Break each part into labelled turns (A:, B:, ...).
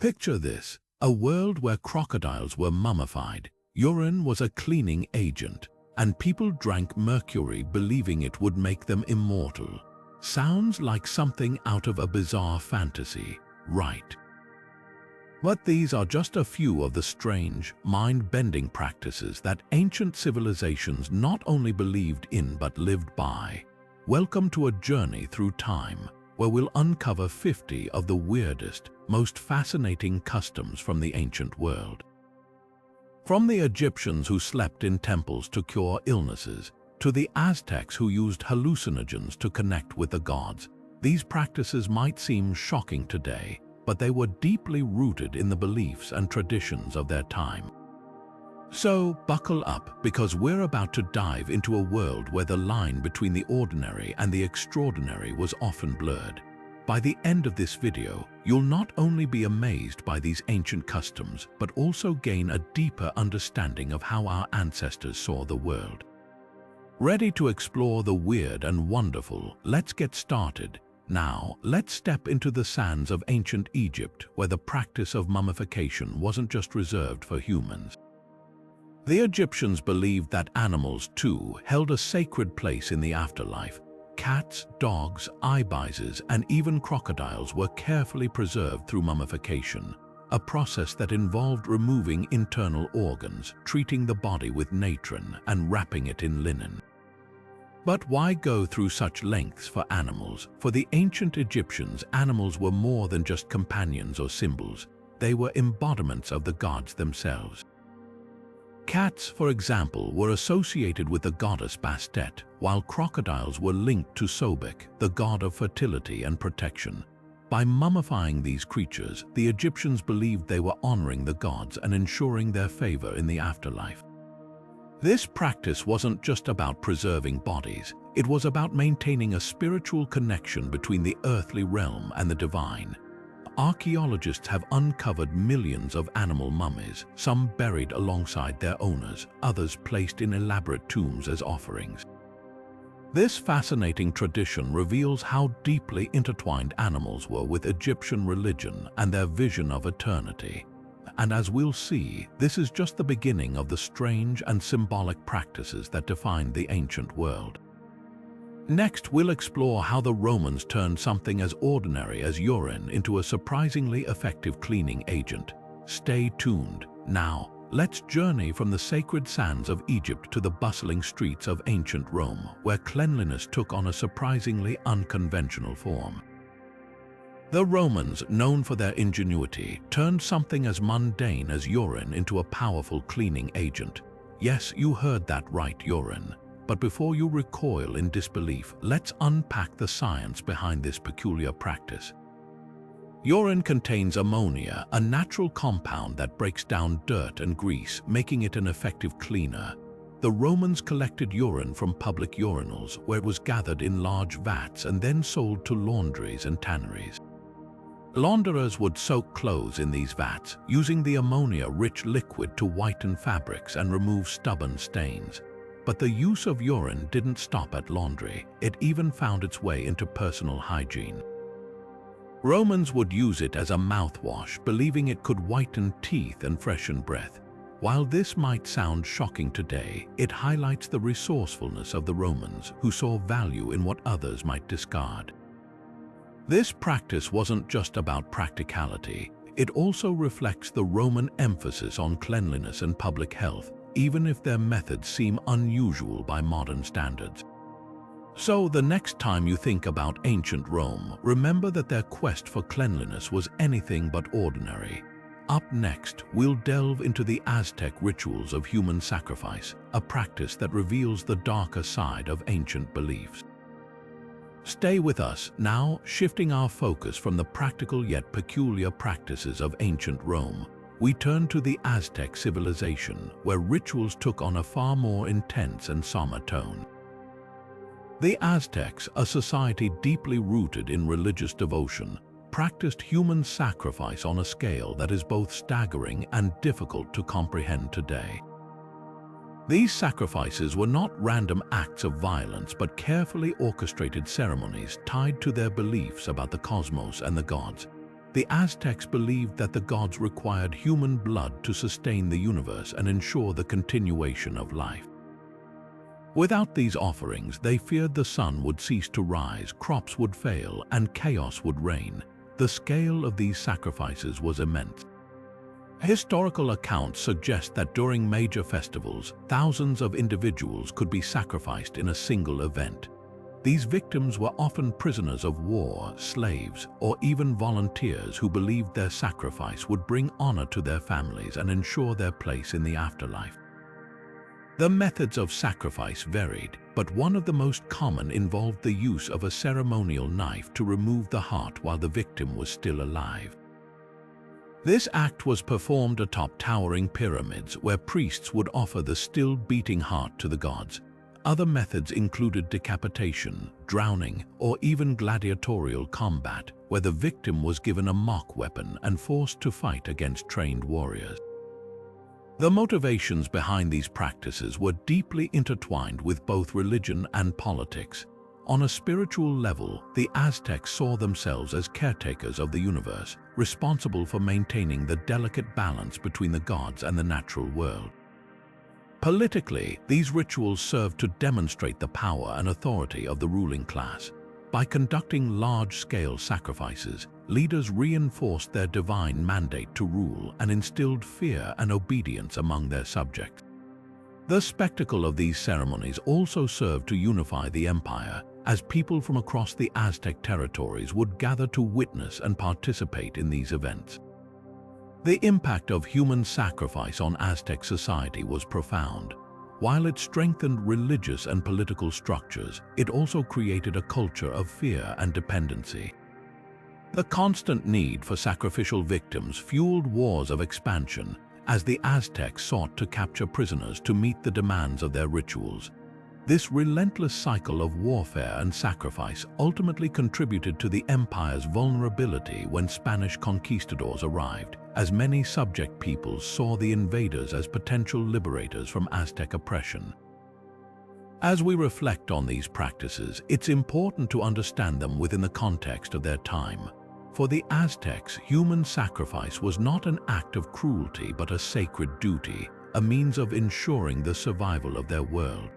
A: Picture this, a world where crocodiles were mummified, urine was a cleaning agent, and people drank mercury believing it would make them immortal. Sounds like something out of a bizarre fantasy, right? But these are just a few of the strange, mind-bending practices that ancient civilizations not only believed in but lived by. Welcome to a journey through time, where we'll uncover 50 of the weirdest, most fascinating customs from the ancient world. From the Egyptians who slept in temples to cure illnesses, to the Aztecs who used hallucinogens to connect with the gods, these practices might seem shocking today, but they were deeply rooted in the beliefs and traditions of their time. So, buckle up, because we're about to dive into a world where the line between the ordinary and the extraordinary was often blurred. By the end of this video, you'll not only be amazed by these ancient customs, but also gain a deeper understanding of how our ancestors saw the world. Ready to explore the weird and wonderful? Let's get started. Now, let's step into the sands of ancient Egypt, where the practice of mummification wasn't just reserved for humans. The Egyptians believed that animals, too, held a sacred place in the afterlife. Cats, dogs, ibises, and even crocodiles were carefully preserved through mummification, a process that involved removing internal organs, treating the body with natron, and wrapping it in linen. But why go through such lengths for animals? For the ancient Egyptians, animals were more than just companions or symbols. They were embodiments of the gods themselves. Cats, for example, were associated with the goddess Bastet, while crocodiles were linked to Sobek, the god of fertility and protection. By mummifying these creatures, the Egyptians believed they were honoring the gods and ensuring their favor in the afterlife. This practice wasn't just about preserving bodies, it was about maintaining a spiritual connection between the earthly realm and the divine. Archaeologists have uncovered millions of animal mummies, some buried alongside their owners, others placed in elaborate tombs as offerings. This fascinating tradition reveals how deeply intertwined animals were with Egyptian religion and their vision of eternity. And as we'll see, this is just the beginning of the strange and symbolic practices that defined the ancient world. Next, we'll explore how the Romans turned something as ordinary as urine into a surprisingly effective cleaning agent. Stay tuned. Now, let's journey from the sacred sands of Egypt to the bustling streets of ancient Rome, where cleanliness took on a surprisingly unconventional form. The Romans, known for their ingenuity, turned something as mundane as urine into a powerful cleaning agent. Yes, you heard that right, urine. But before you recoil in disbelief, let's unpack the science behind this peculiar practice. Urine contains ammonia, a natural compound that breaks down dirt and grease, making it an effective cleaner. The Romans collected urine from public urinals, where it was gathered in large vats and then sold to laundries and tanneries. Launderers would soak clothes in these vats, using the ammonia-rich liquid to whiten fabrics and remove stubborn stains. But the use of urine didn't stop at laundry, it even found its way into personal hygiene. Romans would use it as a mouthwash, believing it could whiten teeth and freshen breath. While this might sound shocking today, it highlights the resourcefulness of the Romans, who saw value in what others might discard. This practice wasn't just about practicality, it also reflects the Roman emphasis on cleanliness and public health, even if their methods seem unusual by modern standards. So the next time you think about ancient Rome, remember that their quest for cleanliness was anything but ordinary. Up next, we'll delve into the Aztec rituals of human sacrifice, a practice that reveals the darker side of ancient beliefs. Stay with us now, shifting our focus from the practical yet peculiar practices of ancient Rome. We turn to the Aztec civilization, where rituals took on a far more intense and somber tone. The Aztecs, a society deeply rooted in religious devotion, practiced human sacrifice on a scale that is both staggering and difficult to comprehend today. These sacrifices were not random acts of violence, but carefully orchestrated ceremonies tied to their beliefs about the cosmos and the gods. The Aztecs believed that the gods required human blood to sustain the universe and ensure the continuation of life. Without these offerings, they feared the sun would cease to rise, crops would fail, and chaos would reign. The scale of these sacrifices was immense. Historical accounts suggest that during major festivals, thousands of individuals could be sacrificed in a single event. These victims were often prisoners of war, slaves, or even volunteers who believed their sacrifice would bring honor to their families and ensure their place in the afterlife. The methods of sacrifice varied, but one of the most common involved the use of a ceremonial knife to remove the heart while the victim was still alive. This act was performed atop towering pyramids where priests would offer the still beating heart to the gods. Other methods included decapitation, drowning, or even gladiatorial combat, where the victim was given a mock weapon and forced to fight against trained warriors. The motivations behind these practices were deeply intertwined with both religion and politics. On a spiritual level, the Aztecs saw themselves as caretakers of the universe, responsible for maintaining the delicate balance between the gods and the natural world. Politically, these rituals served to demonstrate the power and authority of the ruling class. By conducting large-scale sacrifices, leaders reinforced their divine mandate to rule and instilled fear and obedience among their subjects. The spectacle of these ceremonies also served to unify the empire, as people from across the Aztec territories would gather to witness and participate in these events. The impact of human sacrifice on Aztec society was profound. While it strengthened religious and political structures, it also created a culture of fear and dependency. The constant need for sacrificial victims fueled wars of expansion, as the Aztecs sought to capture prisoners to meet the demands of their rituals. This relentless cycle of warfare and sacrifice ultimately contributed to the empire's vulnerability when Spanish conquistadors arrived, as many subject peoples saw the invaders as potential liberators from Aztec oppression. As we reflect on these practices, it's important to understand them within the context of their time. For the Aztecs, human sacrifice was not an act of cruelty but a sacred duty, a means of ensuring the survival of their world.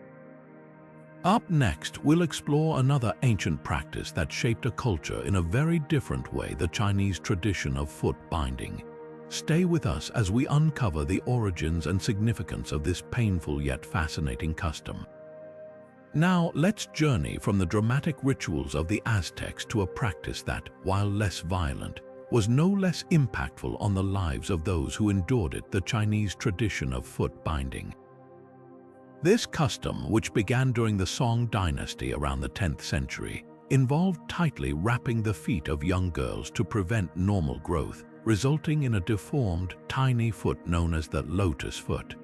A: Up next, we'll explore another ancient practice that shaped a culture in a very different way: the Chinese tradition of foot binding. Stay with us as we uncover the origins and significance of this painful yet fascinating custom. Now, let's journey from the dramatic rituals of the Aztecs to a practice that, while less violent, was no less impactful on the lives of those who endured it: the Chinese tradition of foot binding. This custom, which began during the Song dynasty around the 10th century, involved tightly wrapping the feet of young girls to prevent normal growth, resulting in a deformed, tiny foot known as the lotus foot.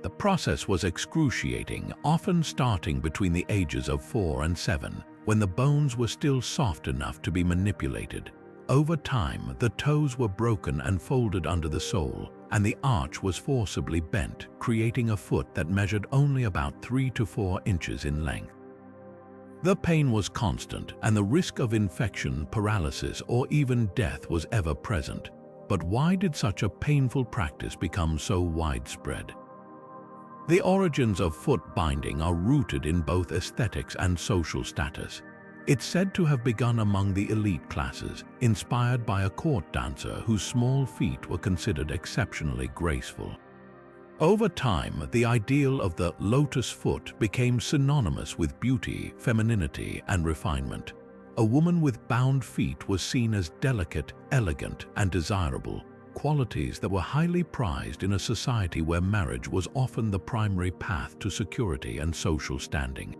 A: The process was excruciating, often starting between the ages of 4 and 7, when the bones were still soft enough to be manipulated. Over time, the toes were broken and folded under the sole, and the arch was forcibly bent, creating a foot that measured only about 3 to 4 inches in length. The pain was constant, and the risk of infection, paralysis, or even death was ever present. But why did such a painful practice become so widespread? The origins of foot binding are rooted in both aesthetics and social status. It's said to have begun among the elite classes, inspired by a court dancer whose small feet were considered exceptionally graceful. Over time, the ideal of the lotus foot became synonymous with beauty, femininity, and refinement. A woman with bound feet was seen as delicate, elegant, and desirable, qualities that were highly prized in a society where marriage was often the primary path to security and social standing.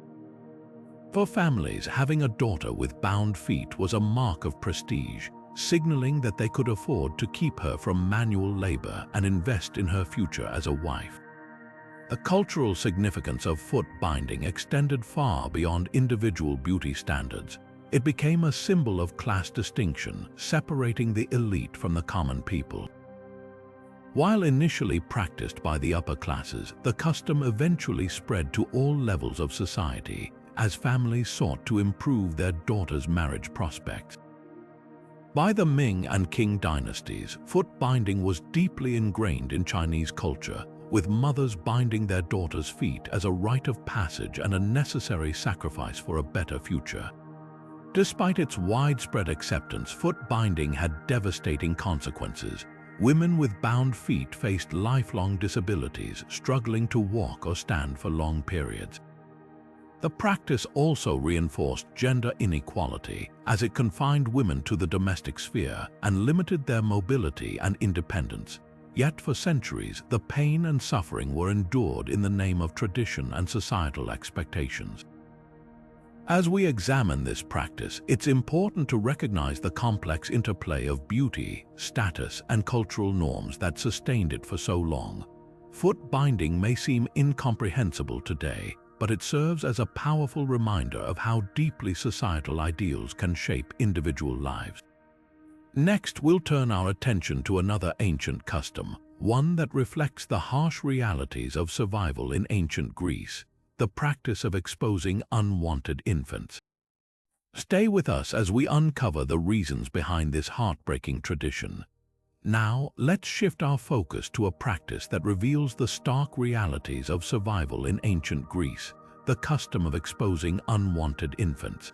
A: For families, having a daughter with bound feet was a mark of prestige, signaling that they could afford to keep her from manual labor and invest in her future as a wife. The cultural significance of foot binding extended far beyond individual beauty standards. It became a symbol of class distinction, separating the elite from the common people. While initially practiced by the upper classes, the custom eventually spread to all levels of society, as families sought to improve their daughters' marriage prospects. By the Ming and Qing dynasties, foot binding was deeply ingrained in Chinese culture, with mothers binding their daughters' feet as a rite of passage and a necessary sacrifice for a better future. Despite its widespread acceptance, foot binding had devastating consequences. Women with bound feet faced lifelong disabilities, struggling to walk or stand for long periods. The practice also reinforced gender inequality, as it confined women to the domestic sphere and limited their mobility and independence. Yet for centuries, the pain and suffering were endured in the name of tradition and societal expectations. As we examine this practice, it's important to recognize the complex interplay of beauty, status, and cultural norms that sustained it for so long. Foot binding may seem incomprehensible today, but it serves as a powerful reminder of how deeply societal ideals can shape individual lives. Next, we'll turn our attention to another ancient custom, one that reflects the harsh realities of survival in ancient Greece: the practice of exposing unwanted infants. Stay with us as we uncover the reasons behind this heartbreaking tradition. Now, let's shift our focus to a practice that reveals the stark realities of survival in ancient Greece: the custom of exposing unwanted infants.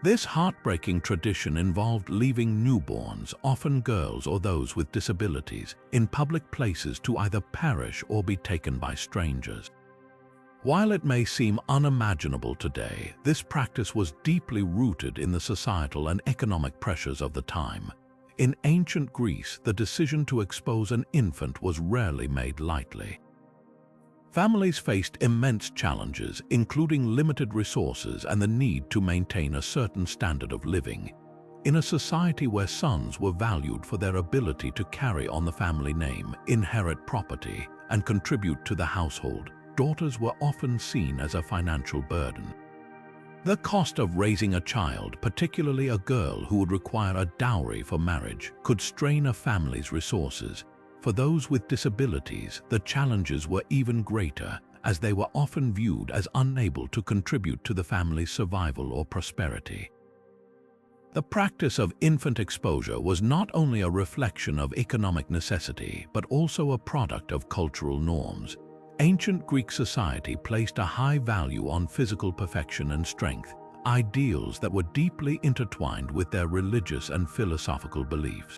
A: This heartbreaking tradition involved leaving newborns, often girls or those with disabilities, in public places to either perish or be taken by strangers. While it may seem unimaginable today, this practice was deeply rooted in the societal and economic pressures of the time. In ancient Greece, the decision to expose an infant was rarely made lightly. Families faced immense challenges, including limited resources and the need to maintain a certain standard of living. In a society where sons were valued for their ability to carry on the family name, inherit property, and contribute to the household, daughters were often seen as a financial burden. The cost of raising a child, particularly a girl who would require a dowry for marriage, could strain a family's resources. For those with disabilities, the challenges were even greater, as they were often viewed as unable to contribute to the family's survival or prosperity. The practice of infant exposure was not only a reflection of economic necessity, but also a product of cultural norms. Ancient Greek society placed a high value on physical perfection and strength, ideals that were deeply intertwined with their religious and philosophical beliefs.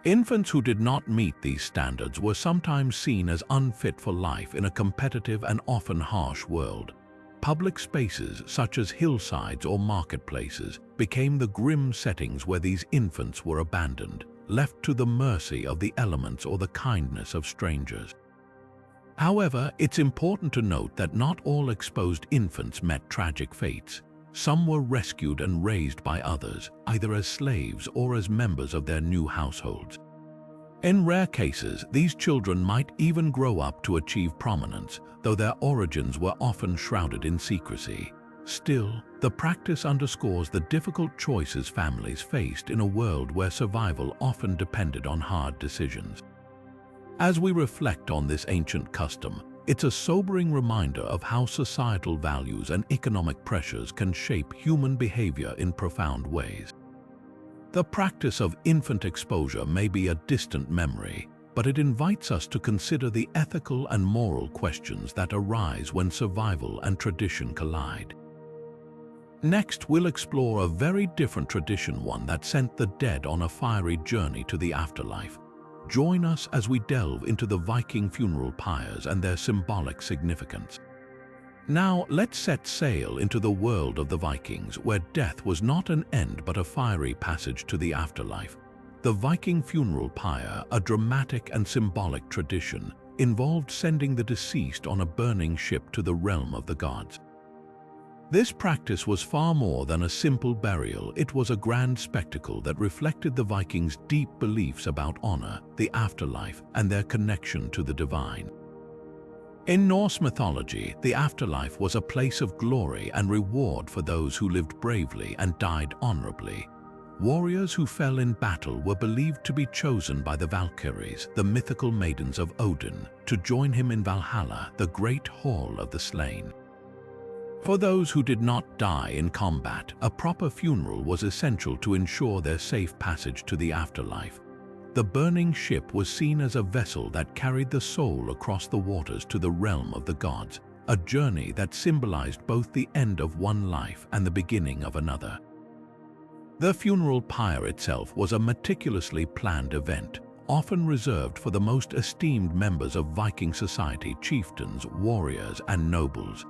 A: Infants who did not meet these standards were sometimes seen as unfit for life in a competitive and often harsh world. Public spaces, such as hillsides or marketplaces, became the grim settings where these infants were abandoned, left to the mercy of the elements or the kindness of strangers. However, it's important to note that not all exposed infants met tragic fates. Some were rescued and raised by others, either as slaves or as members of their new households. In rare cases, these children might even grow up to achieve prominence, though their origins were often shrouded in secrecy. Still, the practice underscores the difficult choices families faced in a world where survival often depended on hard decisions. As we reflect on this ancient custom, it's a sobering reminder of how societal values and economic pressures can shape human behavior in profound ways. The practice of infant exposure may be a distant memory, but it invites us to consider the ethical and moral questions that arise when survival and tradition collide. Next, we'll explore a very different tradition, one that sent the dead on a fiery journey to the afterlife. Join us as we delve into the Viking funeral pyres and their symbolic significance. Now, let's set sail into the world of the Vikings, where death was not an end but a fiery passage to the afterlife. The Viking funeral pyre, a dramatic and symbolic tradition, involved sending the deceased on a burning ship to the realm of the gods. This practice was far more than a simple burial. It was a grand spectacle that reflected the Vikings' deep beliefs about honor, the afterlife, and their connection to the divine. In Norse mythology, the afterlife was a place of glory and reward for those who lived bravely and died honorably. Warriors who fell in battle were believed to be chosen by the Valkyries, the mythical maidens of Odin, to join him in Valhalla, the great hall of the slain. For those who did not die in combat, a proper funeral was essential to ensure their safe passage to the afterlife. The burning ship was seen as a vessel that carried the soul across the waters to the realm of the gods, a journey that symbolized both the end of one life and the beginning of another. The funeral pyre itself was a meticulously planned event, often reserved for the most esteemed members of Viking society, chieftains, warriors, and nobles.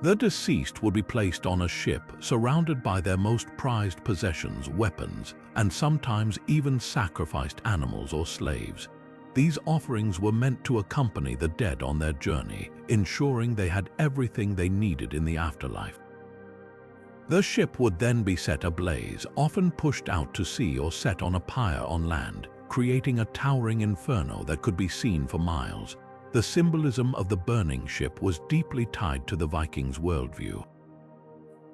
A: The deceased would be placed on a ship, surrounded by their most prized possessions, weapons, and sometimes even sacrificed animals or slaves. These offerings were meant to accompany the dead on their journey, ensuring they had everything they needed in the afterlife. The ship would then be set ablaze, often pushed out to sea or set on a pyre on land, creating a towering inferno that could be seen for miles. The symbolism of the burning ship was deeply tied to the Vikings' worldview.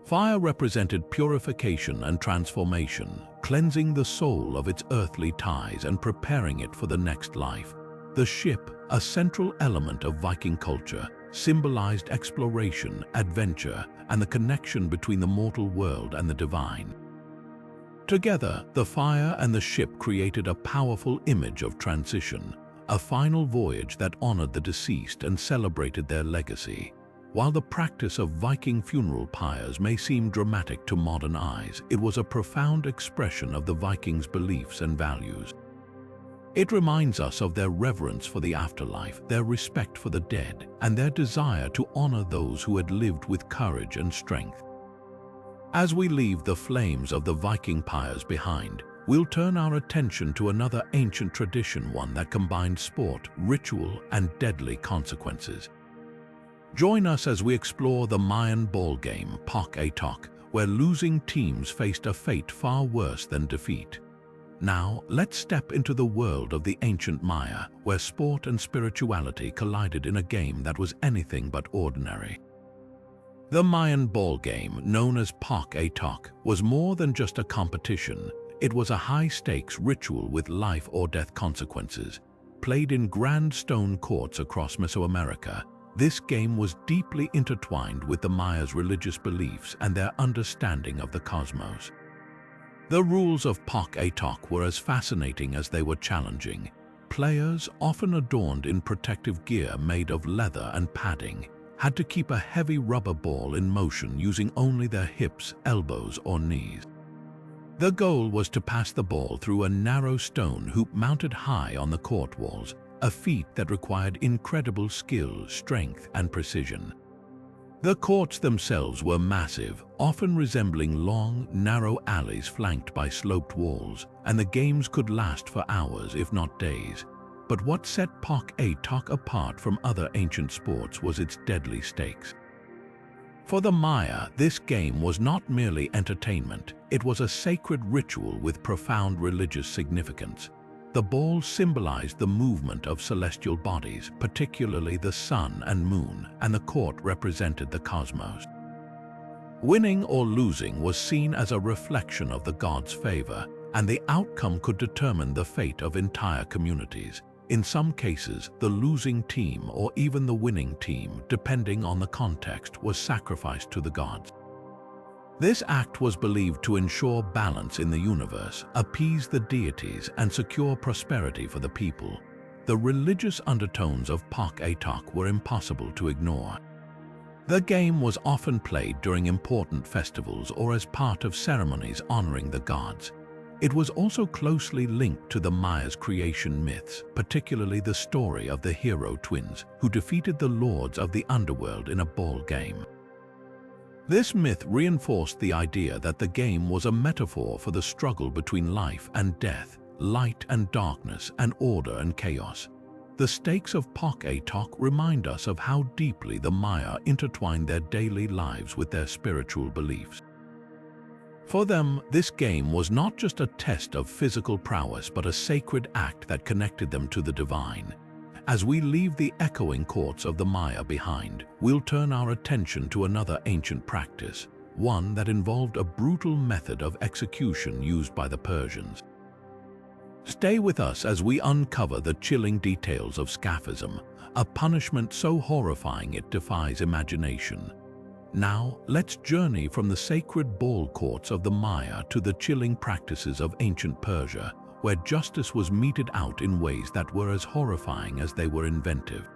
A: Fire represented purification and transformation, cleansing the soul of its earthly ties and preparing it for the next life. The ship, a central element of Viking culture, symbolized exploration, adventure, and the connection between the mortal world and the divine. Together, the fire and the ship created a powerful image of transition, a final voyage that honored the deceased and celebrated their legacy. While the practice of Viking funeral pyres may seem dramatic to modern eyes, it was a profound expression of the Vikings' beliefs and values. It reminds us of their reverence for the afterlife, their respect for the dead, and their desire to honor those who had lived with courage and strength. As we leave the flames of the Viking pyres behind, we'll turn our attention to another ancient tradition, one that combined sport, ritual, and deadly consequences. Join us as we explore the Mayan ball game, Pok-a-Tok, where losing teams faced a fate far worse than defeat. Now, let's step into the world of the ancient Maya, where sport and spirituality collided in a game that was anything but ordinary. The Mayan ball game, known as Pok-a-Tok, was more than just a competition. It was a high-stakes ritual with life or death consequences. Played in grand stone courts across Mesoamerica, this game was deeply intertwined with the Mayas' religious beliefs and their understanding of the cosmos. The rules of Pok-a-Tok were as fascinating as they were challenging. Players, often adorned in protective gear made of leather and padding, had to keep a heavy rubber ball in motion using only their hips, elbows, or knees. The goal was to pass the ball through a narrow stone hoop mounted high on the court walls, a feat that required incredible skill, strength, and precision. The courts themselves were massive, often resembling long, narrow alleys flanked by sloped walls, and the games could last for hours, if not days. But what set Pok-a-Tok apart from other ancient sports was its deadly stakes. For the Maya, this game was not merely entertainment, it was a sacred ritual with profound religious significance. The ball symbolized the movement of celestial bodies, particularly the sun and moon, and the court represented the cosmos. Winning or losing was seen as a reflection of the gods' favor, and the outcome could determine the fate of entire communities. In some cases, the losing team or even the winning team, depending on the context, was sacrificed to the gods. This act was believed to ensure balance in the universe, appease the deities, and secure prosperity for the people. The religious undertones of Pok-a-Tok were impossible to ignore. The game was often played during important festivals or as part of ceremonies honoring the gods. It was also closely linked to the Maya's creation myths, particularly the story of the hero twins who defeated the lords of the underworld in a ball game. This myth reinforced the idea that the game was a metaphor for the struggle between life and death, light and darkness, and order and chaos. The stakes of Pok-a-Tok remind us of how deeply the Maya intertwined their daily lives with their spiritual beliefs. For them, this game was not just a test of physical prowess but a sacred act that connected them to the divine. As we leave the echoing courts of the Maya behind, we'll turn our attention to another ancient practice, one that involved a brutal method of execution used by the Persians. Stay with us as we uncover the chilling details of scaphism, a punishment so horrifying it defies imagination. Now, let's journey from the sacred ball courts of the Maya to the chilling practices of ancient Persia, where justice was meted out in ways that were as horrifying as they were inventive.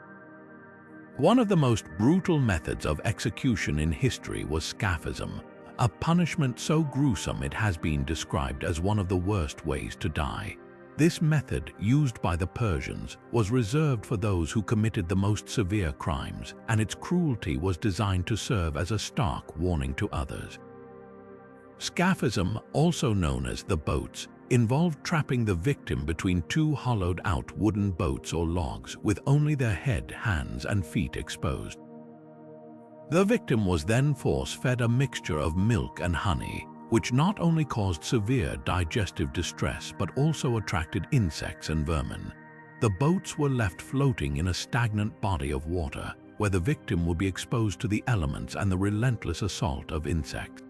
A: One of the most brutal methods of execution in history was scaphism, a punishment so gruesome it has been described as one of the worst ways to die. This method, used by the Persians, was reserved for those who committed the most severe crimes, and its cruelty was designed to serve as a stark warning to others. Scaphism, also known as the boats, involved trapping the victim between two hollowed-out wooden boats or logs with only their head, hands, and feet exposed. The victim was then force-fed a mixture of milk and honey, which not only caused severe digestive distress but also attracted insects and vermin. The boats were left floating in a stagnant body of water, where the victim would be exposed to the elements and the relentless assault of insects.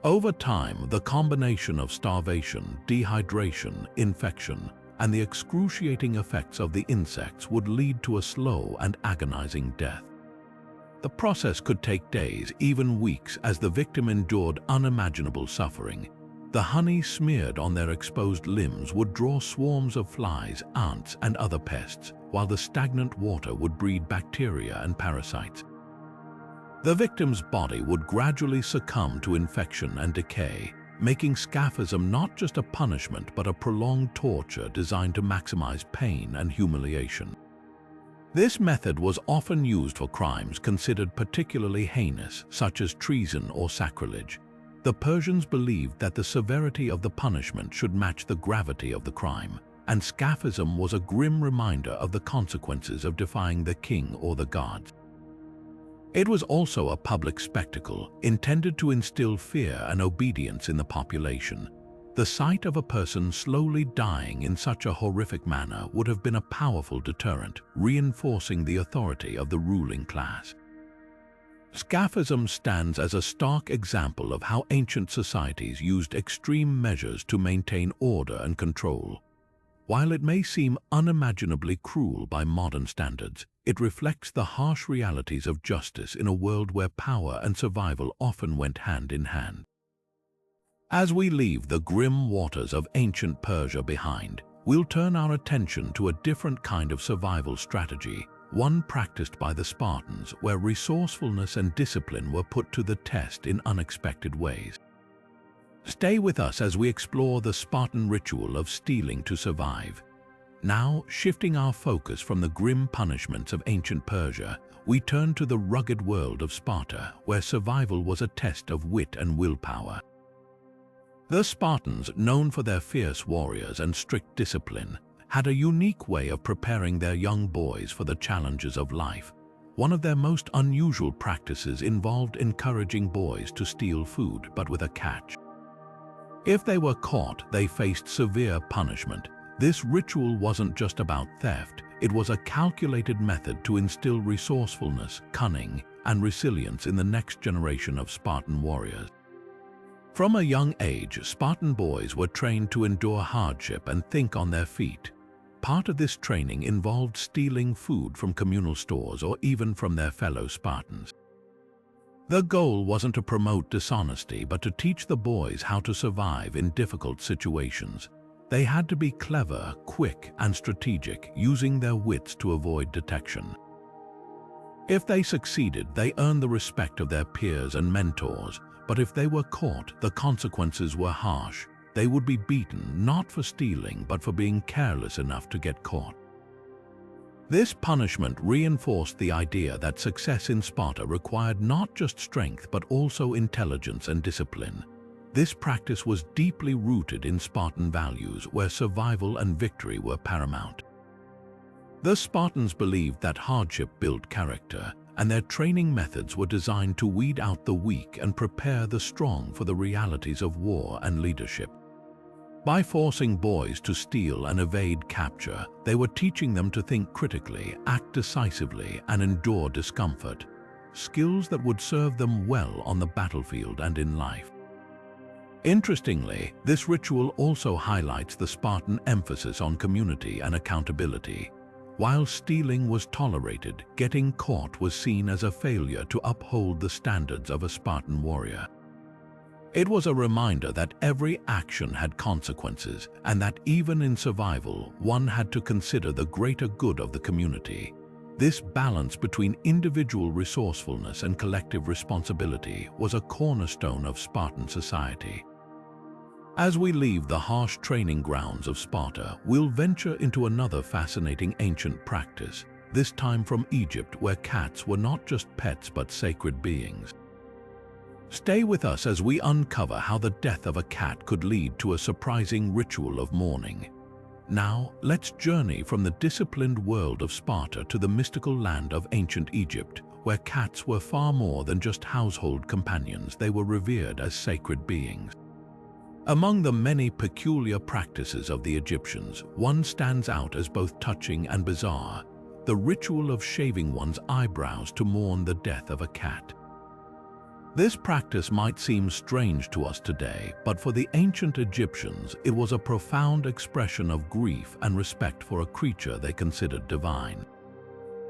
A: Over time, the combination of starvation, dehydration, infection, and the excruciating effects of the insects would lead to a slow and agonizing death. The process could take days, even weeks, as the victim endured unimaginable suffering. The honey smeared on their exposed limbs would draw swarms of flies, ants, and other pests, while the stagnant water would breed bacteria and parasites. The victim's body would gradually succumb to infection and decay, making scaphism not just a punishment but a prolonged torture designed to maximize pain and humiliation. This method was often used for crimes considered particularly heinous, such as treason or sacrilege. The Persians believed that the severity of the punishment should match the gravity of the crime, and scaphism was a grim reminder of the consequences of defying the king or the gods. It was also a public spectacle, intended to instill fear and obedience in the population. The sight of a person slowly dying in such a horrific manner would have been a powerful deterrent, reinforcing the authority of the ruling class. Scaphism stands as a stark example of how ancient societies used extreme measures to maintain order and control. While it may seem unimaginably cruel by modern standards, it reflects the harsh realities of justice in a world where power and survival often went hand in hand. As we leave the grim waters of ancient Persia behind, we'll turn our attention to a different kind of survival strategy, one practiced by the Spartans, where resourcefulness and discipline were put to the test in unexpected ways. Stay with us as we explore the Spartan ritual of stealing to survive. Now, shifting our focus from the grim punishments of ancient Persia, we turn to the rugged world of Sparta, where survival was a test of wit and willpower. The Spartans, known for their fierce warriors and strict discipline, had a unique way of preparing their young boys for the challenges of life. One of their most unusual practices involved encouraging boys to steal food, but with a catch. If they were caught, they faced severe punishment. This ritual wasn't just about theft, it was a calculated method to instill resourcefulness, cunning, and resilience in the next generation of Spartan warriors. From a young age, Spartan boys were trained to endure hardship and think on their feet. Part of this training involved stealing food from communal stores or even from their fellow Spartans. The goal wasn't to promote dishonesty, but to teach the boys how to survive in difficult situations. They had to be clever, quick, and strategic, using their wits to avoid detection. If they succeeded, they earned the respect of their peers and mentors, but if they were caught, the consequences were harsh. They would be beaten not for stealing, but for being careless enough to get caught. This punishment reinforced the idea that success in Sparta required not just strength, but also intelligence and discipline. This practice was deeply rooted in Spartan values, where survival and victory were paramount. The Spartans believed that hardship built character, and their training methods were designed to weed out the weak and prepare the strong for the realities of war and leadership. By forcing boys to steal and evade capture, they were teaching them to think critically, act decisively, and endure discomfort, skills that would serve them well on the battlefield and in life. Interestingly, this ritual also highlights the Spartan emphasis on community and accountability. While stealing was tolerated, getting caught was seen as a failure to uphold the standards of a Spartan warrior. It was a reminder that every action had consequences, and that even in survival, one had to consider the greater good of the community. This balance between individual resourcefulness and collective responsibility was a cornerstone of Spartan society. As we leave the harsh training grounds of Sparta, we'll venture into another fascinating ancient practice, this time from Egypt, where cats were not just pets but sacred beings. Stay with us as we uncover how the death of a cat could lead to a surprising ritual of mourning. Now, let's journey from the disciplined world of Sparta to the mystical land of ancient Egypt, where cats were far more than just household companions. They were revered as sacred beings. Among the many peculiar practices of the Egyptians, one stands out as both touching and bizarre: the ritual of shaving one's eyebrows to mourn the death of a cat. This practice might seem strange to us today, but for the ancient Egyptians, it was a profound expression of grief and respect for a creature they considered divine.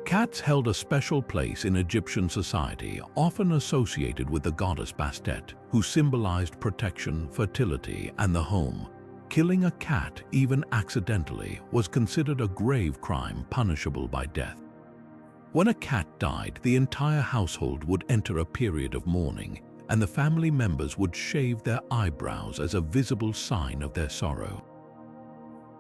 A: Cats held a special place in Egyptian society, often associated with the goddess Bastet, who symbolized protection, fertility, and the home. Killing a cat, even accidentally, was considered a grave crime punishable by death. When a cat died, the entire household would enter a period of mourning, and the family members would shave their eyebrows as a visible sign of their sorrow.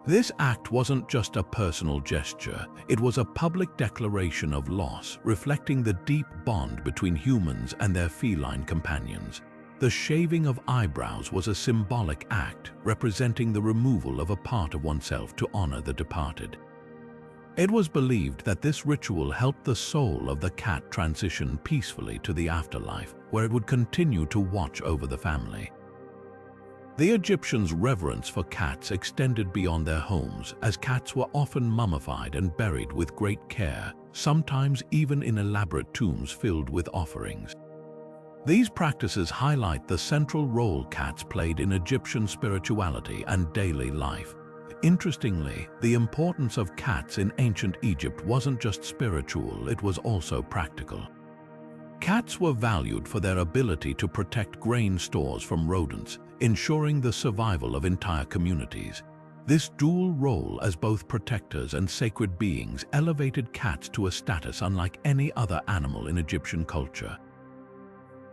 A: This act wasn't just a personal gesture, it was a public declaration of loss, reflecting the deep bond between humans and their feline companions. The shaving of eyebrows was a symbolic act, representing the removal of a part of oneself to honor the departed. It was believed that this ritual helped the soul of the cat transition peacefully to the afterlife, where it would continue to watch over the family. The Egyptians' reverence for cats extended beyond their homes, as cats were often mummified and buried with great care, sometimes even in elaborate tombs filled with offerings. These practices highlight the central role cats played in Egyptian spirituality and daily life. Interestingly, the importance of cats in ancient Egypt wasn't just spiritual, it was also practical. Cats were valued for their ability to protect grain stores from rodents, ensuring the survival of entire communities. This dual role as both protectors and sacred beings elevated cats to a status unlike any other animal in Egyptian culture.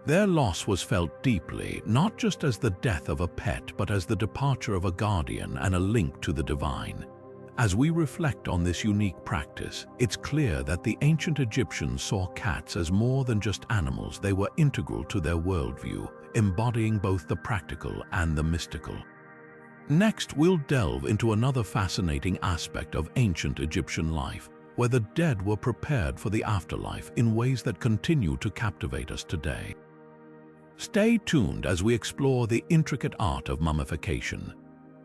A: Their loss was felt deeply, not just as the death of a pet, but as the departure of a guardian and a link to the divine. As we reflect on this unique practice, it's clear that the ancient Egyptians saw cats as more than just animals. They were integral to their worldview, embodying both the practical and the mystical. Next, we'll delve into another fascinating aspect of ancient Egyptian life, where the dead were prepared for the afterlife in ways that continue to captivate us today. Stay tuned as we explore the intricate art of mummification.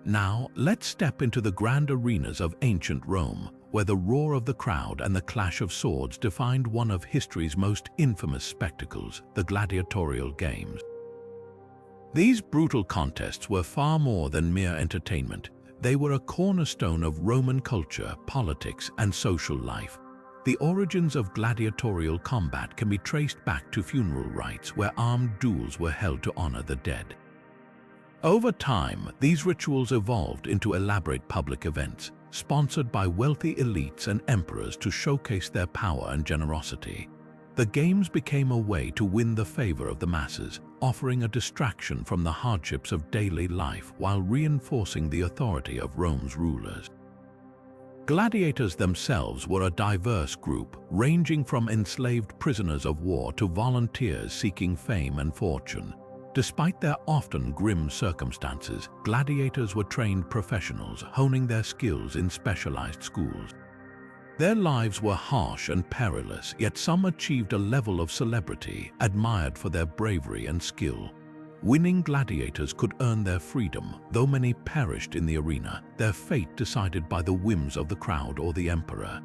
A: Now, let's step into the grand arenas of ancient Rome, where the roar of the crowd and the clash of swords defined one of history's most infamous spectacles, the gladiatorial games. These brutal contests were far more than mere entertainment. They were a cornerstone of Roman culture, politics, and social life. The origins of gladiatorial combat can be traced back to funeral rites where armed duels were held to honor the dead. Over time, these rituals evolved into elaborate public events, sponsored by wealthy elites and emperors to showcase their power and generosity. The games became a way to win the favor of the masses, offering a distraction from the hardships of daily life while reinforcing the authority of Rome's rulers. Gladiators themselves were a diverse group, ranging from enslaved prisoners of war to volunteers seeking fame and fortune. Despite their often grim circumstances, gladiators were trained professionals, honing their skills in specialized schools. Their lives were harsh and perilous, yet some achieved a level of celebrity, admired for their bravery and skill. Winning gladiators could earn their freedom, though many perished in the arena, their fate decided by the whims of the crowd or the emperor.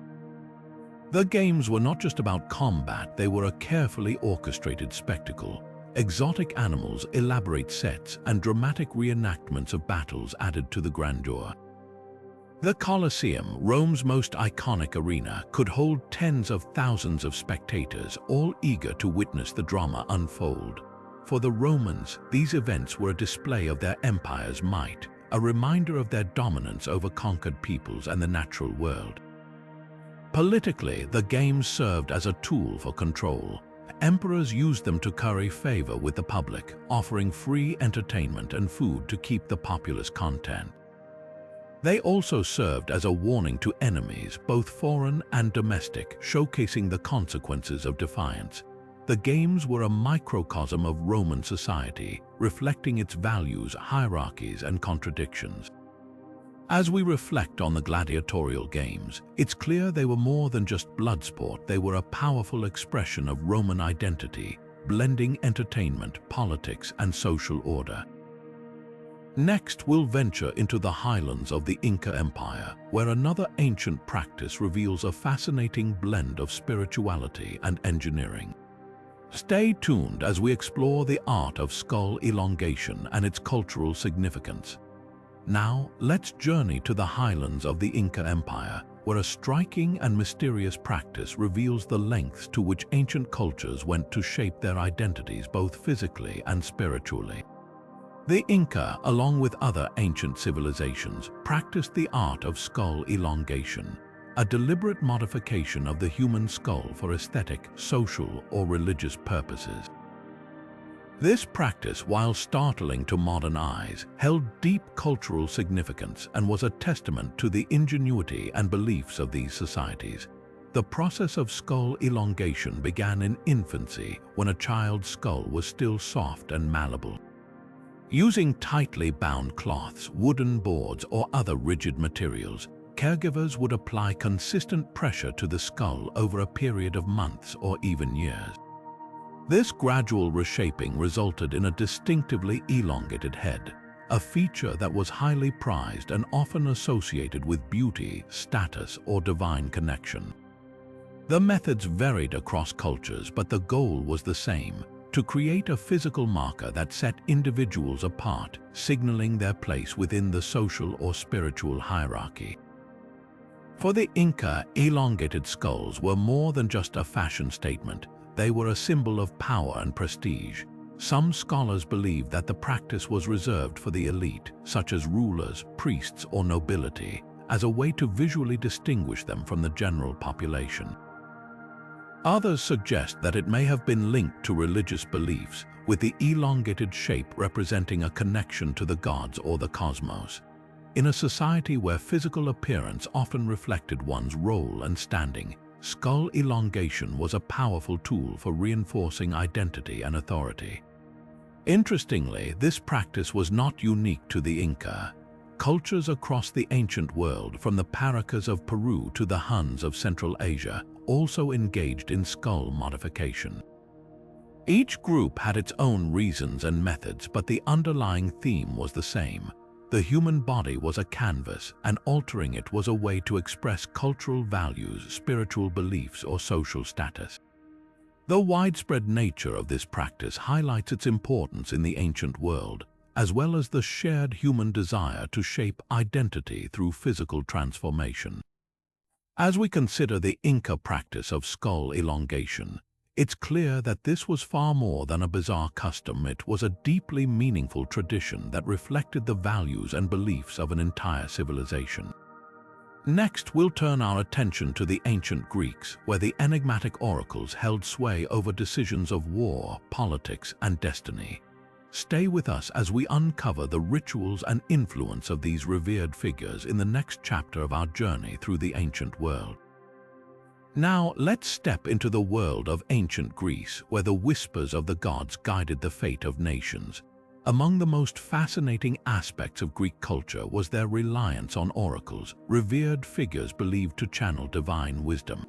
A: The games were not just about combat, they were a carefully orchestrated spectacle. Exotic animals, elaborate sets, and dramatic reenactments of battles added to the grandeur. The Colosseum, Rome's most iconic arena, could hold tens of thousands of spectators, all eager to witness the drama unfold. For the Romans, these events were a display of their empire's might, a reminder of their dominance over conquered peoples and the natural world. Politically, the games served as a tool for control. Emperors used them to curry favor with the public, offering free entertainment and food to keep the populace content. They also served as a warning to enemies, both foreign and domestic, showcasing the consequences of defiance. The games were a microcosm of Roman society, reflecting its values, hierarchies, and contradictions. As we reflect on the gladiatorial games, it's clear they were more than just blood sport. They were a powerful expression of Roman identity, blending entertainment, politics, and social order. Next, we'll venture into the highlands of the Inca Empire, where another ancient practice reveals a fascinating blend of spirituality and engineering. Stay tuned as we explore the art of skull elongation and its cultural significance. Now, let's journey to the highlands of the Inca Empire, where a striking and mysterious practice reveals the lengths to which ancient cultures went to shape their identities both physically and spiritually. The Inca, along with other ancient civilizations, practiced the art of skull elongation, a deliberate modification of the human skull for aesthetic, social, or religious purposes. This practice, while startling to modern eyes, held deep cultural significance and was a testament to the ingenuity and beliefs of these societies. The process of skull elongation began in infancy, when a child's skull was still soft and malleable. Using tightly bound cloths, wooden boards, or other rigid materials, caregivers would apply consistent pressure to the skull over a period of months or even years. This gradual reshaping resulted in a distinctively elongated head, a feature that was highly prized and often associated with beauty, status, or divine connection. The methods varied across cultures, but the goal was the same: to create a physical marker that set individuals apart, signaling their place within the social or spiritual hierarchy. For the Inca, elongated skulls were more than just a fashion statement. They were a symbol of power and prestige. Some scholars believe that the practice was reserved for the elite, such as rulers, priests, or nobility, as a way to visually distinguish them from the general population. Others suggest that it may have been linked to religious beliefs, with the elongated shape representing a connection to the gods or the cosmos. In a society where physical appearance often reflected one's role and standing, skull elongation was a powerful tool for reinforcing identity and authority. Interestingly, this practice was not unique to the Inca. Cultures across the ancient world, from the Paracas of Peru to the Huns of Central Asia, also engaged in skull modification. Each group had its own reasons and methods, but the underlying theme was the same. The human body was a canvas, and altering it was a way to express cultural values, spiritual beliefs, or social status. The widespread nature of this practice highlights its importance in the ancient world, as well as the shared human desire to shape identity through physical transformation. As we consider the Inca practice of skull elongation, it's clear that this was far more than a bizarre custom. It was a deeply meaningful tradition that reflected the values and beliefs of an entire civilization. Next, we'll turn our attention to the ancient Greeks, where the enigmatic oracles held sway over decisions of war, politics, and destiny. Stay with us as we uncover the rituals and influence of these revered figures in the next chapter of our journey through the ancient world. Now, let's step into the world of ancient Greece, where the whispers of the gods guided the fate of nations. Among the most fascinating aspects of Greek culture was their reliance on oracles, revered figures believed to channel divine wisdom.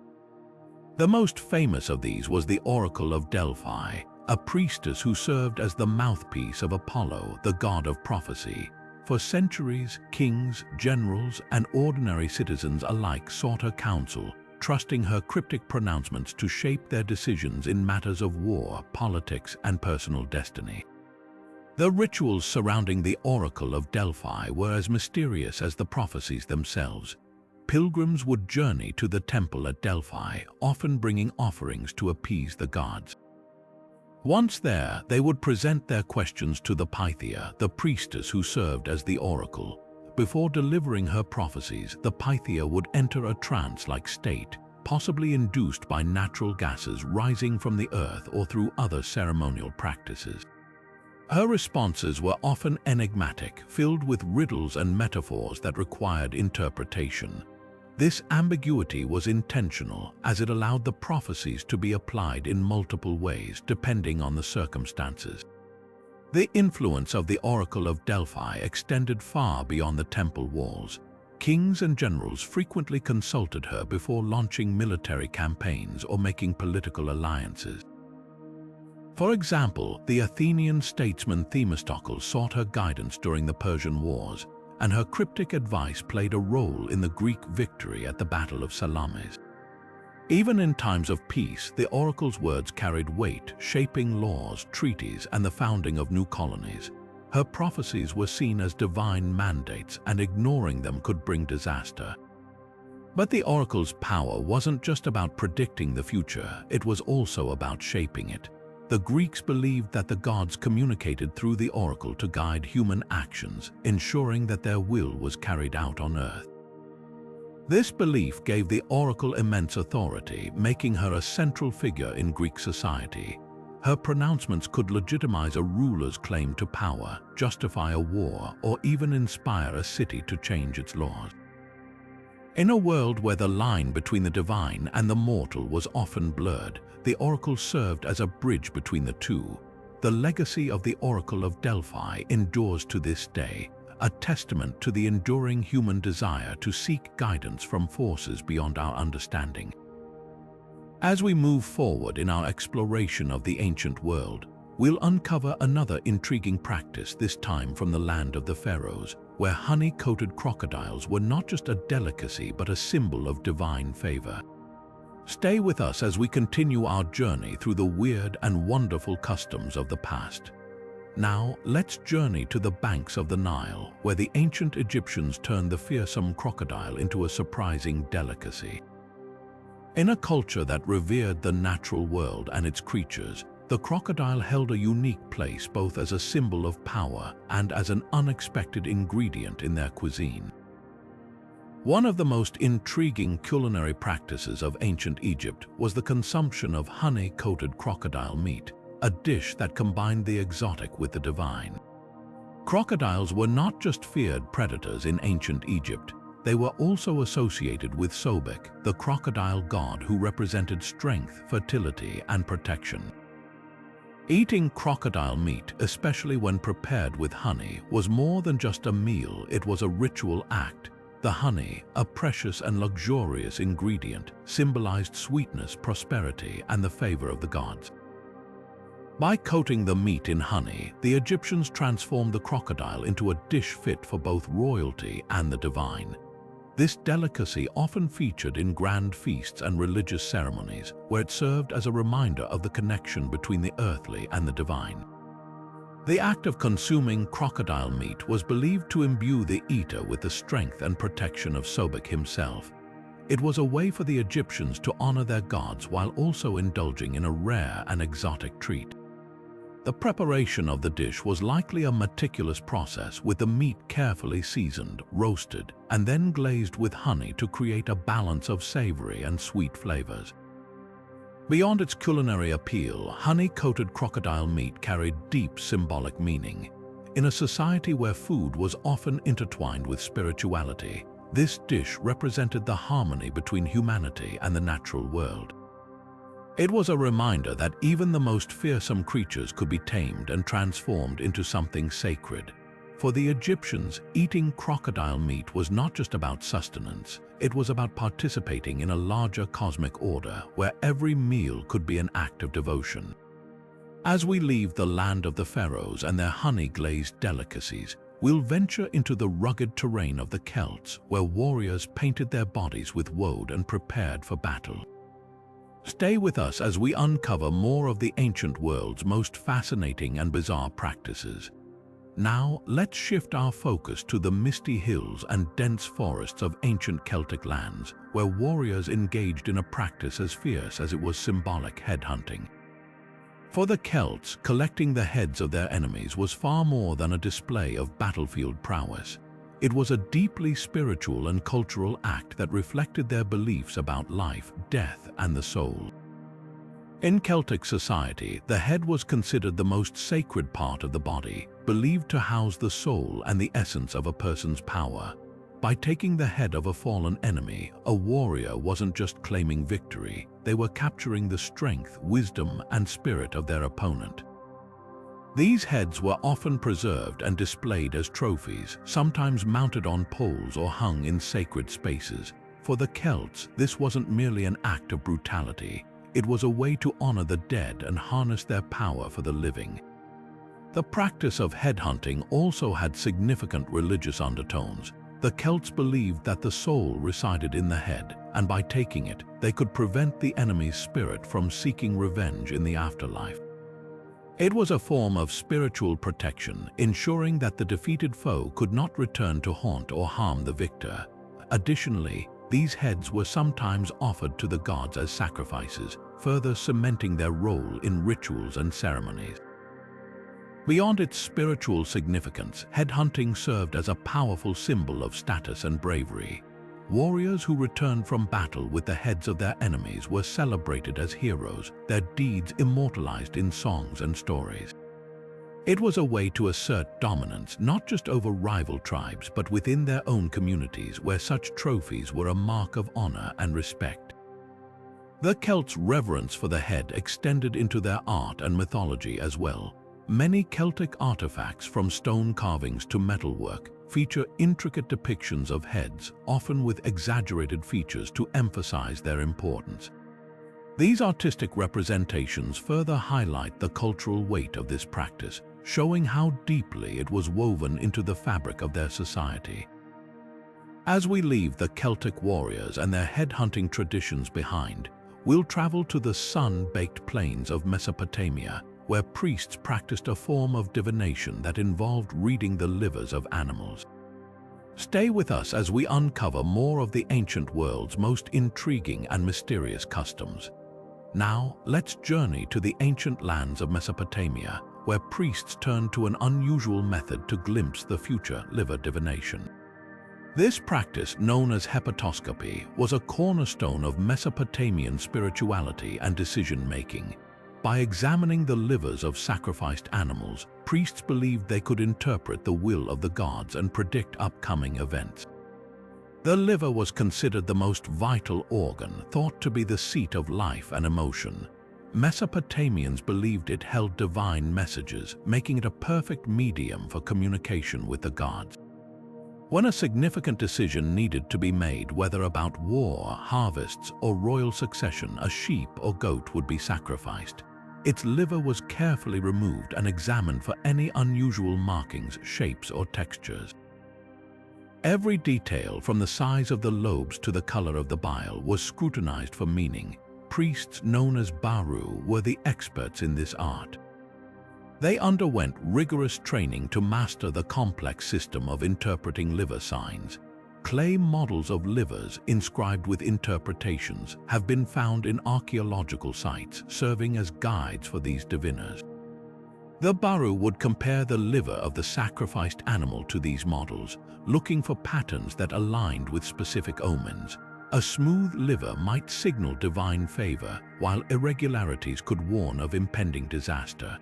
A: The most famous of these was the Oracle of Delphi, a priestess who served as the mouthpiece of Apollo, the god of prophecy. For centuries, kings, generals, and ordinary citizens alike sought her counsel, trusting her cryptic pronouncements to shape their decisions in matters of war, politics, and personal destiny. The rituals surrounding the Oracle of Delphi were as mysterious as the prophecies themselves. Pilgrims would journey to the temple at Delphi, often bringing offerings to appease the gods. Once there, they would present their questions to the Pythia, the priestess who served as the oracle. Before delivering her prophecies, the Pythia would enter a trance-like state, possibly induced by natural gases rising from the earth or through other ceremonial practices. Her responses were often enigmatic, filled with riddles and metaphors that required interpretation. This ambiguity was intentional, as it allowed the prophecies to be applied in multiple ways depending on the circumstances. The influence of the Oracle of Delphi extended far beyond the temple walls. Kings and generals frequently consulted her before launching military campaigns or making political alliances. For example, the Athenian statesman Themistocles sought her guidance during the Persian Wars, and her cryptic advice played a role in the Greek victory at the Battle of Salamis. Even in times of peace, the oracle's words carried weight, shaping laws, treaties, and the founding of new colonies. Her prophecies were seen as divine mandates, and ignoring them could bring disaster. But the oracle's power wasn't just about predicting the future, it was also about shaping it. The Greeks believed that the gods communicated through the oracle to guide human actions, ensuring that their will was carried out on earth. This belief gave the oracle immense authority, making her a central figure in Greek society. Her pronouncements could legitimize a ruler's claim to power, justify a war, or even inspire a city to change its laws. In a world where the line between the divine and the mortal was often blurred, the oracle served as a bridge between the two. The legacy of the Oracle of Delphi endures to this day, a testament to the enduring human desire to seek guidance from forces beyond our understanding. As we move forward in our exploration of the ancient world, we'll uncover another intriguing practice, this time from the land of the pharaohs, where honey-coated crocodiles were not just a delicacy but a symbol of divine favor. Stay with us as we continue our journey through the weird and wonderful customs of the past. Now, let's journey to the banks of the Nile, where the ancient Egyptians turned the fearsome crocodile into a surprising delicacy. In a culture that revered the natural world and its creatures, the crocodile held a unique place both as a symbol of power and as an unexpected ingredient in their cuisine. One of the most intriguing culinary practices of ancient Egypt was the consumption of honey-coated crocodile meat, a dish that combined the exotic with the divine. Crocodiles were not just feared predators in ancient Egypt, they were also associated with Sobek, the crocodile god who represented strength, fertility, and protection. Eating crocodile meat, especially when prepared with honey, was more than just a meal, it was a ritual act. The honey, a precious and luxurious ingredient, symbolized sweetness, prosperity, and the favor of the gods. By coating the meat in honey, the Egyptians transformed the crocodile into a dish fit for both royalty and the divine. This delicacy often featured in grand feasts and religious ceremonies, where it served as a reminder of the connection between the earthly and the divine. The act of consuming crocodile meat was believed to imbue the eater with the strength and protection of Sobek himself. It was a way for the Egyptians to honor their gods while also indulging in a rare and exotic treat. The preparation of the dish was likely a meticulous process, with the meat carefully seasoned, roasted, and then glazed with honey to create a balance of savory and sweet flavors. Beyond its culinary appeal, honey-coated crocodile meat carried deep symbolic meaning. In a society where food was often intertwined with spirituality, this dish represented the harmony between humanity and the natural world. It was a reminder that even the most fearsome creatures could be tamed and transformed into something sacred. For the Egyptians, eating crocodile meat was not just about sustenance, it was about participating in a larger cosmic order where every meal could be an act of devotion. As we leave the land of the pharaohs and their honey-glazed delicacies, we'll venture into the rugged terrain of the Celts, where warriors painted their bodies with woad and prepared for battle. Stay with us as we uncover more of the ancient world's most fascinating and bizarre practices. Now, let's shift our focus to the misty hills and dense forests of ancient Celtic lands, where warriors engaged in a practice as fierce as it was symbolic headhunting. For the Celts, collecting the heads of their enemies was far more than a display of battlefield prowess. It was a deeply spiritual and cultural act that reflected their beliefs about life, death, and the soul. In Celtic society, the head was considered the most sacred part of the body, believed to house the soul and the essence of a person's power. By taking the head of a fallen enemy, a warrior wasn't just claiming victory, they were capturing the strength, wisdom, and spirit of their opponent. These heads were often preserved and displayed as trophies, sometimes mounted on poles or hung in sacred spaces. For the Celts, this wasn't merely an act of brutality. It was a way to honor the dead and harness their power for the living. The practice of headhunting also had significant religious undertones. The Celts believed that the soul resided in the head, and by taking it, they could prevent the enemy's spirit from seeking revenge in the afterlife. It was a form of spiritual protection, ensuring that the defeated foe could not return to haunt or harm the victor. Additionally, these heads were sometimes offered to the gods as sacrifices, further cementing their role in rituals and ceremonies. Beyond its spiritual significance, headhunting served as a powerful symbol of status and bravery. Warriors who returned from battle with the heads of their enemies were celebrated as heroes, their deeds immortalized in songs and stories. It was a way to assert dominance not just over rival tribes but within their own communities, where such trophies were a mark of honor and respect. The Celts' reverence for the head extended into their art and mythology as well. Many Celtic artifacts, from stone carvings to metalwork, feature intricate depictions of heads, often with exaggerated features to emphasize their importance. These artistic representations further highlight the cultural weight of this practice, showing how deeply it was woven into the fabric of their society. As we leave the Celtic warriors and their headhunting traditions behind, we'll travel to the sun-baked plains of Mesopotamia, where priests practiced a form of divination that involved reading the livers of animals. Stay with us as we uncover more of the ancient world's most intriguing and mysterious customs. Now, let's journey to the ancient lands of Mesopotamia, where priests turned to an unusual method to glimpse the future: liver divination. This practice, known as hepatoscopy, was a cornerstone of Mesopotamian spirituality and decision-making. By examining the livers of sacrificed animals, priests believed they could interpret the will of the gods and predict upcoming events. The liver was considered the most vital organ, thought to be the seat of life and emotion. Mesopotamians believed it held divine messages, making it a perfect medium for communication with the gods. When a significant decision needed to be made, whether about war, harvests, or royal succession, a sheep or goat would be sacrificed. Its liver was carefully removed and examined for any unusual markings, shapes, or textures. Every detail, from the size of the lobes to the color of the bile, was scrutinized for meaning. Priests known as Baru were the experts in this art. They underwent rigorous training to master the complex system of interpreting liver signs. Clay models of livers inscribed with interpretations have been found in archaeological sites, serving as guides for these diviners. The Baru would compare the liver of the sacrificed animal to these models, looking for patterns that aligned with specific omens. A smooth liver might signal divine favor, while irregularities could warn of impending disaster.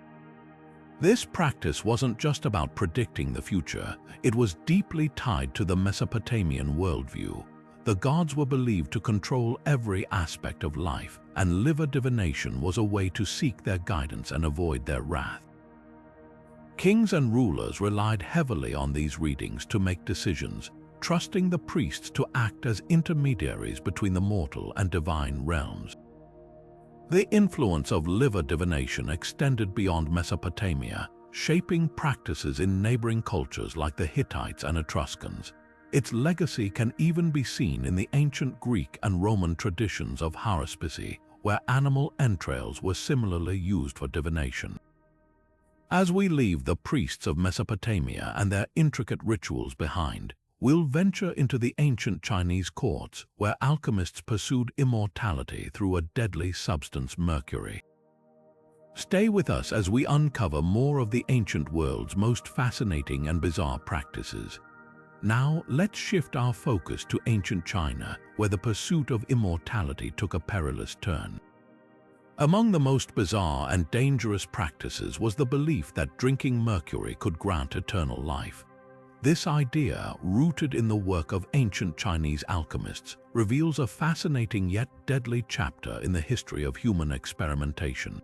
A: This practice wasn't just about predicting the future, it was deeply tied to the Mesopotamian worldview. The gods were believed to control every aspect of life, and liver divination was a way to seek their guidance and avoid their wrath. Kings and rulers relied heavily on these readings to make decisions, trusting the priests to act as intermediaries between the mortal and divine realms. The influence of liver divination extended beyond Mesopotamia, shaping practices in neighboring cultures like the Hittites and Etruscans. Its legacy can even be seen in the ancient Greek and Roman traditions of haruspicy, where animal entrails were similarly used for divination. As we leave the priests of Mesopotamia and their intricate rituals behind, we'll venture into the ancient Chinese courts where alchemists pursued immortality through a deadly substance, mercury. Stay with us as we uncover more of the ancient world's most fascinating and bizarre practices. Now, let's shift our focus to ancient China, where the pursuit of immortality took a perilous turn. Among the most bizarre and dangerous practices was the belief that drinking mercury could grant eternal life. This idea, rooted in the work of ancient Chinese alchemists, reveals a fascinating yet deadly chapter in the history of human experimentation.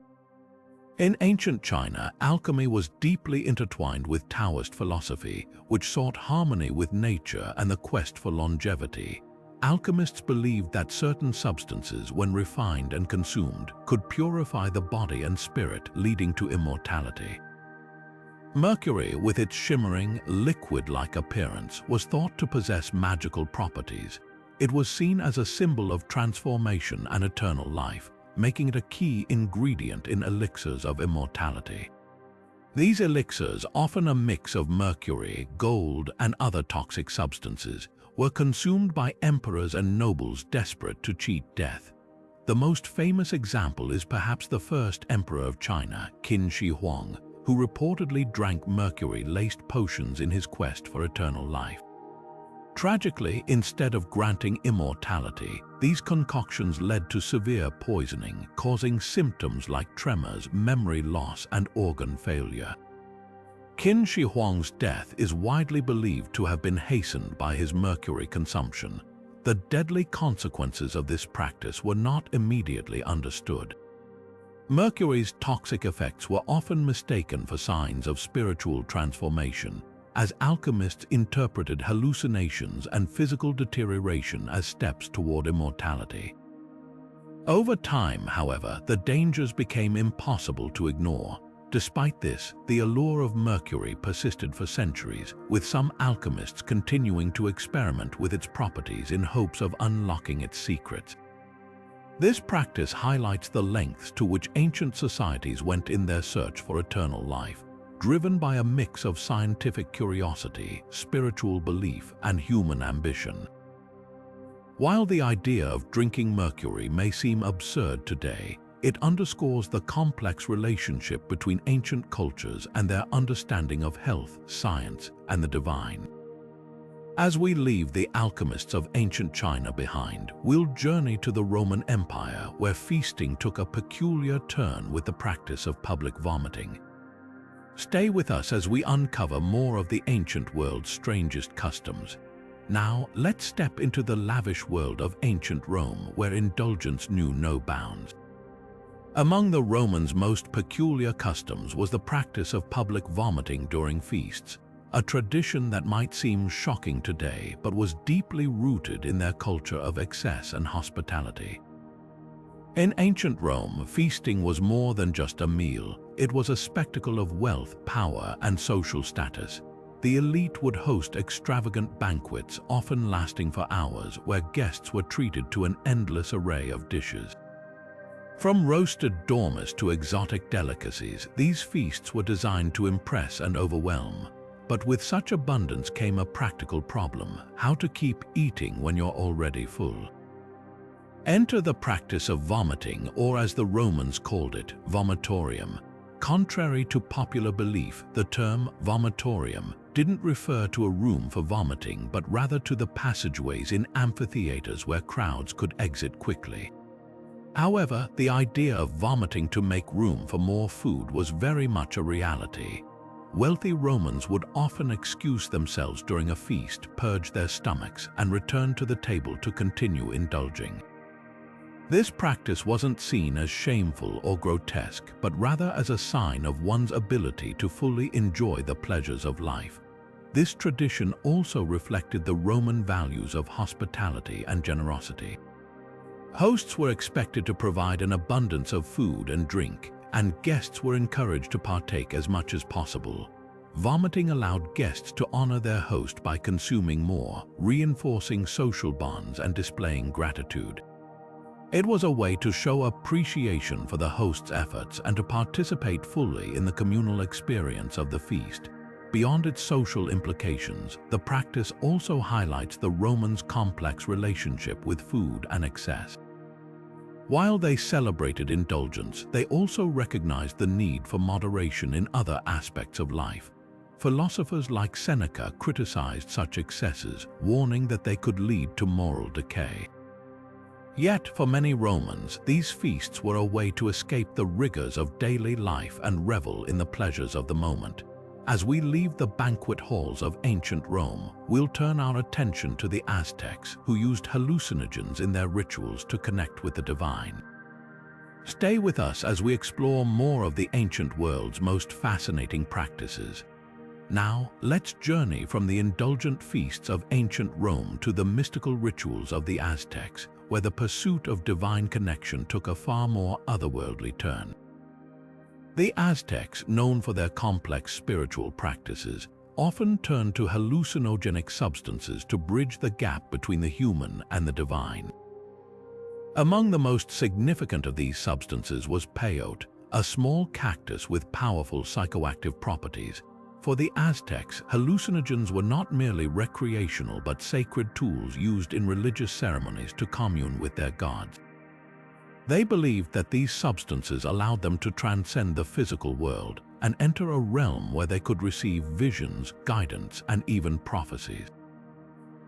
A: In ancient China, alchemy was deeply intertwined with Taoist philosophy, which sought harmony with nature and the quest for longevity. Alchemists believed that certain substances, when refined and consumed, could purify the body and spirit, leading to immortality. Mercury, with its shimmering, liquid-like appearance, was thought to possess magical properties. It was seen as a symbol of transformation and eternal life, making it a key ingredient in elixirs of immortality. These elixirs, often a mix of mercury, gold, and other toxic substances, were consumed by emperors and nobles desperate to cheat death. The most famous example is perhaps the first emperor of China, Qin Shi Huang, who reportedly drank mercury-laced potions in his quest for eternal life. Tragically, instead of granting immortality, these concoctions led to severe poisoning, causing symptoms like tremors, memory loss, and organ failure. Qin Shi Huang's death is widely believed to have been hastened by his mercury consumption. The deadly consequences of this practice were not immediately understood. Mercury's toxic effects were often mistaken for signs of spiritual transformation, as alchemists interpreted hallucinations and physical deterioration as steps toward immortality. Over time, however, the dangers became impossible to ignore. Despite this, the allure of mercury persisted for centuries, with some alchemists continuing to experiment with its properties in hopes of unlocking its secrets. This practice highlights the lengths to which ancient societies went in their search for eternal life, driven by a mix of scientific curiosity, spiritual belief, and human ambition. While the idea of drinking mercury may seem absurd today, it underscores the complex relationship between ancient cultures and their understanding of health, science, and the divine. As we leave the alchemists of ancient China behind, we'll journey to the Roman Empire, where feasting took a peculiar turn with the practice of public vomiting. Stay with us as we uncover more of the ancient world's strangest customs. Now, let's step into the lavish world of ancient Rome, where indulgence knew no bounds. Among the Romans' most peculiar customs was the practice of public vomiting during feasts, a tradition that might seem shocking today but was deeply rooted in their culture of excess and hospitality. In ancient Rome, feasting was more than just a meal. It was a spectacle of wealth, power, and social status. The elite would host extravagant banquets, often lasting for hours, where guests were treated to an endless array of dishes. From roasted dormice to exotic delicacies, these feasts were designed to impress and overwhelm. But with such abundance came a practical problem: how to keep eating when you're already full. Enter the practice of vomiting, or as the Romans called it, vomitorium. Contrary to popular belief, the term vomitorium didn't refer to a room for vomiting, but rather to the passageways in amphitheaters where crowds could exit quickly. However, the idea of vomiting to make room for more food was very much a reality. Wealthy Romans would often excuse themselves during a feast, purge their stomachs, and return to the table to continue indulging. This practice wasn't seen as shameful or grotesque, but rather as a sign of one's ability to fully enjoy the pleasures of life. This tradition also reflected the Roman values of hospitality and generosity. Hosts were expected to provide an abundance of food and drink, and guests were encouraged to partake as much as possible. Vomiting allowed guests to honor their host by consuming more, reinforcing social bonds and displaying gratitude. It was a way to show appreciation for the host's efforts and to participate fully in the communal experience of the feast. Beyond its social implications, the practice also highlights the Romans' complex relationship with food and excess. While they celebrated indulgence, they also recognized the need for moderation in other aspects of life. Philosophers like Seneca criticized such excesses, warning that they could lead to moral decay. Yet, for many Romans, these feasts were a way to escape the rigors of daily life and revel in the pleasures of the moment. As we leave the banquet halls of ancient Rome, we'll turn our attention to the Aztecs, who used hallucinogens in their rituals to connect with the divine. Stay with us as we explore more of the ancient world's most fascinating practices. Now, let's journey from the indulgent feasts of ancient Rome to the mystical rituals of the Aztecs, where the pursuit of divine connection took a far more otherworldly turn. The Aztecs, known for their complex spiritual practices, often turned to hallucinogenic substances to bridge the gap between the human and the divine. Among the most significant of these substances was peyote, a small cactus with powerful psychoactive properties. For the Aztecs, hallucinogens were not merely recreational but sacred tools used in religious ceremonies to commune with their gods. They believed that these substances allowed them to transcend the physical world and enter a realm where they could receive visions, guidance, and even prophecies.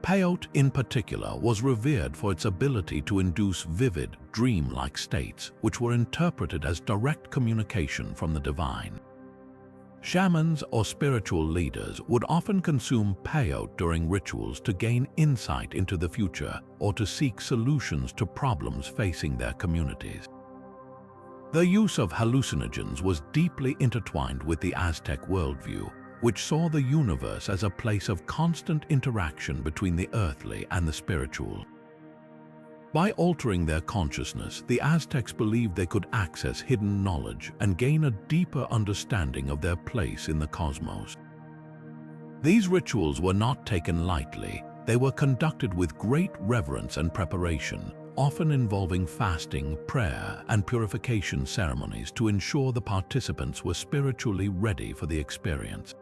A: Peyote, in particular, was revered for its ability to induce vivid, dream-like states, which were interpreted as direct communication from the divine. Shamans or spiritual leaders would often consume peyote during rituals to gain insight into the future or to seek solutions to problems facing their communities. The use of hallucinogens was deeply intertwined with the Aztec worldview, which saw the universe as a place of constant interaction between the earthly and the spiritual. By altering their consciousness, the Aztecs believed they could access hidden knowledge and gain a deeper understanding of their place in the cosmos. These rituals were not taken lightly. They were conducted with great reverence and preparation, often involving fasting, prayer, and purification ceremonies to ensure the participants were spiritually ready for the experience.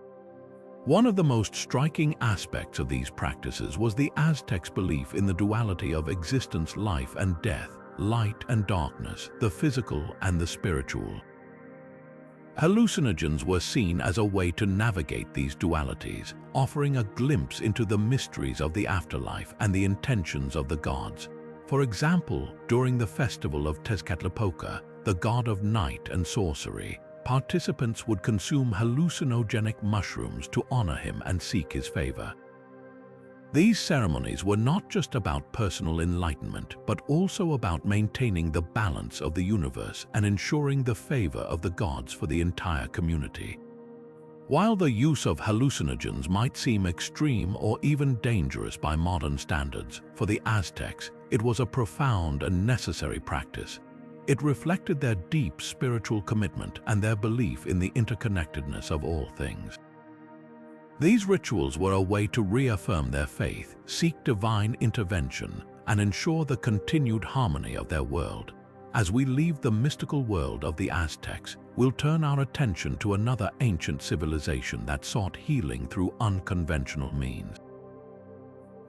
A: One of the most striking aspects of these practices was the Aztecs' belief in the duality of existence, life and death, light and darkness, the physical and the spiritual. Hallucinogens were seen as a way to navigate these dualities, offering a glimpse into the mysteries of the afterlife and the intentions of the gods. For example, during the festival of Tezcatlipoca, the god of night and sorcery, participants would consume hallucinogenic mushrooms to honor him and seek his favor. These ceremonies were not just about personal enlightenment, but also about maintaining the balance of the universe and ensuring the favor of the gods for the entire community. While the use of hallucinogens might seem extreme or even dangerous by modern standards, for the Aztecs, it was a profound and necessary practice. It reflected their deep spiritual commitment and their belief in the interconnectedness of all things. These rituals were a way to reaffirm their faith, seek divine intervention, and ensure the continued harmony of their world. As we leave the mystical world of the Aztecs, we'll turn our attention to another ancient civilization that sought healing through unconventional means.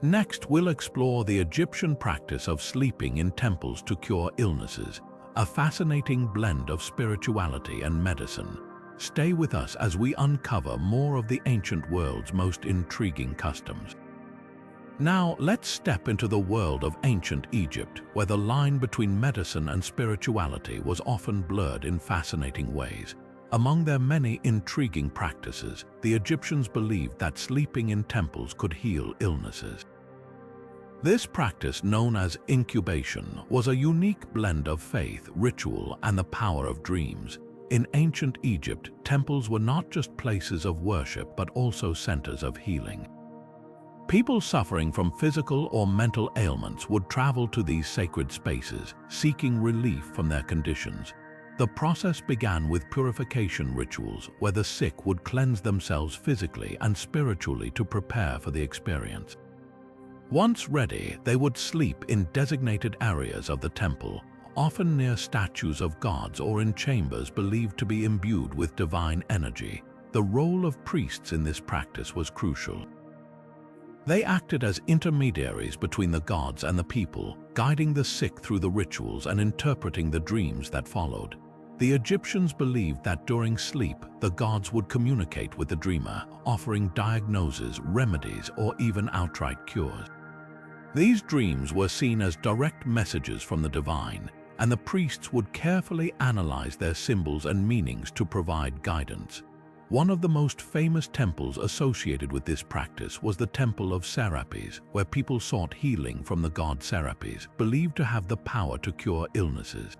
A: Next, we'll explore the Egyptian practice of sleeping in temples to cure illnesses, a fascinating blend of spirituality and medicine. Stay with us as we uncover more of the ancient world's most intriguing customs. Now, let's step into the world of ancient Egypt, where the line between medicine and spirituality was often blurred in fascinating ways. Among their many intriguing practices, the Egyptians believed that sleeping in temples could heal illnesses. This practice, known as incubation, was a unique blend of faith, ritual, and the power of dreams. In ancient Egypt, temples were not just places of worship but also centers of healing. People suffering from physical or mental ailments would travel to these sacred spaces, seeking relief from their conditions. The process began with purification rituals, where the sick would cleanse themselves physically and spiritually to prepare for the experience. Once ready, they would sleep in designated areas of the temple, often near statues of gods or in chambers believed to be imbued with divine energy. The role of priests in this practice was crucial. They acted as intermediaries between the gods and the people, guiding the sick through the rituals and interpreting the dreams that followed. The Egyptians believed that during sleep, the gods would communicate with the dreamer, offering diagnoses, remedies, or even outright cures. These dreams were seen as direct messages from the divine, and the priests would carefully analyze their symbols and meanings to provide guidance. One of the most famous temples associated with this practice was the Temple of Serapis, where people sought healing from the god Serapis, believed to have the power to cure illnesses.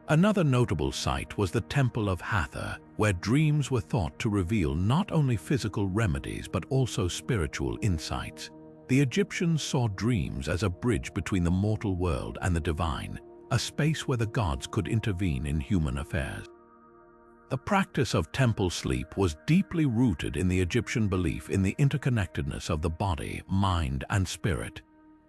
A: Another notable site was the Temple of Hathor, where dreams were thought to reveal not only physical remedies but also spiritual insights. The Egyptians saw dreams as a bridge between the mortal world and the divine, a space where the gods could intervene in human affairs. The practice of temple sleep was deeply rooted in the Egyptian belief in the interconnectedness of the body, mind, and spirit.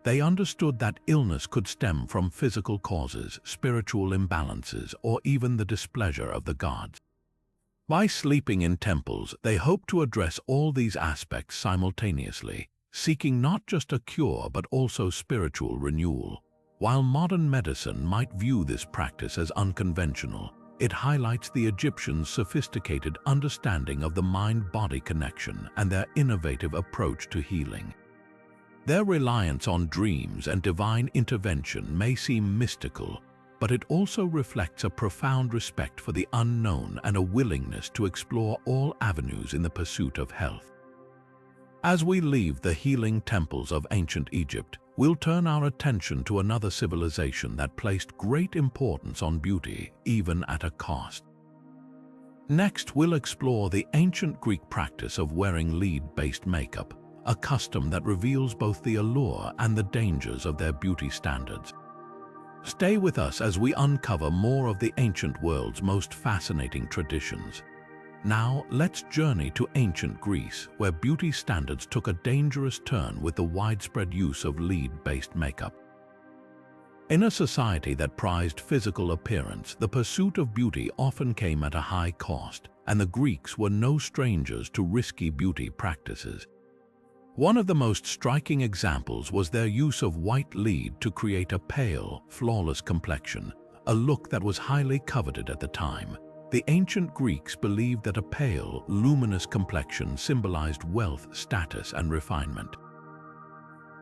A: They understood that illness could stem from physical causes, spiritual imbalances, or even the displeasure of the gods. By sleeping in temples, they hoped to address all these aspects simultaneously, seeking not just a cure but also spiritual renewal. While modern medicine might view this practice as unconventional, it highlights the Egyptians' sophisticated understanding of the mind-body connection and their innovative approach to healing. Their reliance on dreams and divine intervention may seem mystical, but it also reflects a profound respect for the unknown and a willingness to explore all avenues in the pursuit of health. As we leave the healing temples of ancient Egypt, we'll turn our attention to another civilization that placed great importance on beauty, even at a cost. Next, we'll explore the ancient Greek practice of wearing lead-based makeup, a custom that reveals both the allure and the dangers of their beauty standards. Stay with us as we uncover more of the ancient world's most fascinating traditions. Now, let's journey to ancient Greece, where beauty standards took a dangerous turn with the widespread use of lead-based makeup. In a society that prized physical appearance, the pursuit of beauty often came at a high cost, and the Greeks were no strangers to risky beauty practices. One of the most striking examples was their use of white lead to create a pale, flawless complexion, a look that was highly coveted at the time. The ancient Greeks believed that a pale, luminous complexion symbolized wealth, status, and refinement.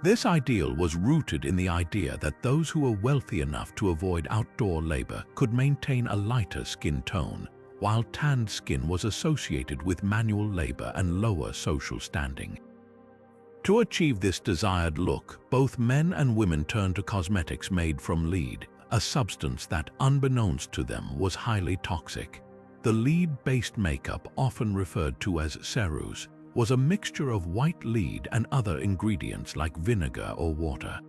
A: This ideal was rooted in the idea that those who were wealthy enough to avoid outdoor labor could maintain a lighter skin tone, while tanned skin was associated with manual labor and lower social standing. To achieve this desired look, both men and women turned to cosmetics made from lead, a substance that, unbeknownst to them, was highly toxic. The lead-based makeup, often referred to as ceruse, was a mixture of white lead and other ingredients like vinegar or water.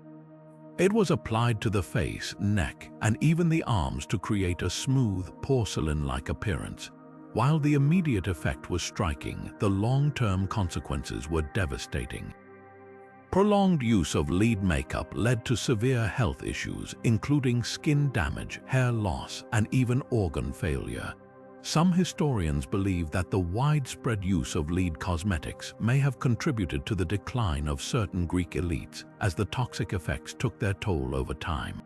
A: It was applied to the face, neck, and even the arms to create a smooth, porcelain-like appearance. While the immediate effect was striking, the long-term consequences were devastating. Prolonged use of lead makeup led to severe health issues, including skin damage, hair loss, and even organ failure. Some historians believe that the widespread use of lead cosmetics may have contributed to the decline of certain Greek elites, as the toxic effects took their toll over time.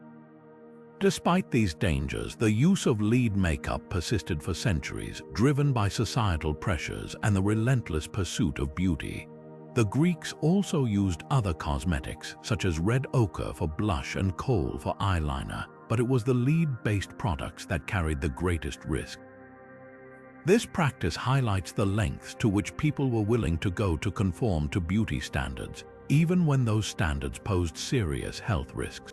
A: Despite these dangers, the use of lead makeup persisted for centuries, driven by societal pressures and the relentless pursuit of beauty. The Greeks also used other cosmetics, such as red ochre for blush and kohl for eyeliner, but it was the lead-based products that carried the greatest risk. This practice highlights the lengths to which people were willing to go to conform to beauty standards, even when those standards posed serious health risks.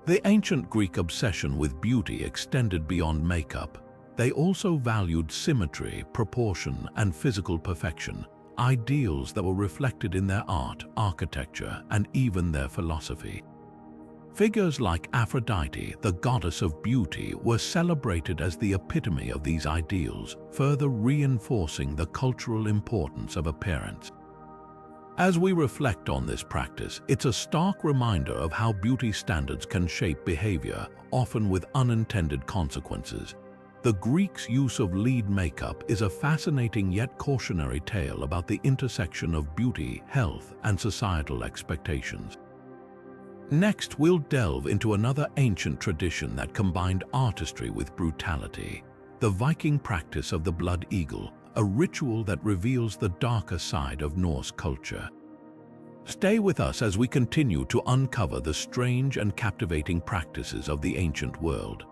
A: The ancient Greek obsession with beauty extended beyond makeup. They also valued symmetry, proportion, and physical perfection, ideals that were reflected in their art, architecture, and even their philosophy. Figures like Aphrodite, the goddess of beauty, were celebrated as the epitome of these ideals, further reinforcing the cultural importance of appearance. As we reflect on this practice, it's a stark reminder of how beauty standards can shape behavior, often with unintended consequences. The Greeks' use of lead makeup is a fascinating yet cautionary tale about the intersection of beauty, health, and societal expectations. Next, we'll delve into another ancient tradition that combined artistry with brutality: the Viking practice of the blood eagle, a ritual that reveals the darker side of Norse culture. Stay with us as we continue to uncover the strange and captivating practices of the ancient world.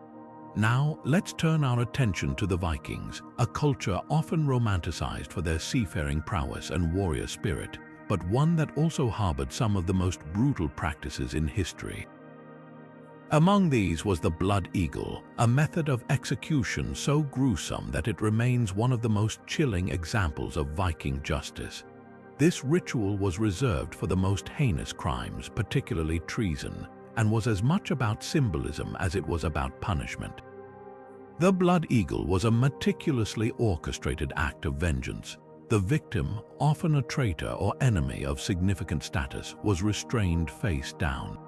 A: Now, let's turn our attention to the Vikings, a culture often romanticized for their seafaring prowess and warrior spirit, but one that also harbored some of the most brutal practices in history. Among these was the blood eagle, a method of execution so gruesome that it remains one of the most chilling examples of Viking justice. This ritual was reserved for the most heinous crimes, particularly treason, and was as much about symbolism as it was about punishment. The blood eagle was a meticulously orchestrated act of vengeance. The victim, often a traitor or enemy of significant status, was restrained face down.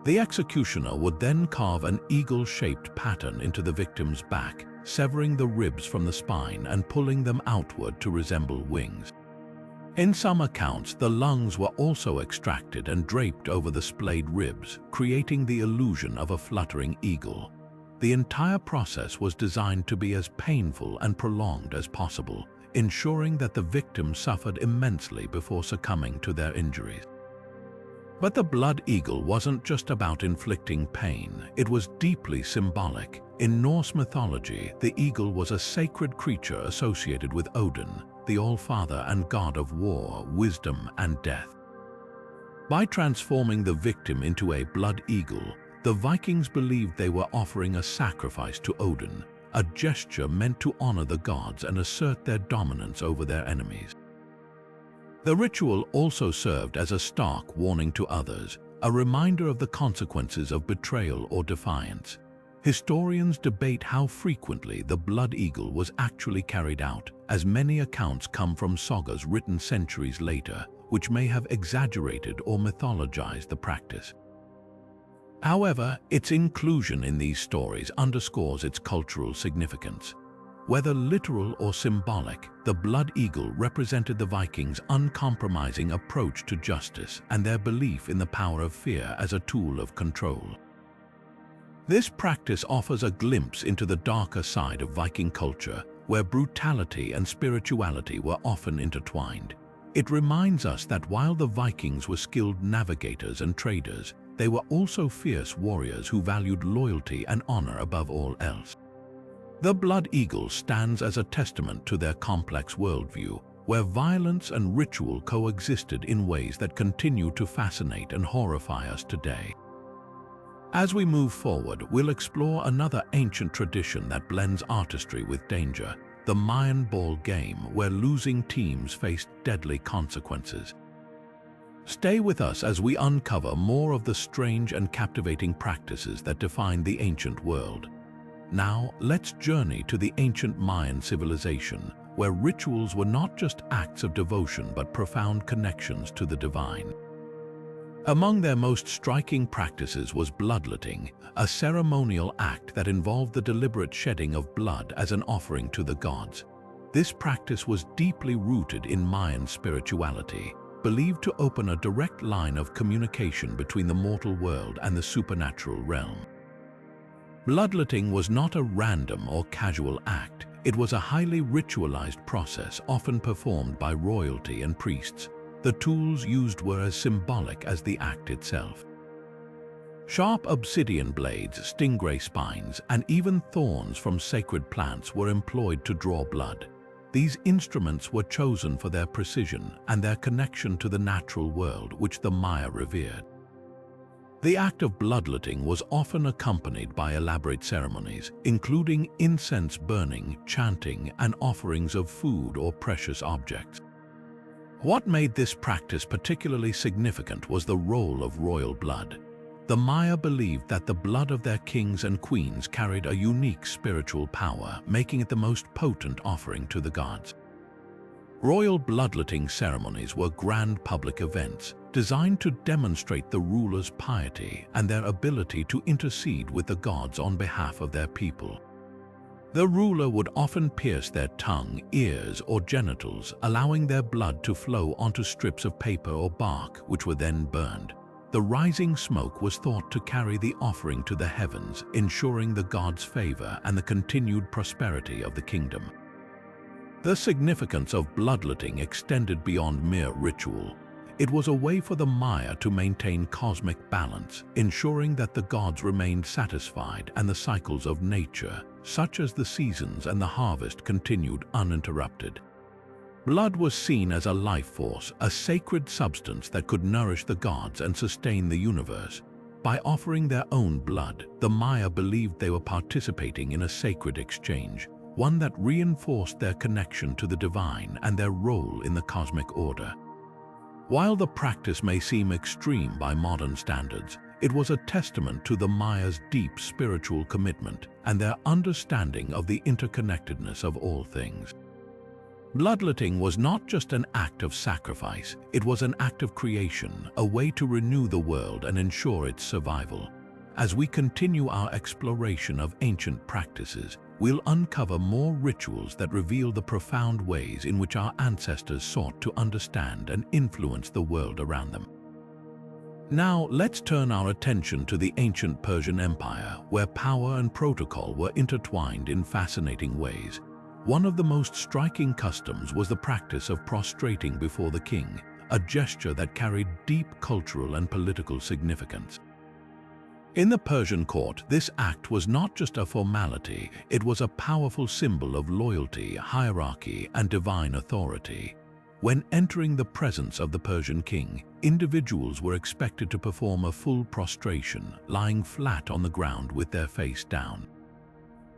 A: The executioner would then carve an eagle-shaped pattern into the victim's back, severing the ribs from the spine and pulling them outward to resemble wings. In some accounts, the lungs were also extracted and draped over the splayed ribs, creating the illusion of a fluttering eagle. The entire process was designed to be as painful and prolonged as possible, ensuring that the victim suffered immensely before succumbing to their injuries. But the blood eagle wasn't just about inflicting pain, it was deeply symbolic. In Norse mythology, the eagle was a sacred creature associated with Odin, the All-Father and god of war, wisdom, and death. By transforming the victim into a blood eagle, the Vikings believed they were offering a sacrifice to Odin, a gesture meant to honor the gods and assert their dominance over their enemies. The ritual also served as a stark warning to others, a reminder of the consequences of betrayal or defiance. Historians debate how frequently the blood eagle was actually carried out, as many accounts come from sagas written centuries later, which may have exaggerated or mythologized the practice. However, its inclusion in these stories underscores its cultural significance. Whether literal or symbolic, the blood eagle represented the Vikings' uncompromising approach to justice and their belief in the power of fear as a tool of control. This practice offers a glimpse into the darker side of Viking culture, where brutality and spirituality were often intertwined. It reminds us that while the Vikings were skilled navigators and traders, they were also fierce warriors who valued loyalty and honor above all else. The blood eagle stands as a testament to their complex worldview, where violence and ritual coexisted in ways that continue to fascinate and horrify us today. As we move forward, we'll explore another ancient tradition that blends artistry with danger: the Mayan ball game, where losing teams faced deadly consequences. Stay with us as we uncover more of the strange and captivating practices that define the ancient world. Now, let's journey to the ancient Mayan civilization, where rituals were not just acts of devotion but profound connections to the divine. Among their most striking practices was bloodletting, a ceremonial act that involved the deliberate shedding of blood as an offering to the gods. This practice was deeply rooted in Mayan spirituality, believed to open a direct line of communication between the mortal world and the supernatural realm. Bloodletting was not a random or casual act. It was a highly ritualized process, often performed by royalty and priests. The tools used were as symbolic as the act itself. Sharp obsidian blades, stingray spines, and even thorns from sacred plants were employed to draw blood. These instruments were chosen for their precision and their connection to the natural world, which the Maya revered. The act of bloodletting was often accompanied by elaborate ceremonies, including incense burning, chanting, and offerings of food or precious objects. What made this practice particularly significant was the role of royal blood. The Maya believed that the blood of their kings and queens carried a unique spiritual power, making it the most potent offering to the gods. Royal bloodletting ceremonies were grand public events designed to demonstrate the ruler's piety and their ability to intercede with the gods on behalf of their people. The ruler would often pierce their tongue, ears, or genitals, allowing their blood to flow onto strips of paper or bark, which were then burned. The rising smoke was thought to carry the offering to the heavens, ensuring the gods' favor and the continued prosperity of the kingdom. The significance of bloodletting extended beyond mere ritual. It was a way for the Maya to maintain cosmic balance, ensuring that the gods remained satisfied and the cycles of nature, such as the seasons and the harvest, continued uninterrupted. Blood was seen as a life force, a sacred substance that could nourish the gods and sustain the universe. By offering their own blood, the Maya believed they were participating in a sacred exchange, one that reinforced their connection to the divine and their role in the cosmic order. While the practice may seem extreme by modern standards, it was a testament to the Maya's deep spiritual commitment and their understanding of the interconnectedness of all things. Bloodletting was not just an act of sacrifice, it was an act of creation, a way to renew the world and ensure its survival. As we continue our exploration of ancient practices, we'll uncover more rituals that reveal the profound ways in which our ancestors sought to understand and influence the world around them. Now, let's turn our attention to the ancient Persian Empire, where power and protocol were intertwined in fascinating ways. One of the most striking customs was the practice of prostrating before the king, a gesture that carried deep cultural and political significance. In the Persian court, this act was not just a formality, it was a powerful symbol of loyalty, hierarchy, and divine authority. When entering the presence of the Persian king, individuals were expected to perform a full prostration, lying flat on the ground with their face down.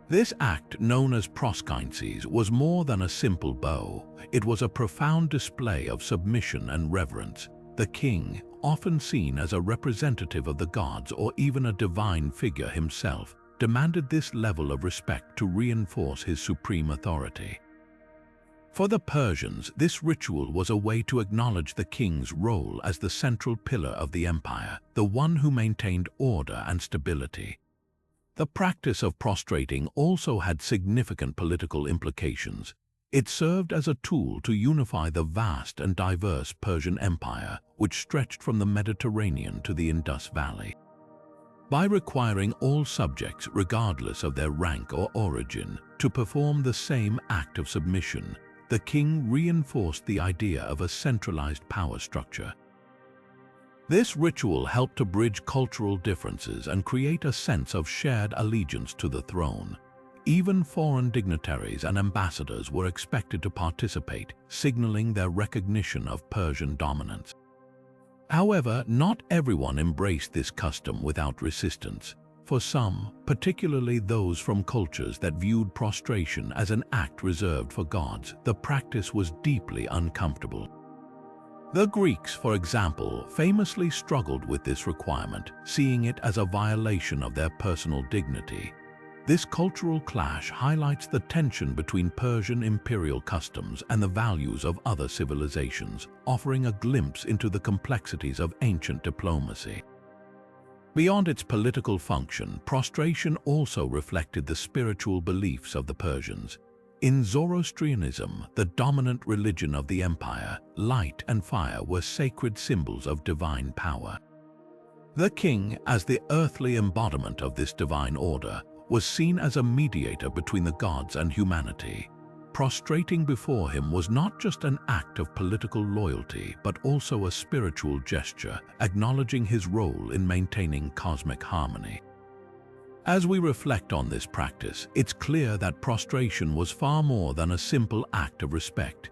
A: This act, known as proskynesis, was more than a simple bow. It was a profound display of submission and reverence. The king, often seen as a representative of the gods or even a divine figure himself, demanded this level of respect to reinforce his supreme authority. For the Persians, this ritual was a way to acknowledge the king's role as the central pillar of the empire, the one who maintained order and stability. The practice of prostrating also had significant political implications. It served as a tool to unify the vast and diverse Persian Empire, which stretched from the Mediterranean to the Indus Valley. By requiring all subjects, regardless of their rank or origin, to perform the same act of submission, the king reinforced the idea of a centralized power structure. This ritual helped to bridge cultural differences and create a sense of shared allegiance to the throne. Even foreign dignitaries and ambassadors were expected to participate, signaling their recognition of Persian dominance. However, not everyone embraced this custom without resistance. For some, particularly those from cultures that viewed prostration as an act reserved for gods, the practice was deeply uncomfortable. The Greeks, for example, famously struggled with this requirement, seeing it as a violation of their personal dignity. This cultural clash highlights the tension between Persian imperial customs and the values of other civilizations, offering a glimpse into the complexities of ancient diplomacy. Beyond its political function, prostration also reflected the spiritual beliefs of the Persians. In Zoroastrianism, the dominant religion of the empire, light and fire were sacred symbols of divine power. The king, as the earthly embodiment of this divine order, was seen as a mediator between the gods and humanity. Prostrating before him was not just an act of political loyalty, but also a spiritual gesture, acknowledging his role in maintaining cosmic harmony. As we reflect on this practice, it's clear that prostration was far more than a simple act of respect.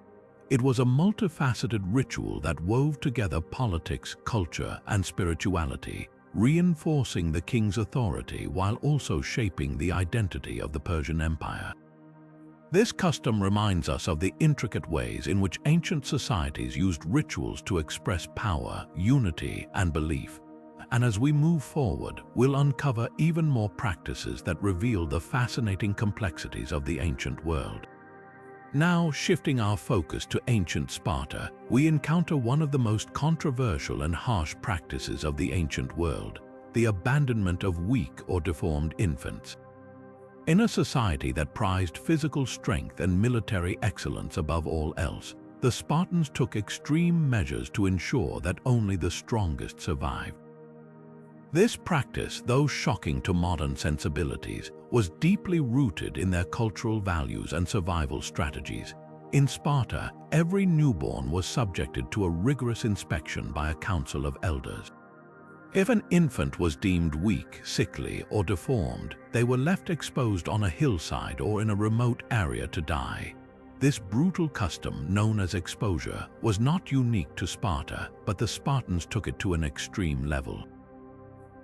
A: It was a multifaceted ritual that wove together politics, culture, and spirituality, reinforcing the king's authority while also shaping the identity of the Persian Empire. This custom reminds us of the intricate ways in which ancient societies used rituals to express power, unity, and belief. And as we move forward, we'll uncover even more practices that reveal the fascinating complexities of the ancient world. Now, shifting our focus to ancient Sparta, we encounter one of the most controversial and harsh practices of the ancient world: the abandonment of weak or deformed infants. In a society that prized physical strength and military excellence above all else, the Spartans took extreme measures to ensure that only the strongest survived. This practice, though shocking to modern sensibilities, was deeply rooted in their cultural values and survival strategies. In Sparta, every newborn was subjected to a rigorous inspection by a council of elders. If an infant was deemed weak, sickly, or deformed, they were left exposed on a hillside or in a remote area to die. This brutal custom, known as exposure, was not unique to Sparta, but the Spartans took it to an extreme level.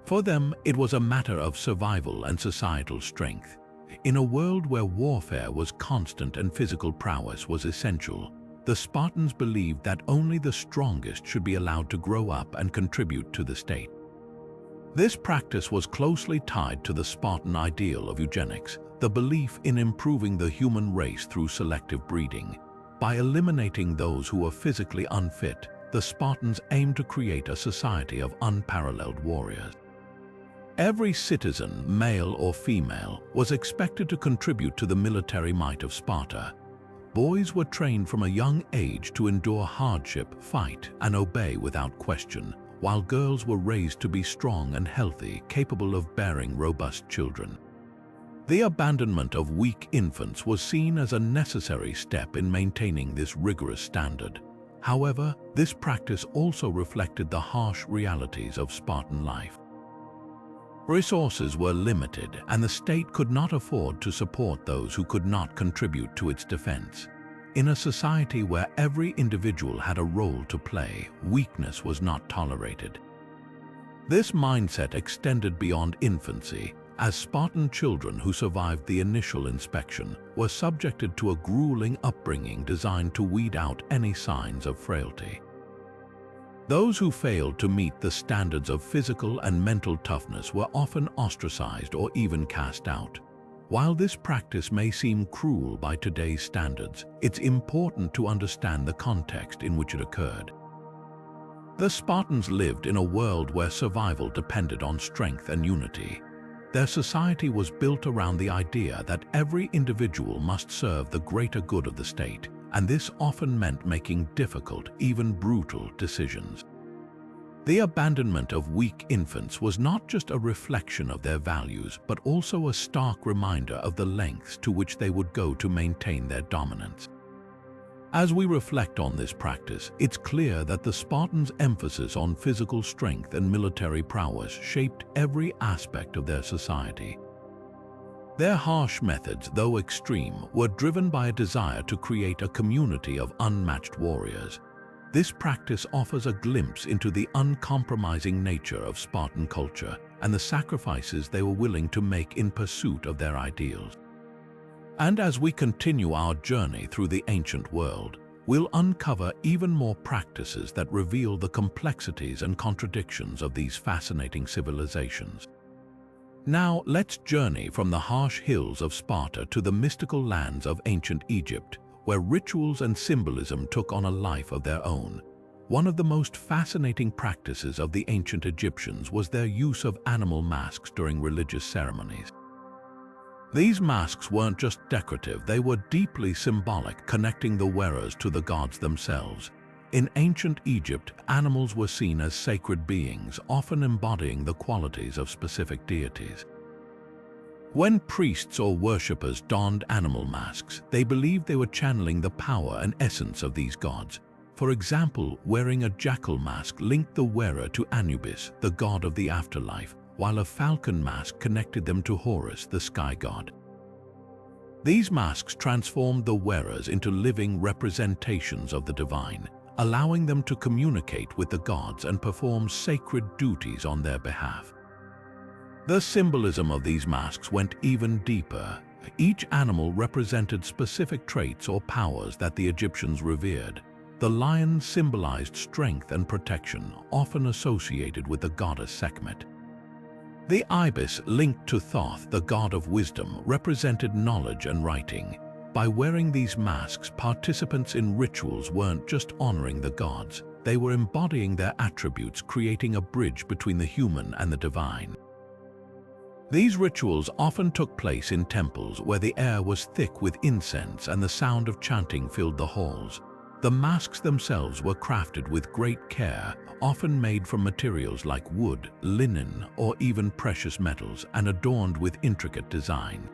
A: For them, it was a matter of survival and societal strength. In a world where warfare was constant and physical prowess was essential, the Spartans believed that only the strongest should be allowed to grow up and contribute to the state. This practice was closely tied to the Spartan ideal of eugenics, the belief in improving the human race through selective breeding. By eliminating those who were physically unfit, the Spartans aimed to create a society of unparalleled warriors. Every citizen, male or female, was expected to contribute to the military might of Sparta. Boys were trained from a young age to endure hardship, fight, and obey without question, while girls were raised to be strong and healthy, capable of bearing robust children. The abandonment of weak infants was seen as a necessary step in maintaining this rigorous standard. However, this practice also reflected the harsh realities of Spartan life. Resources were limited, and the state could not afford to support those who could not contribute to its defense. In a society where every individual had a role to play, weakness was not tolerated. This mindset extended beyond infancy, as Spartan children who survived the initial inspection were subjected to a grueling upbringing designed to weed out any signs of frailty. Those who failed to meet the standards of physical and mental toughness were often ostracized or even cast out. While this practice may seem cruel by today's standards, it's important to understand the context in which it occurred. The Spartans lived in a world where survival depended on strength and unity. Their society was built around the idea that every individual must serve the greater good of the state, and this often meant making difficult, even brutal, decisions. The abandonment of weak infants was not just a reflection of their values, but also a stark reminder of the lengths to which they would go to maintain their dominance. As we reflect on this practice, it's clear that the Spartans' emphasis on physical strength and military prowess shaped every aspect of their society. Their harsh methods, though extreme, were driven by a desire to create a community of unmatched warriors. This practice offers a glimpse into the uncompromising nature of Spartan culture and the sacrifices they were willing to make in pursuit of their ideals. And as we continue our journey through the ancient world, we'll uncover even more practices that reveal the complexities and contradictions of these fascinating civilizations. Now, let's journey from the harsh hills of Sparta to the mystical lands of ancient Egypt, where rituals and symbolism took on a life of their own. One of the most fascinating practices of the ancient Egyptians was their use of animal masks during religious ceremonies. These masks weren't just decorative, they were deeply symbolic, connecting the wearers to the gods themselves. In ancient Egypt, animals were seen as sacred beings, often embodying the qualities of specific deities. When priests or worshippers donned animal masks, they believed they were channeling the power and essence of these gods. For example, wearing a jackal mask linked the wearer to Anubis, the god of the afterlife, while a falcon mask connected them to Horus, the sky god. These masks transformed the wearers into living representations of the divine, allowing them to communicate with the gods and perform sacred duties on their behalf. The symbolism of these masks went even deeper. Each animal represented specific traits or powers that the Egyptians revered. The lion symbolized strength and protection, often associated with the goddess Sekhmet. The ibis, linked to Thoth, the god of wisdom, represented knowledge and writing. By wearing these masks, participants in rituals weren't just honoring the gods, they were embodying their attributes, creating a bridge between the human and the divine. These rituals often took place in temples where the air was thick with incense and the sound of chanting filled the halls. The masks themselves were crafted with great care, often made from materials like wood, linen, or even precious metals, and adorned with intricate design.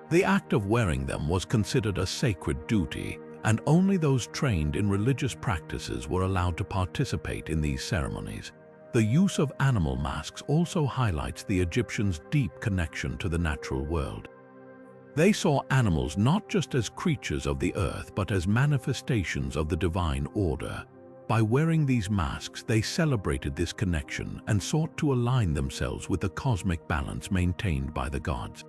A: The act of wearing them was considered a sacred duty, and only those trained in religious practices were allowed to participate in these ceremonies. The use of animal masks also highlights the Egyptians' deep connection to the natural world. They saw animals not just as creatures of the earth, but as manifestations of the divine order. By wearing these masks, they celebrated this connection and sought to align themselves with the cosmic balance maintained by the gods.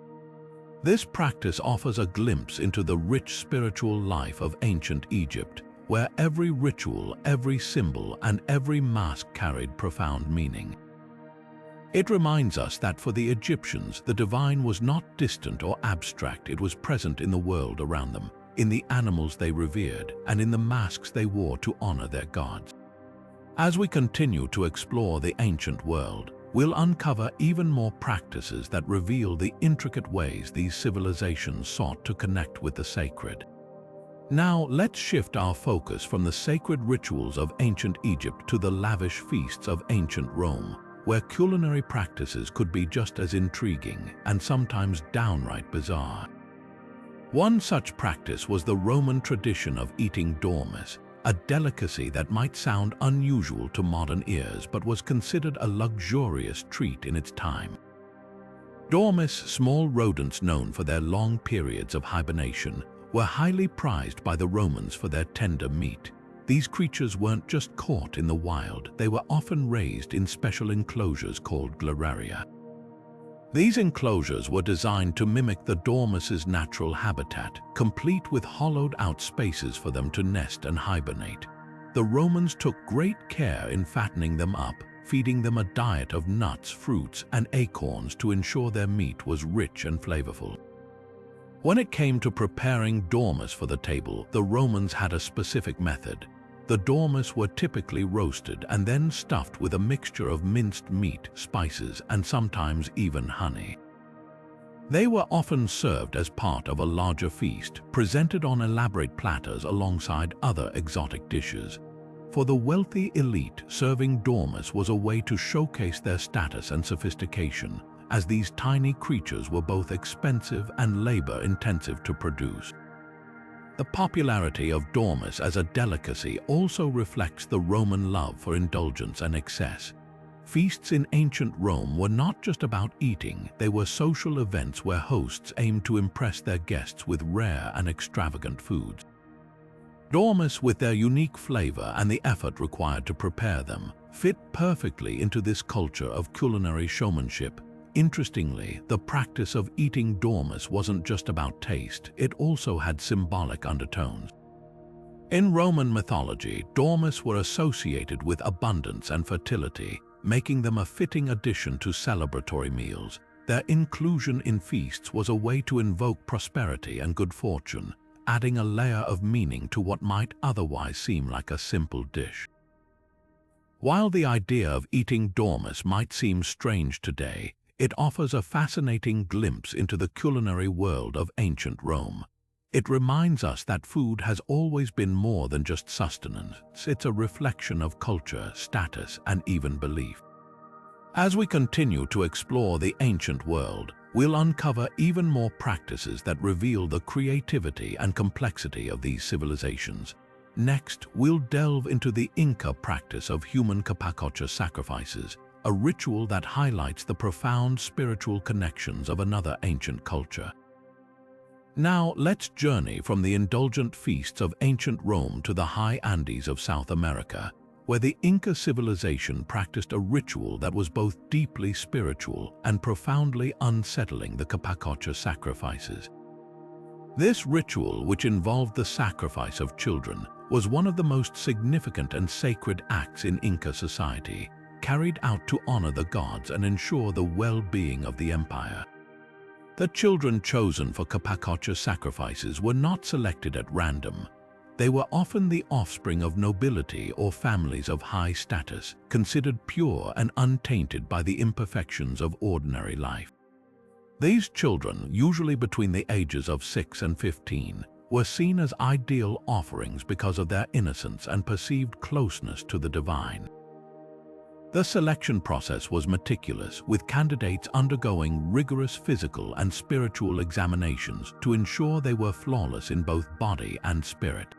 A: This practice offers a glimpse into the rich spiritual life of ancient Egypt, where every ritual, every symbol, and every mask carried profound meaning. It reminds us that for the Egyptians, the divine was not distant or abstract. It was present in the world around them, in the animals they revered, and in the masks they wore to honor their gods. As we continue to explore the ancient world, we'll uncover even more practices that reveal the intricate ways these civilizations sought to connect with the sacred. Now, let's shift our focus from the sacred rituals of ancient Egypt to the lavish feasts of ancient Rome, where culinary practices could be just as intriguing and sometimes downright bizarre. One such practice was the Roman tradition of eating dormice, a delicacy that might sound unusual to modern ears but was considered a luxurious treat in its time. Dormice, small rodents known for their long periods of hibernation, were highly prized by the Romans for their tender meat. These creatures weren't just caught in the wild, they were often raised in special enclosures called gleraria. These enclosures were designed to mimic the dormice's natural habitat, complete with hollowed-out spaces for them to nest and hibernate. The Romans took great care in fattening them up, feeding them a diet of nuts, fruits, and acorns to ensure their meat was rich and flavorful. When it came to preparing dormice for the table, the Romans had a specific method. The dormice were typically roasted and then stuffed with a mixture of minced meat, spices, and sometimes even honey. They were often served as part of a larger feast, presented on elaborate platters alongside other exotic dishes. For the wealthy elite, serving dormice was a way to showcase their status and sophistication, as these tiny creatures were both expensive and labor-intensive to produce. The popularity of dormice as a delicacy also reflects the Roman love for indulgence and excess. Feasts in ancient Rome were not just about eating, they were social events where hosts aimed to impress their guests with rare and extravagant foods. Dormice, with their unique flavor and the effort required to prepare them, fit perfectly into this culture of culinary showmanship. Interestingly, the practice of eating dormice wasn't just about taste, it also had symbolic undertones. In Roman mythology, dormice were associated with abundance and fertility, making them a fitting addition to celebratory meals. Their inclusion in feasts was a way to invoke prosperity and good fortune, adding a layer of meaning to what might otherwise seem like a simple dish. While the idea of eating dormice might seem strange today, it offers a fascinating glimpse into the culinary world of ancient Rome. It reminds us that food has always been more than just sustenance. It's a reflection of culture, status, and even belief. As we continue to explore the ancient world, we'll uncover even more practices that reveal the creativity and complexity of these civilizations. Next, we'll delve into the Inca practice of human sacrifices, a ritual that highlights the profound spiritual connections of another ancient culture. Now, let's journey from the indulgent feasts of ancient Rome to the high Andes of South America, where the Inca civilization practiced a ritual that was both deeply spiritual and profoundly unsettling: the sacrifices. This ritual, which involved the sacrifice of children, was one of the most significant and sacred acts in Inca society, carried out to honor the gods and ensure the well-being of the empire. The children chosen for Capacocha sacrifices were not selected at random. They were often the offspring of nobility or families of high status, considered pure and untainted by the imperfections of ordinary life. These children, usually between the ages of 6 and 15, were seen as ideal offerings because of their innocence and perceived closeness to the divine. The selection process was meticulous, with candidates undergoing rigorous physical and spiritual examinations to ensure they were flawless in both body and spirit.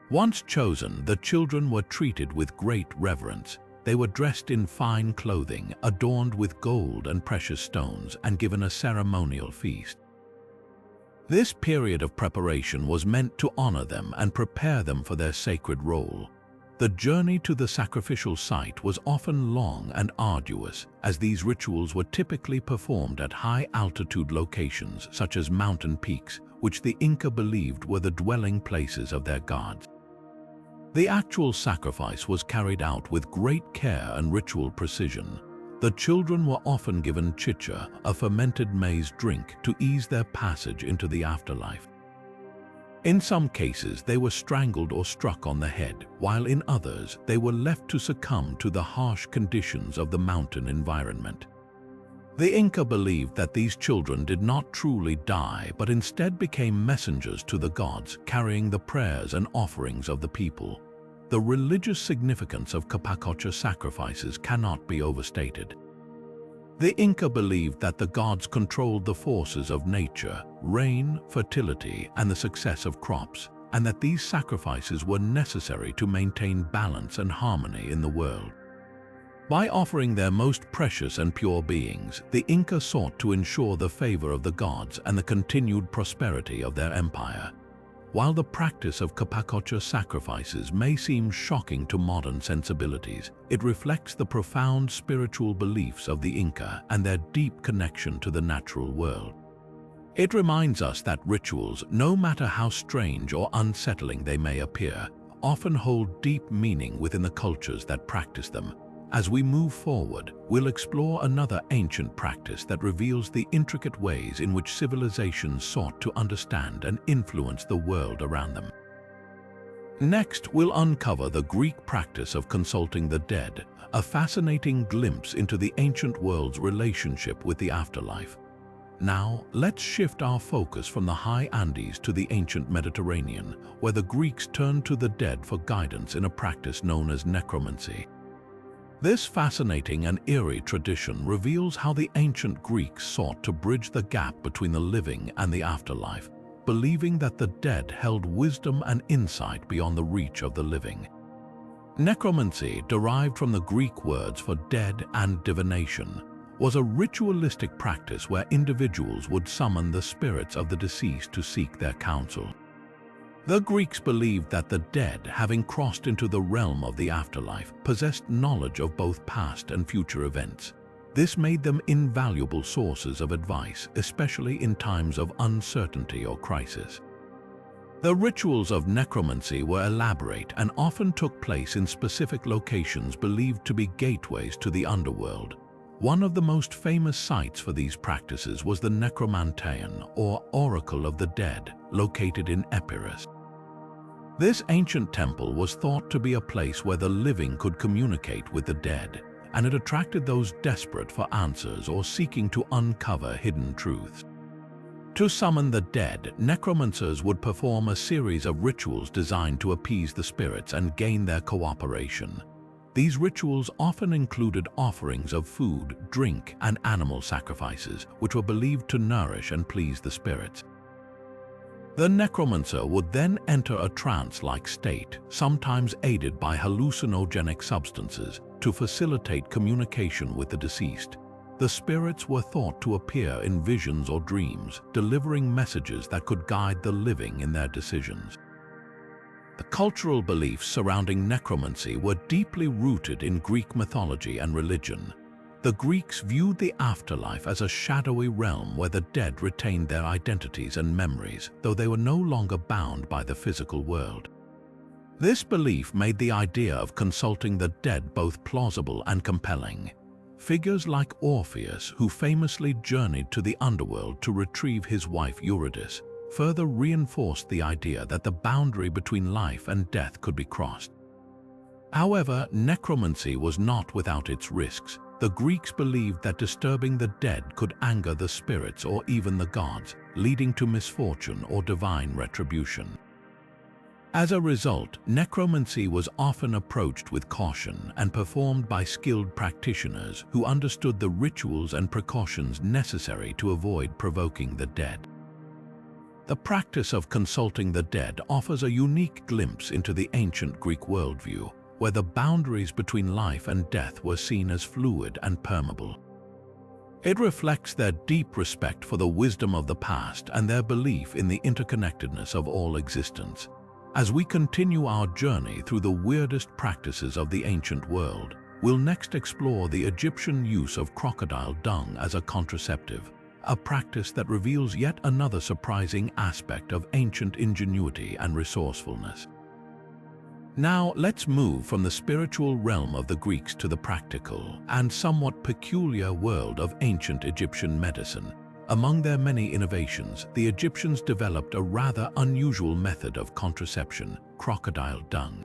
A: Once chosen, the children were treated with great reverence. They were dressed in fine clothing, adorned with gold and precious stones, and given a ceremonial feast. This period of preparation was meant to honor them and prepare them for their sacred role. The journey to the sacrificial site was often long and arduous, as these rituals were typically performed at high-altitude locations such as mountain peaks, which the Inca believed were the dwelling places of their gods. The actual sacrifice was carried out with great care and ritual precision. The children were often given chicha, a fermented maize drink, to ease their passage into the afterlife. In some cases, they were strangled or struck on the head, while in others, they were left to succumb to the harsh conditions of the mountain environment. The Inca believed that these children did not truly die, but instead became messengers to the gods, carrying the prayers and offerings of the people. The religious significance of Capacocha sacrifices cannot be overstated. The Inca believed that the gods controlled the forces of nature, rain, fertility, and the success of crops, and that these sacrifices were necessary to maintain balance and harmony in the world. By offering their most precious and pure beings, the Inca sought to ensure the favor of the gods and the continued prosperity of their empire. While the practice of Capacocha sacrifices may seem shocking to modern sensibilities, it reflects the profound spiritual beliefs of the Inca and their deep connection to the natural world. It reminds us that rituals, no matter how strange or unsettling they may appear, often hold deep meaning within the cultures that practice them. As we move forward, we'll explore another ancient practice that reveals the intricate ways in which civilizations sought to understand and influence the world around them. Next, we'll uncover the Greek practice of consulting the dead, a fascinating glimpse into the ancient world's relationship with the afterlife. Now, let's shift our focus from the high Andes to the ancient Mediterranean, where the Greeks turned to the dead for guidance in a practice known as necromancy. This fascinating and eerie tradition reveals how the ancient Greeks sought to bridge the gap between the living and the afterlife, believing that the dead held wisdom and insight beyond the reach of the living. Necromancy, derived from the Greek words for dead and divination, was a ritualistic practice where individuals would summon the spirits of the deceased to seek their counsel. The Greeks believed that the dead, having crossed into the realm of the afterlife, possessed knowledge of both past and future events. This made them invaluable sources of advice, especially in times of uncertainty or crisis. The rituals of necromancy were elaborate and often took place in specific locations believed to be gateways to the underworld. One of the most famous sites for these practices was the Necromanteon, or Oracle of the Dead, located in Epirus. This ancient temple was thought to be a place where the living could communicate with the dead, and it attracted those desperate for answers or seeking to uncover hidden truths. To summon the dead, necromancers would perform a series of rituals designed to appease the spirits and gain their cooperation. These rituals often included offerings of food, drink, and animal sacrifices, which were believed to nourish and please the spirits. The necromancer would then enter a trance-like state, sometimes aided by hallucinogenic substances, to facilitate communication with the deceased. The spirits were thought to appear in visions or dreams, delivering messages that could guide the living in their decisions. The cultural beliefs surrounding necromancy were deeply rooted in Greek mythology and religion. The Greeks viewed the afterlife as a shadowy realm where the dead retained their identities and memories, though they were no longer bound by the physical world. This belief made the idea of consulting the dead both plausible and compelling. Figures like Orpheus, who famously journeyed to the underworld to retrieve his wife Eurydice, further reinforced the idea that the boundary between life and death could be crossed. However, necromancy was not without its risks. The Greeks believed that disturbing the dead could anger the spirits or even the gods, leading to misfortune or divine retribution. As a result, necromancy was often approached with caution and performed by skilled practitioners who understood the rituals and precautions necessary to avoid provoking the dead. The practice of consulting the dead offers a unique glimpse into the ancient Greek worldview, where the boundaries between life and death were seen as fluid and permeable. It reflects their deep respect for the wisdom of the past and their belief in the interconnectedness of all existence. As we continue our journey through the weirdest practices of the ancient world, we'll next explore the Egyptian use of crocodile dung as a contraceptive, a practice that reveals yet another surprising aspect of ancient ingenuity and resourcefulness. Now, let's move from the spiritual realm of the Greeks to the practical and somewhat peculiar world of ancient Egyptian medicine. Among their many innovations, the Egyptians developed a rather unusual method of contraception: crocodile dung.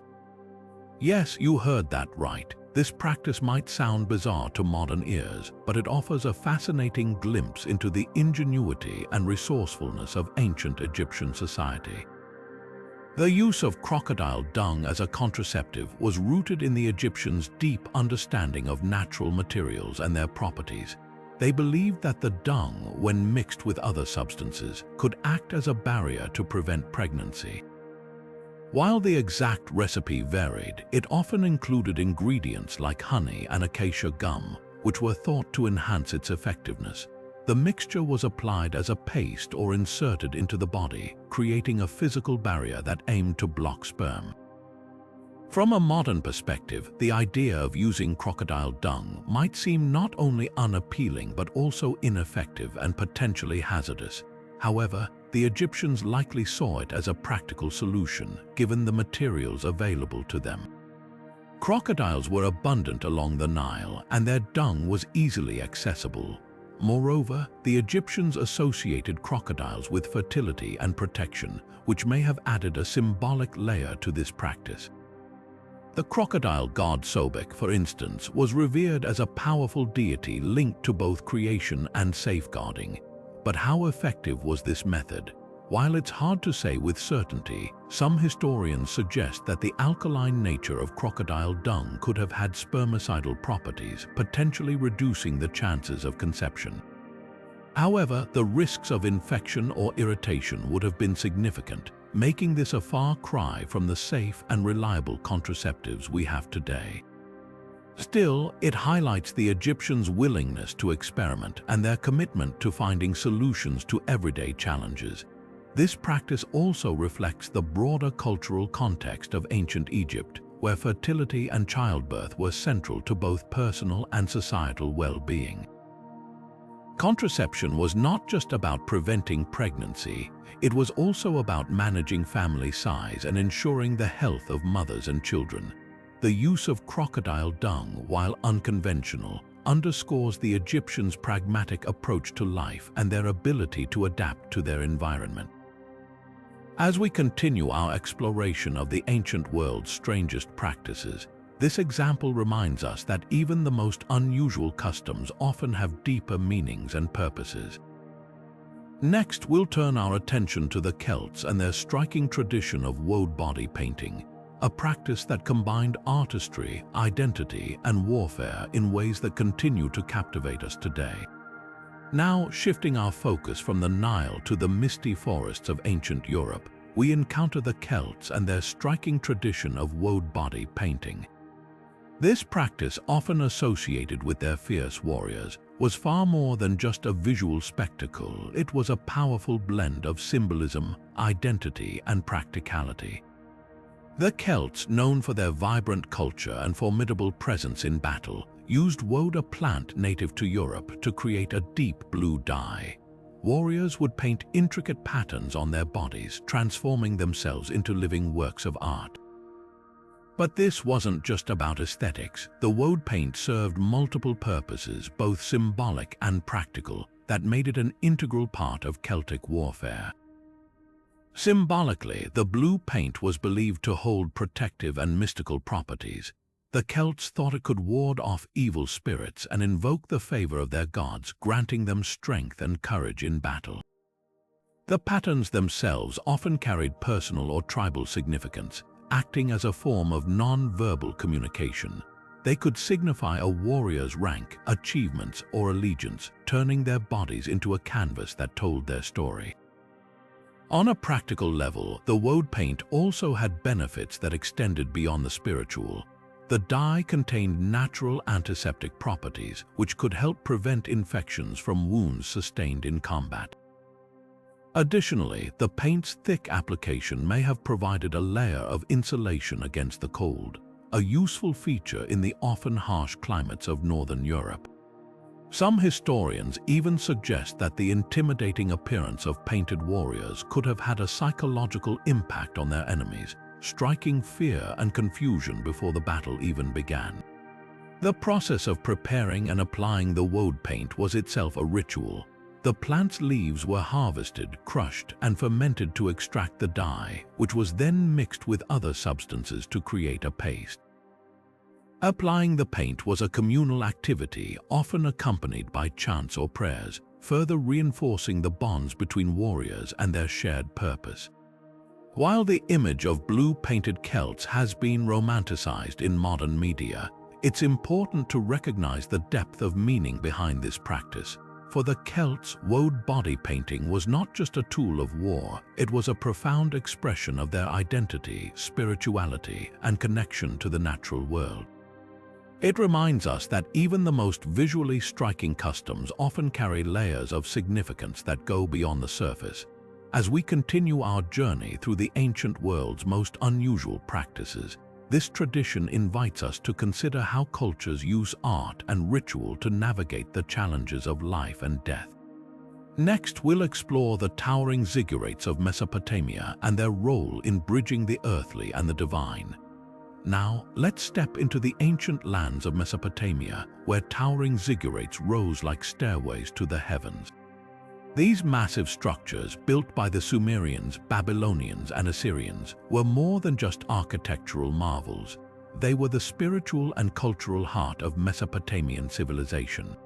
A: Yes, you heard that right. This practice might sound bizarre to modern ears, but it offers a fascinating glimpse into the ingenuity and resourcefulness of ancient Egyptian society. The use of crocodile dung as a contraceptive was rooted in the Egyptians' deep understanding of natural materials and their properties. They believed that the dung, when mixed with other substances, could act as a barrier to prevent pregnancy. While the exact recipe varied, it often included ingredients like honey and acacia gum, which were thought to enhance its effectiveness. The mixture was applied as a paste or inserted into the body, creating a physical barrier that aimed to block sperm. From a modern perspective, the idea of using crocodile dung might seem not only unappealing but also ineffective and potentially hazardous. However, the Egyptians likely saw it as a practical solution, given the materials available to them. Crocodiles were abundant along the Nile, and their dung was easily accessible. Moreover, the Egyptians associated crocodiles with fertility and protection, which may have added a symbolic layer to this practice. The crocodile god Sobek, for instance, was revered as a powerful deity linked to both creation and safeguarding. But how effective was this method? While it's hard to say with certainty, some historians suggest that the alkaline nature of crocodile dung could have had spermicidal properties, potentially reducing the chances of conception. However, the risks of infection or irritation would have been significant, making this a far cry from the safe and reliable contraceptives we have today. Still, it highlights the Egyptians' willingness to experiment and their commitment to finding solutions to everyday challenges. This practice also reflects the broader cultural context of ancient Egypt, where fertility and childbirth were central to both personal and societal well-being. Contraception was not just about preventing pregnancy, it was also about managing family size and ensuring the health of mothers and children. The use of crocodile dung, while unconventional, underscores the Egyptians' pragmatic approach to life and their ability to adapt to their environment. As we continue our exploration of the ancient world's strangest practices, this example reminds us that even the most unusual customs often have deeper meanings and purposes. Next, we'll turn our attention to the Celts and their striking tradition of woad body painting, a practice that combined artistry, identity, and warfare in ways that continue to captivate us today. Now, shifting our focus from the Nile to the misty forests of ancient Europe, we encounter the Celts and their striking tradition of woad body painting. This practice, often associated with their fierce warriors, was far more than just a visual spectacle. It was a powerful blend of symbolism, identity, and practicality. The Celts, known for their vibrant culture and formidable presence in battle, used woad, a plant native to Europe, to create a deep blue dye. Warriors would paint intricate patterns on their bodies, transforming themselves into living works of art. But this wasn't just about aesthetics. The woad paint served multiple purposes, both symbolic and practical, that made it an integral part of Celtic warfare. Symbolically, the blue paint was believed to hold protective and mystical properties. The Celts thought it could ward off evil spirits and invoke the favor of their gods, granting them strength and courage in battle. The patterns themselves often carried personal or tribal significance, acting as a form of non-verbal communication. They could signify a warrior's rank, achievements, or allegiance, turning their bodies into a canvas that told their story. On a practical level, the woad paint also had benefits that extended beyond the spiritual. The dye contained natural antiseptic properties, which could help prevent infections from wounds sustained in combat. Additionally, the paint's thick application may have provided a layer of insulation against the cold, a useful feature in the often harsh climates of Northern Europe. Some historians even suggest that the intimidating appearance of painted warriors could have had a psychological impact on their enemies, striking fear and confusion before the battle even began. The process of preparing and applying the woad paint was itself a ritual. The plant's leaves were harvested, crushed, and fermented to extract the dye, which was then mixed with other substances to create a paste. Applying the paint was a communal activity, often accompanied by chants or prayers, further reinforcing the bonds between warriors and their shared purpose. While the image of blue-painted Celts has been romanticized in modern media, it's important to recognize the depth of meaning behind this practice. For the Celts, woad body painting was not just a tool of war, it was a profound expression of their identity, spirituality, and connection to the natural world. It reminds us that even the most visually striking customs often carry layers of significance that go beyond the surface. As we continue our journey through the ancient world's most unusual practices, this tradition invites us to consider how cultures use art and ritual to navigate the challenges of life and death. Next, we'll explore the towering ziggurats of Mesopotamia and their role in bridging the earthly and the divine. Now, let's step into the ancient lands of Mesopotamia, where towering ziggurats rose like stairways to the heavens. These massive structures, built by the Sumerians, Babylonians, and Assyrians, were more than just architectural marvels. They were the spiritual and cultural heart of Mesopotamian civilization.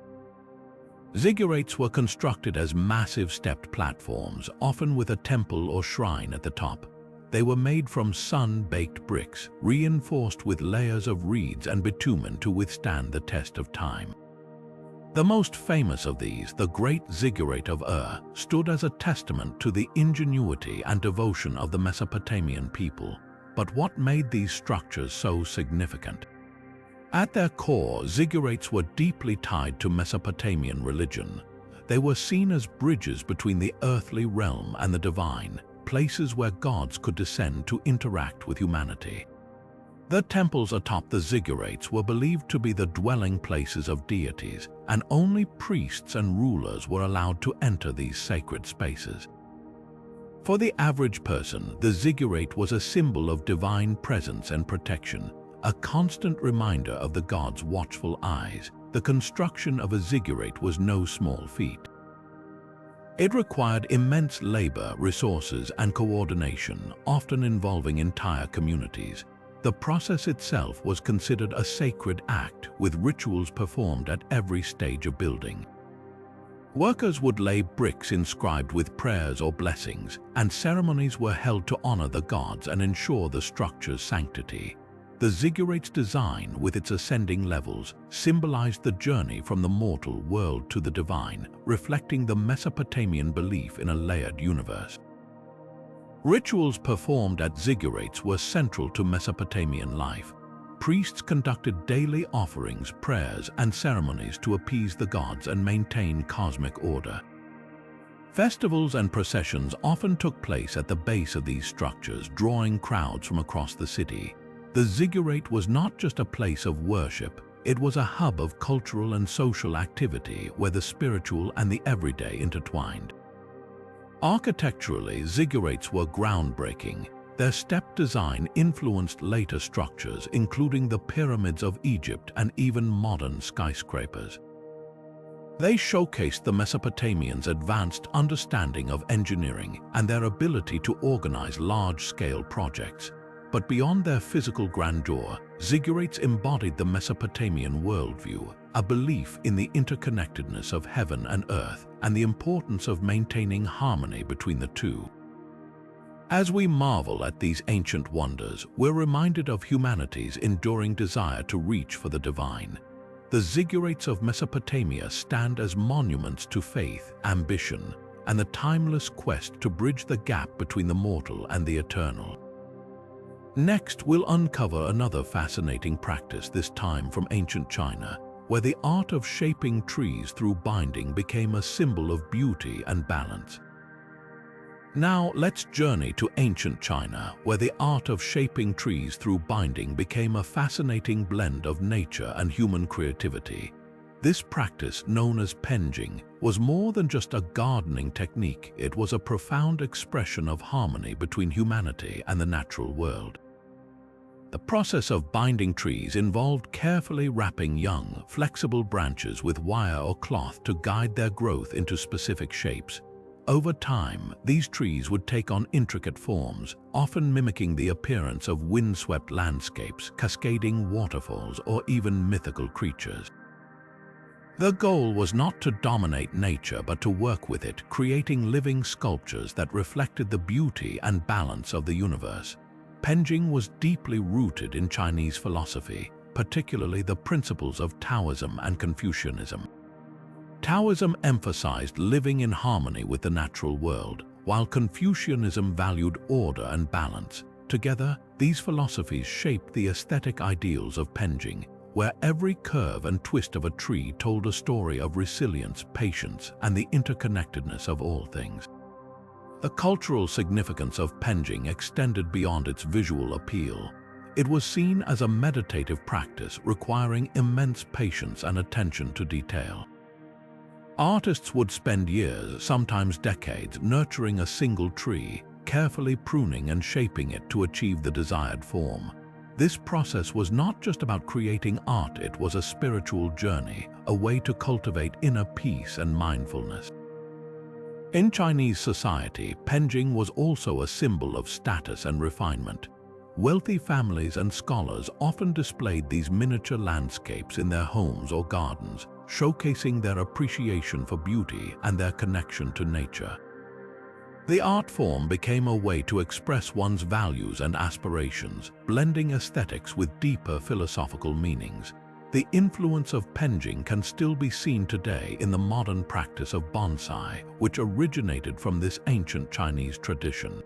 A: Ziggurats were constructed as massive stepped platforms, often with a temple or shrine at the top. They were made from sun-baked bricks, reinforced with layers of reeds and bitumen to withstand the test of time. The most famous of these, the Great Ziggurat of Ur, stood as a testament to the ingenuity and devotion of the Mesopotamian people. But what made these structures so significant? At their core, ziggurats were deeply tied to Mesopotamian religion. They were seen as bridges between the earthly realm and the divine, places where gods could descend to interact with humanity. The temples atop the ziggurats were believed to be the dwelling places of deities, and only priests and rulers were allowed to enter these sacred spaces. For the average person, the ziggurat was a symbol of divine presence and protection, a constant reminder of the gods' watchful eyes. The construction of a ziggurat was no small feat. It required immense labor, resources, and coordination, often involving entire communities. The process itself was considered a sacred act, with rituals performed at every stage of building. Workers would lay bricks inscribed with prayers or blessings, and ceremonies were held to honor the gods and ensure the structure's sanctity. The ziggurat's design, with its ascending levels, symbolized the journey from the mortal world to the divine, reflecting the Mesopotamian belief in a layered universe. Rituals performed at ziggurats were central to Mesopotamian life. Priests conducted daily offerings, prayers, and ceremonies to appease the gods and maintain cosmic order. Festivals and processions often took place at the base of these structures, drawing crowds from across the city. The ziggurat was not just a place of worship, it was a hub of cultural and social activity where the spiritual and the everyday intertwined. Architecturally, ziggurats were groundbreaking. Their step design influenced later structures, including the pyramids of Egypt and even modern skyscrapers. They showcased the Mesopotamians' advanced understanding of engineering and their ability to organize large-scale projects. But beyond their physical grandeur, ziggurats embodied the Mesopotamian worldview, a belief in the interconnectedness of heaven and earth and the importance of maintaining harmony between the two. As we marvel at these ancient wonders, we're reminded of humanity's enduring desire to reach for the divine. The ziggurats of Mesopotamia stand as monuments to faith, ambition, and the timeless quest to bridge the gap between the mortal and the eternal. Next, we'll uncover another fascinating practice, this time from ancient China, where the art of shaping trees through binding became a symbol of beauty and balance. Now, let's journey to ancient China, where the art of shaping trees through binding became a fascinating blend of nature and human creativity. This practice, known as penjing, was more than just a gardening technique. It was a profound expression of harmony between humanity and the natural world. The process of binding trees involved carefully wrapping young, flexible branches with wire or cloth to guide their growth into specific shapes. Over time, these trees would take on intricate forms, often mimicking the appearance of windswept landscapes, cascading waterfalls, or even mythical creatures. The goal was not to dominate nature but to work with it, creating living sculptures that reflected the beauty and balance of the universe. Penjing was deeply rooted in Chinese philosophy, particularly the principles of Taoism and Confucianism. Taoism emphasized living in harmony with the natural world, while Confucianism valued order and balance. Together, these philosophies shaped the aesthetic ideals of penjing, where every curve and twist of a tree told a story of resilience, patience, and the interconnectedness of all things. The cultural significance of penjing extended beyond its visual appeal. It was seen as a meditative practice requiring immense patience and attention to detail. Artists would spend years, sometimes decades, nurturing a single tree, carefully pruning and shaping it to achieve the desired form. This process was not just about creating art, it was a spiritual journey, a way to cultivate inner peace and mindfulness. In Chinese society, penjing was also a symbol of status and refinement. Wealthy families and scholars often displayed these miniature landscapes in their homes or gardens, showcasing their appreciation for beauty and their connection to nature. The art form became a way to express one's values and aspirations, blending aesthetics with deeper philosophical meanings. The influence of penjing can still be seen today in the modern practice of bonsai, which originated from this ancient Chinese tradition.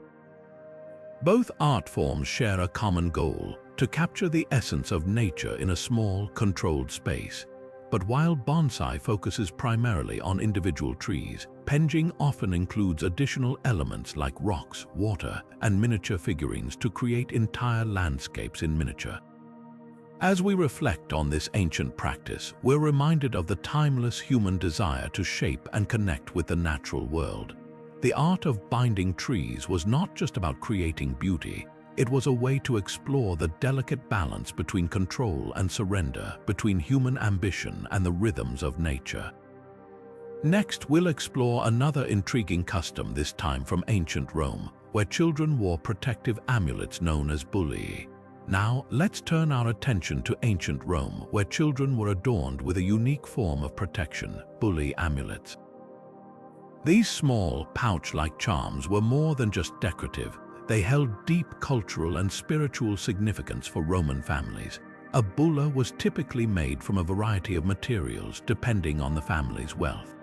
A: Both art forms share a common goal: to capture the essence of nature in a small, controlled space. But while bonsai focuses primarily on individual trees, penjing often includes additional elements like rocks, water, and miniature figurines to create entire landscapes in miniature. As we reflect on this ancient practice, we're reminded of the timeless human desire to shape and connect with the natural world. The art of binding trees was not just about creating beauty. It was a way to explore the delicate balance between control and surrender, between human ambition and the rhythms of nature. Next, we'll explore another intriguing custom, this time from ancient Rome, where children wore protective amulets known as bullae. Now, let's turn our attention to ancient Rome, where children were adorned with a unique form of protection, bullae amulets. These small, pouch-like charms were more than just decorative. They held deep cultural and spiritual significance for Roman families. A bulla was typically made from a variety of materials depending on the family's wealth.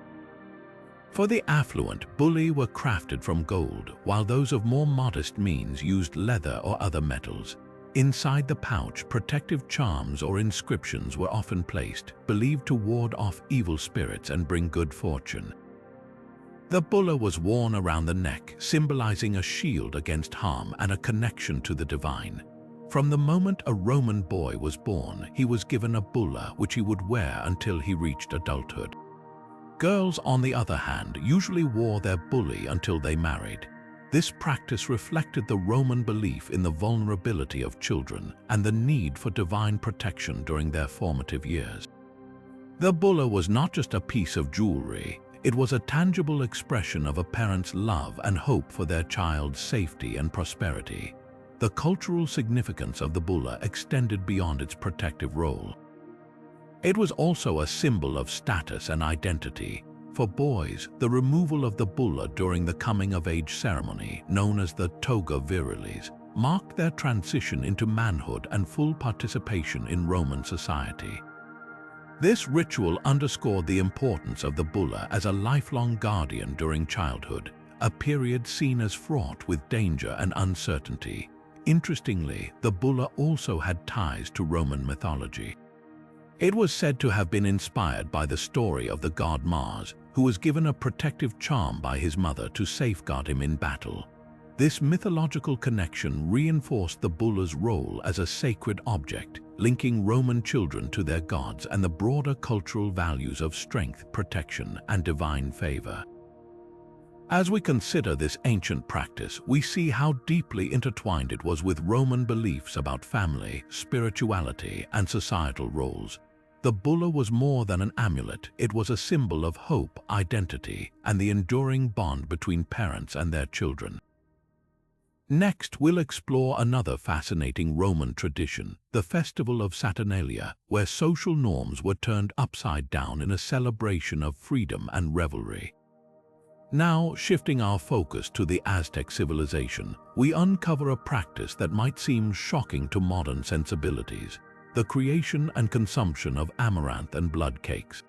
A: For the affluent, bullae were crafted from gold, while those of more modest means used leather or other metals. Inside the pouch, protective charms or inscriptions were often placed, believed to ward off evil spirits and bring good fortune. The bulla was worn around the neck, symbolizing a shield against harm and a connection to the divine. From the moment a Roman boy was born, he was given a bulla which he would wear until he reached adulthood. Girls, on the other hand, usually wore their bullae until they married. This practice reflected the Roman belief in the vulnerability of children and the need for divine protection during their formative years. The bulla was not just a piece of jewelry, it was a tangible expression of a parent's love and hope for their child's safety and prosperity. The cultural significance of the bulla extended beyond its protective role. It was also a symbol of status and identity. For boys, the removal of the bulla during the coming-of-age ceremony, known as the toga virilis, marked their transition into manhood and full participation in Roman society. This ritual underscored the importance of the bulla as a lifelong guardian during childhood, a period seen as fraught with danger and uncertainty. Interestingly, the bulla also had ties to Roman mythology. It was said to have been inspired by the story of the god Mars, who was given a protective charm by his mother to safeguard him in battle. This mythological connection reinforced the bulla's role as a sacred object, linking Roman children to their gods and the broader cultural values of strength, protection, and divine favor. As we consider this ancient practice, we see how deeply intertwined it was with Roman beliefs about family, spirituality, and societal roles. The bulla was more than an amulet, it was a symbol of hope, identity, and the enduring bond between parents and their children. Next, we'll explore another fascinating Roman tradition, the festival of Saturnalia, where social norms were turned upside down in a celebration of freedom and revelry. Now, shifting our focus to the Aztec civilization, we uncover a practice that might seem shocking to modern sensibilities: the creation and consumption of amaranth and blood cakes.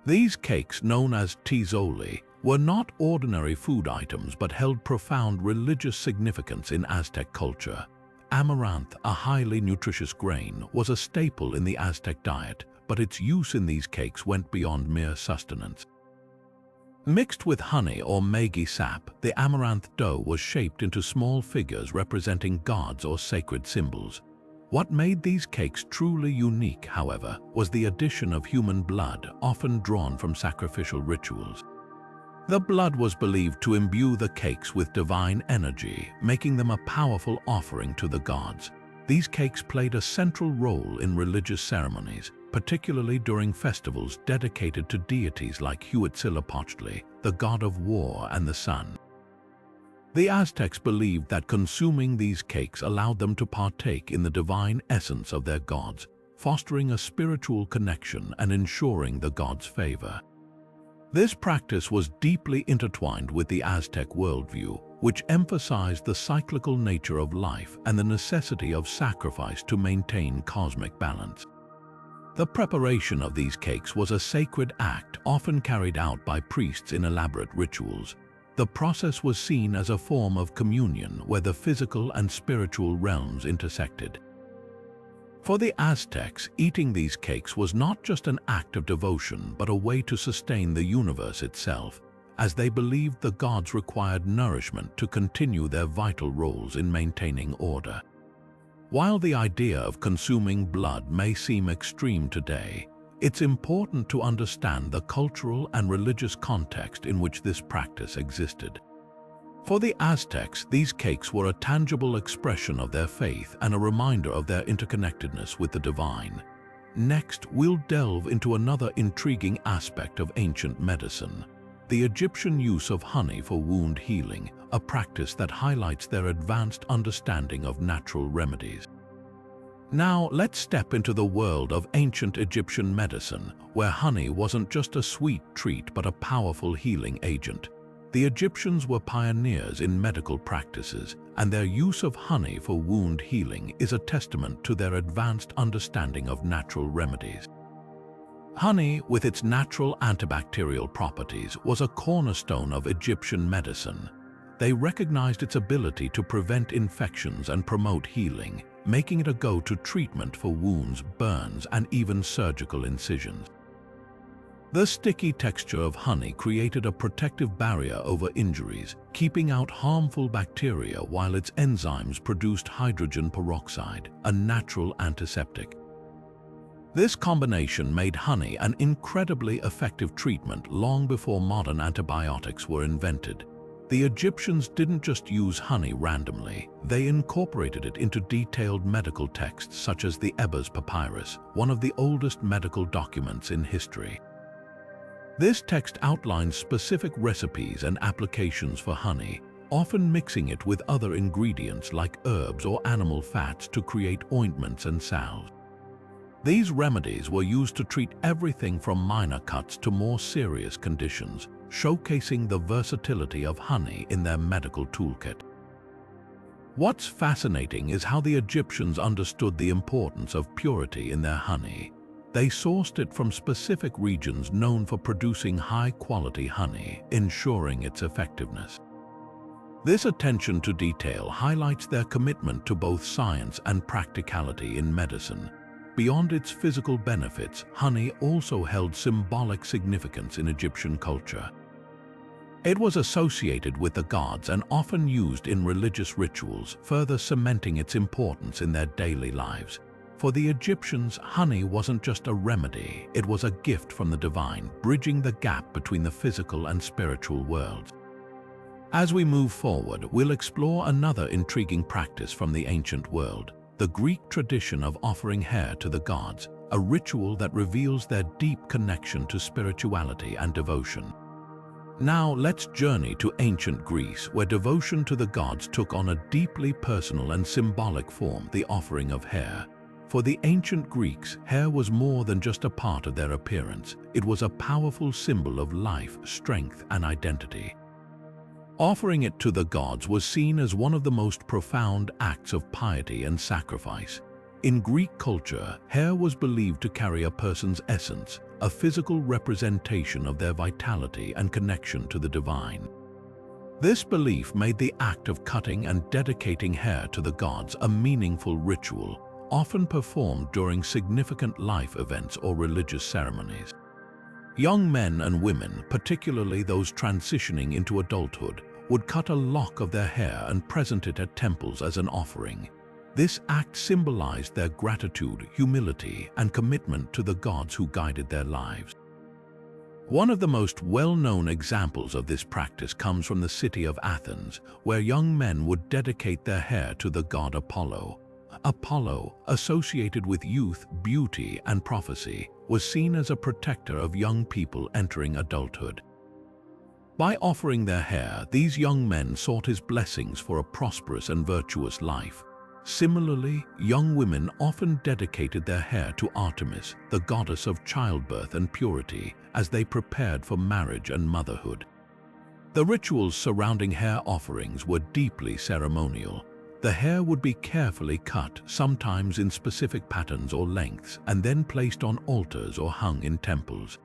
A: These cakes, known as tizoli, were not ordinary food items but held profound religious significance in Aztec culture. Amaranth, a highly nutritious grain, was a staple in the Aztec diet, but its use in these cakes went beyond mere sustenance. Mixed with honey or magi sap, the amaranth dough was shaped into small figures representing gods or sacred symbols. What made these cakes truly unique, however, was the addition of human blood, often drawn from sacrificial rituals. The blood was believed to imbue the cakes with divine energy, making them a powerful offering to the gods. These cakes played a central role in religious ceremonies, particularly during festivals dedicated to deities like Huitzilopochtli, the god of war and the sun. The Aztecs believed that consuming these cakes allowed them to partake in the divine essence of their gods, fostering a spiritual connection and ensuring the gods' favor. This practice was deeply intertwined with the Aztec worldview, which emphasized the cyclical nature of life and the necessity of sacrifice to maintain cosmic balance. The preparation of these cakes was a sacred act often carried out by priests in elaborate rituals. The process was seen as a form of communion where the physical and spiritual realms intersected. For the Aztecs, eating these cakes was not just an act of devotion but a way to sustain the universe itself, as they believed the gods required nourishment to continue their vital roles in maintaining order. While the idea of consuming blood may seem extreme today, it's important to understand the cultural and religious context in which this practice existed. For the Aztecs, these cakes were a tangible expression of their faith and a reminder of their interconnectedness with the divine. Next, we'll delve into another intriguing aspect of ancient medicine: the Egyptian use of honey for wound healing, a practice that highlights their advanced understanding of natural remedies. Now, let's step into the world of ancient Egyptian medicine, where honey wasn't just a sweet treat but a powerful healing agent. The Egyptians were pioneers in medical practices, and their use of honey for wound healing is a testament to their advanced understanding of natural remedies. Honey, with its natural antibacterial properties, was a cornerstone of Egyptian medicine. They recognized its ability to prevent infections and promote healing, making it a go-to treatment for wounds, burns, and even surgical incisions. The sticky texture of honey created a protective barrier over injuries, keeping out harmful bacteria while its enzymes produced hydrogen peroxide, a natural antiseptic. This combination made honey an incredibly effective treatment long before modern antibiotics were invented. The Egyptians didn't just use honey randomly, they incorporated it into detailed medical texts such as the Ebers Papyrus, one of the oldest medical documents in history. This text outlines specific recipes and applications for honey, often mixing it with other ingredients like herbs or animal fats to create ointments and salves. These remedies were used to treat everything from minor cuts to more serious conditions, showcasing the versatility of honey in their medical toolkit. What's fascinating is how the Egyptians understood the importance of purity in their honey. They sourced it from specific regions known for producing high-quality honey, ensuring its effectiveness. This attention to detail highlights their commitment to both science and practicality in medicine. Beyond its physical benefits, honey also held symbolic significance in Egyptian culture. It was associated with the gods and often used in religious rituals, further cementing its importance in their daily lives. For the Egyptians, honey wasn't just a remedy, it was a gift from the divine, bridging the gap between the physical and spiritual worlds. As we move forward, we'll explore another intriguing practice from the ancient world, the Greek tradition of offering hair to the gods, a ritual that reveals their deep connection to spirituality and devotion. Now let's journey to ancient Greece, where devotion to the gods took on a deeply personal and symbolic form, the offering of hair. For the ancient Greeks, hair was more than just a part of their appearance. It was a powerful symbol of life, strength, and identity. Offering it to the gods was seen as one of the most profound acts of piety and sacrifice. In Greek culture, hair was believed to carry a person's essence, a physical representation of their vitality and connection to the divine. This belief made the act of cutting and dedicating hair to the gods a meaningful ritual, often performed during significant life events or religious ceremonies. Young men and women, particularly those transitioning into adulthood, would cut a lock of their hair and present it at temples as an offering. This act symbolized their gratitude, humility, and commitment to the gods who guided their lives. One of the most well-known examples of this practice comes from the city of Athens, where young men would dedicate their hair to the god Apollo. Apollo, associated with youth, beauty, and prophecy, was seen as a protector of young people entering adulthood. By offering their hair, these young men sought his blessings for a prosperous and virtuous life. Similarly, young women often dedicated their hair to Artemis, the goddess of childbirth and purity, as they prepared for marriage and motherhood. The rituals surrounding hair offerings were deeply ceremonial. The hair would be carefully cut, sometimes in specific patterns or lengths, and then placed on altars or hung in temples.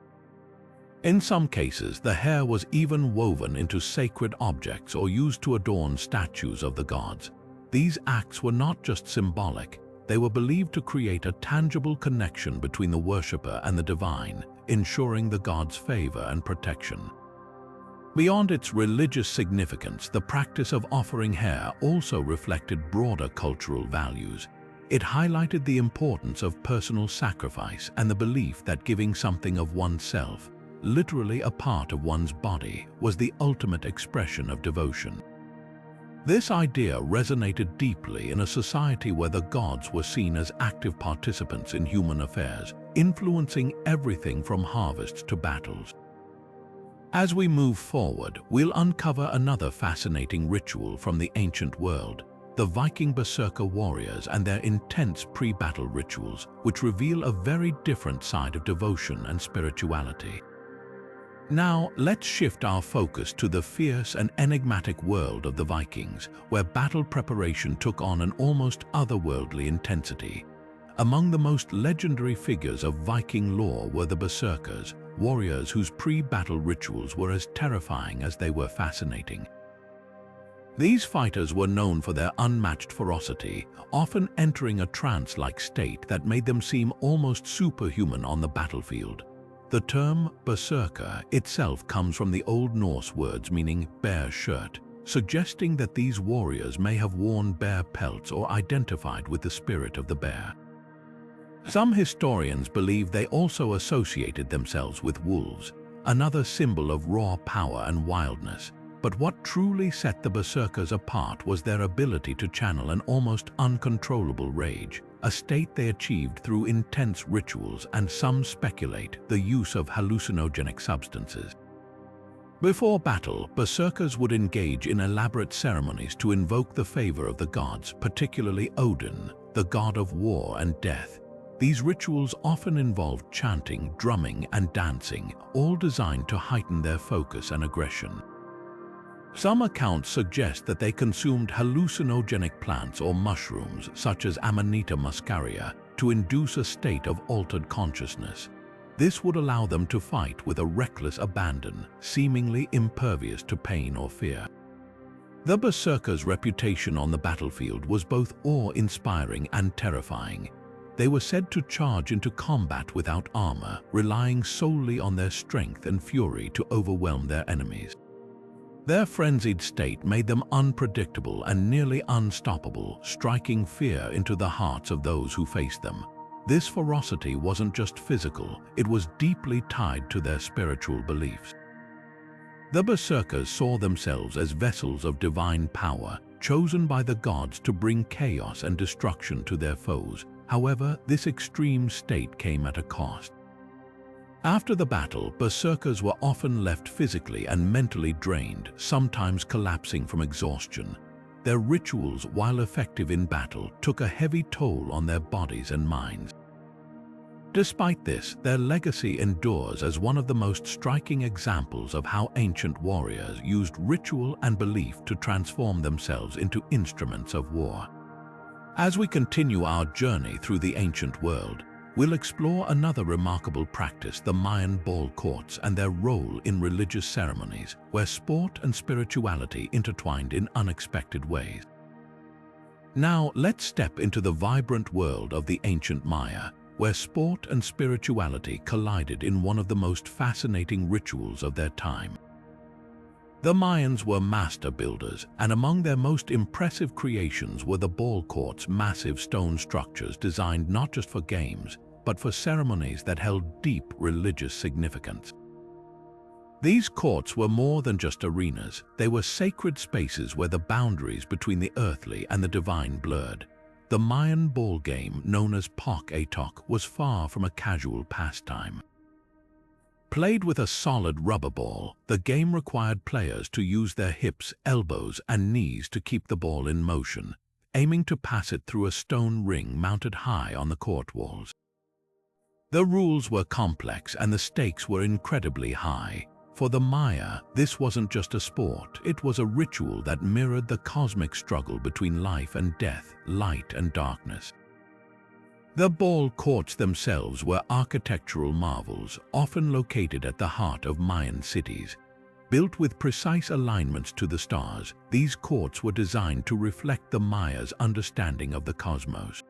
A: In some cases, the hair was even woven into sacred objects or used to adorn statues of the gods. These acts were not just symbolic, they were believed to create a tangible connection between the worshipper and the divine, ensuring the gods' favor and protection. Beyond its religious significance, the practice of offering hair also reflected broader cultural values. It highlighted the importance of personal sacrifice and the belief that giving something of oneself, literally a part of one's body, was the ultimate expression of devotion. This idea resonated deeply in a society where the gods were seen as active participants in human affairs, influencing everything from harvests to battles. As we move forward, we'll uncover another fascinating ritual from the ancient world, the Viking berserker warriors and their intense pre-battle rituals, which reveal a very different side of devotion and spirituality. Now, let's shift our focus to the fierce and enigmatic world of the Vikings, where battle preparation took on an almost otherworldly intensity. Among the most legendary figures of Viking lore were the berserkers, warriors whose pre-battle rituals were as terrifying as they were fascinating. These fighters were known for their unmatched ferocity, often entering a trance-like state that made them seem almost superhuman on the battlefield. The term berserker itself comes from the Old Norse words meaning bear shirt, suggesting that these warriors may have worn bear pelts or identified with the spirit of the bear. Some historians believe they also associated themselves with wolves, another symbol of raw power and wildness, But what truly set the berserkers apart was their ability to channel an almost uncontrollable rage, a state they achieved through intense rituals and, some speculate, the use of hallucinogenic substances. Before battle, berserkers would engage in elaborate ceremonies to invoke the favor of the gods, particularly Odin, the god of war and death. These rituals often involved chanting, drumming, and dancing, all designed to heighten their focus and aggression. Some accounts suggest that they consumed hallucinogenic plants or mushrooms, such as Amanita muscaria, to induce a state of altered consciousness. This would allow them to fight with a reckless abandon, seemingly impervious to pain or fear. The berserkers' reputation on the battlefield was both awe-inspiring and terrifying. They were said to charge into combat without armor, relying solely on their strength and fury to overwhelm their enemies. Their frenzied state made them unpredictable and nearly unstoppable, striking fear into the hearts of those who faced them. This ferocity wasn't just physical, it was deeply tied to their spiritual beliefs. The berserkers saw themselves as vessels of divine power, chosen by the gods to bring chaos and destruction to their foes. However, this extreme state came at a cost. After the battle, berserkers were often left physically and mentally drained, sometimes collapsing from exhaustion. Their rituals, while effective in battle, took a heavy toll on their bodies and minds. Despite this, their legacy endures as one of the most striking examples of how ancient warriors used ritual and belief to transform themselves into instruments of war. As we continue our journey through the ancient world, we'll explore another remarkable practice, the Mayan ball courts and their role in religious ceremonies, where sport and spirituality intertwined in unexpected ways. Now, let's step into the vibrant world of the ancient Maya, where sport and spirituality collided in one of the most fascinating rituals of their time. The Mayans were master builders, and among their most impressive creations were the ball courts, massive stone structures designed not just for games, but for ceremonies that held deep religious significance. These courts were more than just arenas. They were sacred spaces where the boundaries between the earthly and the divine blurred. The Mayan ball game, known as Pok-a-Tok, was far from a casual pastime. Played with a solid rubber ball, the game required players to use their hips, elbows, and knees to keep the ball in motion, aiming to pass it through a stone ring mounted high on the court walls. The rules were complex and the stakes were incredibly high. For the Maya, this wasn't just a sport, it was a ritual that mirrored the cosmic struggle between life and death, light and darkness. The ball courts themselves were architectural marvels, often located at the heart of Mayan cities. Built with precise alignments to the stars, these courts were designed to reflect the Mayas' understanding of the cosmos.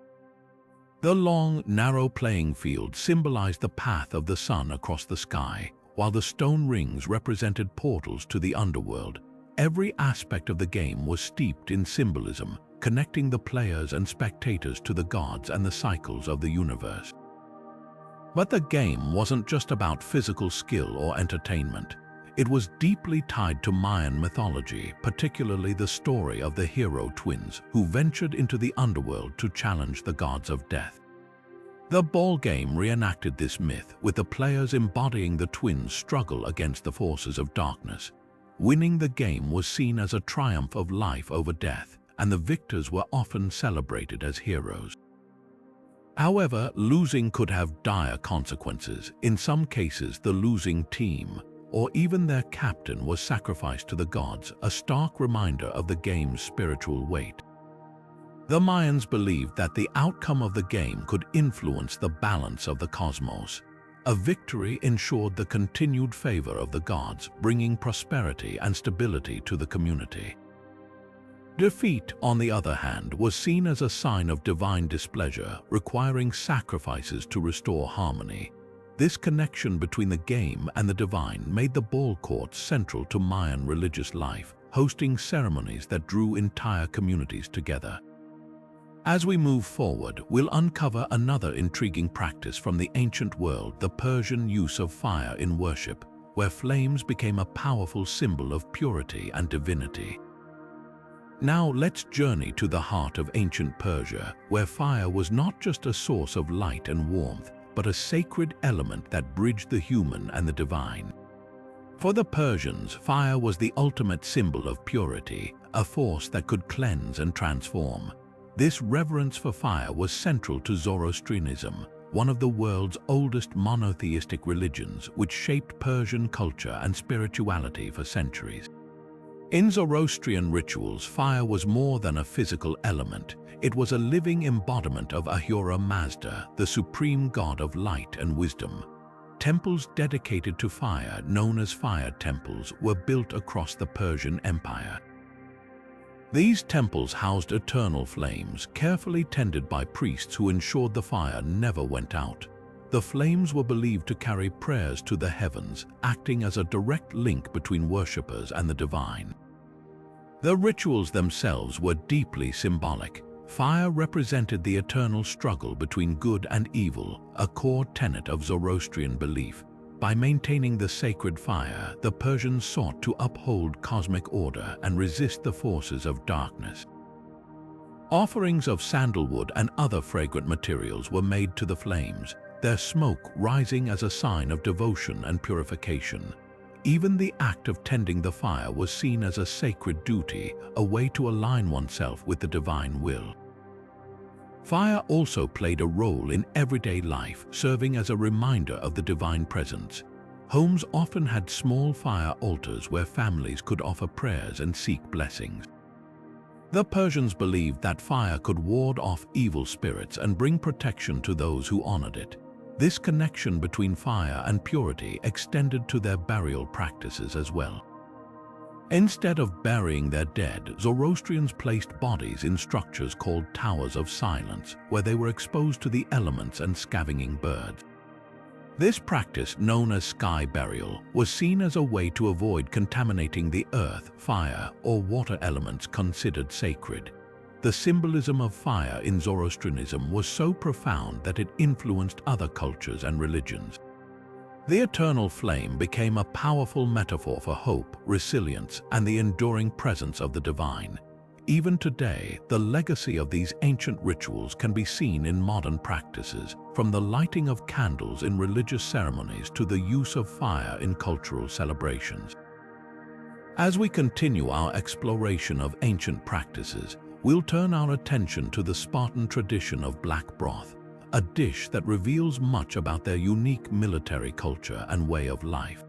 A: The long, narrow playing field symbolized the path of the sun across the sky, while the stone rings represented portals to the underworld. Every aspect of the game was steeped in symbolism, connecting the players and spectators to the gods and the cycles of the universe. But the game wasn't just about physical skill or entertainment. It was deeply tied to Mayan mythology, particularly the story of the hero twins who ventured into the underworld to challenge the gods of death. The ball game reenacted this myth, with the players embodying the twins' struggle against the forces of darkness. Winning the game was seen as a triumph of life over death, and the victors were often celebrated as heroes. However, losing could have dire consequences. In some cases, the losing team, or even their captain, was sacrificed to the gods, a stark reminder of the game's spiritual weight. The Mayans believed that the outcome of the game could influence the balance of the cosmos. A victory ensured the continued favor of the gods, bringing prosperity and stability to the community. Defeat, on the other hand, was seen as a sign of divine displeasure, requiring sacrifices to restore harmony. This connection between the game and the divine made the ball courts central to Mayan religious life, hosting ceremonies that drew entire communities together. As we move forward, we'll uncover another intriguing practice from the ancient world, the Persian use of fire in worship, where flames became a powerful symbol of purity and divinity. Now let's journey to the heart of ancient Persia, where fire was not just a source of light and warmth, but a sacred element that bridged the human and the divine. For the Persians, fire was the ultimate symbol of purity, a force that could cleanse and transform. This reverence for fire was central to Zoroastrianism, one of the world's oldest monotheistic religions, which shaped Persian culture and spirituality for centuries. In Zoroastrian rituals, fire was more than a physical element. It was a living embodiment of Ahura Mazda, the supreme god of light and wisdom. Temples dedicated to fire, known as fire temples, were built across the Persian Empire. These temples housed eternal flames, carefully tended by priests who ensured the fire never went out. The flames were believed to carry prayers to the heavens, acting as a direct link between worshippers and the divine. The rituals themselves were deeply symbolic. Fire represented the eternal struggle between good and evil, a core tenet of Zoroastrian belief. By maintaining the sacred fire, the Persians sought to uphold cosmic order and resist the forces of darkness. Offerings of sandalwood and other fragrant materials were made to the flames, their smoke rising as a sign of devotion and purification. Even the act of tending the fire was seen as a sacred duty, a way to align oneself with the divine will. Fire also played a role in everyday life, serving as a reminder of the divine presence. Homes often had small fire altars where families could offer prayers and seek blessings. The Persians believed that fire could ward off evil spirits and bring protection to those who honored it. This connection between fire and purity extended to their burial practices as well. Instead of burying their dead, Zoroastrians placed bodies in structures called towers of silence, where they were exposed to the elements and scavenging birds. This practice, known as sky burial, was seen as a way to avoid contaminating the earth, fire, or water elements considered sacred. The symbolism of fire in Zoroastrianism was so profound that it influenced other cultures and religions. The eternal flame became a powerful metaphor for hope, resilience, and the enduring presence of the divine. Even today, the legacy of these ancient rituals can be seen in modern practices, from the lighting of candles in religious ceremonies to the use of fire in cultural celebrations. As we continue our exploration of ancient practices, we'll turn our attention to the Spartan tradition of black broth, a dish that reveals much about their unique military culture and way of life.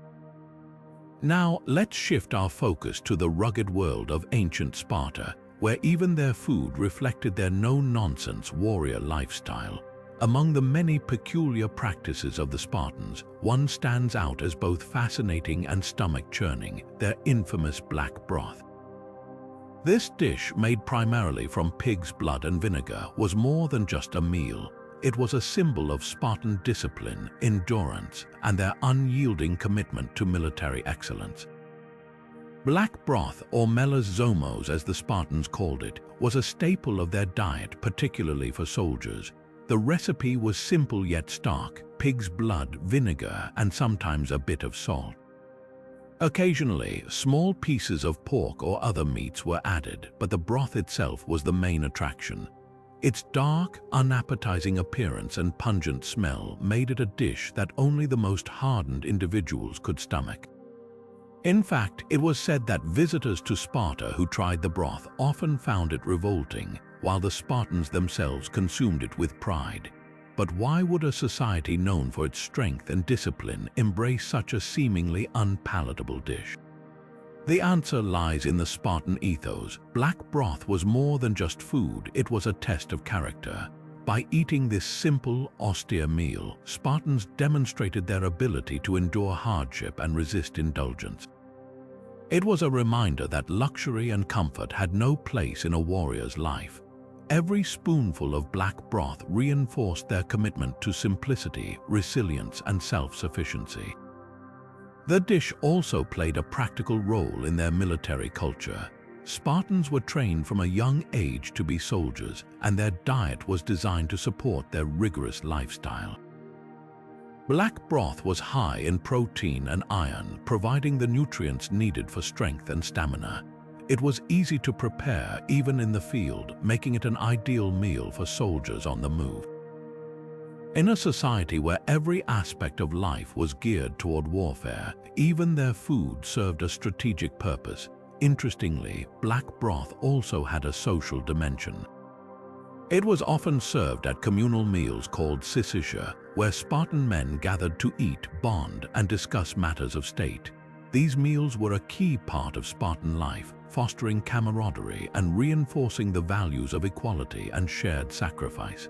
A: Now, let's shift our focus to the rugged world of ancient Sparta, where even their food reflected their no-nonsense warrior lifestyle. Among the many peculiar practices of the Spartans, one stands out as both fascinating and stomach-churning: their infamous black broth. This dish, made primarily from pig's blood and vinegar, was more than just a meal. It was a symbol of Spartan discipline, endurance, and their unyielding commitment to military excellence. Black broth, or melas zomos as the Spartans called it, was a staple of their diet, particularly for soldiers. The recipe was simple yet stark: pig's blood, vinegar, and sometimes a bit of salt. Occasionally, small pieces of pork or other meats were added, but the broth itself was the main attraction. Its dark, unappetizing appearance and pungent smell made it a dish that only the most hardened individuals could stomach. In fact, it was said that visitors to Sparta who tried the broth often found it revolting, while the Spartans themselves consumed it with pride. But why would a society known for its strength and discipline embrace such a seemingly unpalatable dish? The answer lies in the Spartan ethos. Black broth was more than just food, it was a test of character. By eating this simple, austere meal, Spartans demonstrated their ability to endure hardship and resist indulgence. It was a reminder that luxury and comfort had no place in a warrior's life. Every spoonful of black broth reinforced their commitment to simplicity, resilience, and self-sufficiency. The dish also played a practical role in their military culture. Spartans were trained from a young age to be soldiers, and their diet was designed to support their rigorous lifestyle. Black broth was high in protein and iron, providing the nutrients needed for strength and stamina. It was easy to prepare even in the field, making it an ideal meal for soldiers on the move. In a society where every aspect of life was geared toward warfare, even their food served a strategic purpose. Interestingly, black broth also had a social dimension. It was often served at communal meals called syssitia, where Spartan men gathered to eat, bond, and discuss matters of state. These meals were a key part of Spartan life, fostering camaraderie and reinforcing the values of equality and shared sacrifice.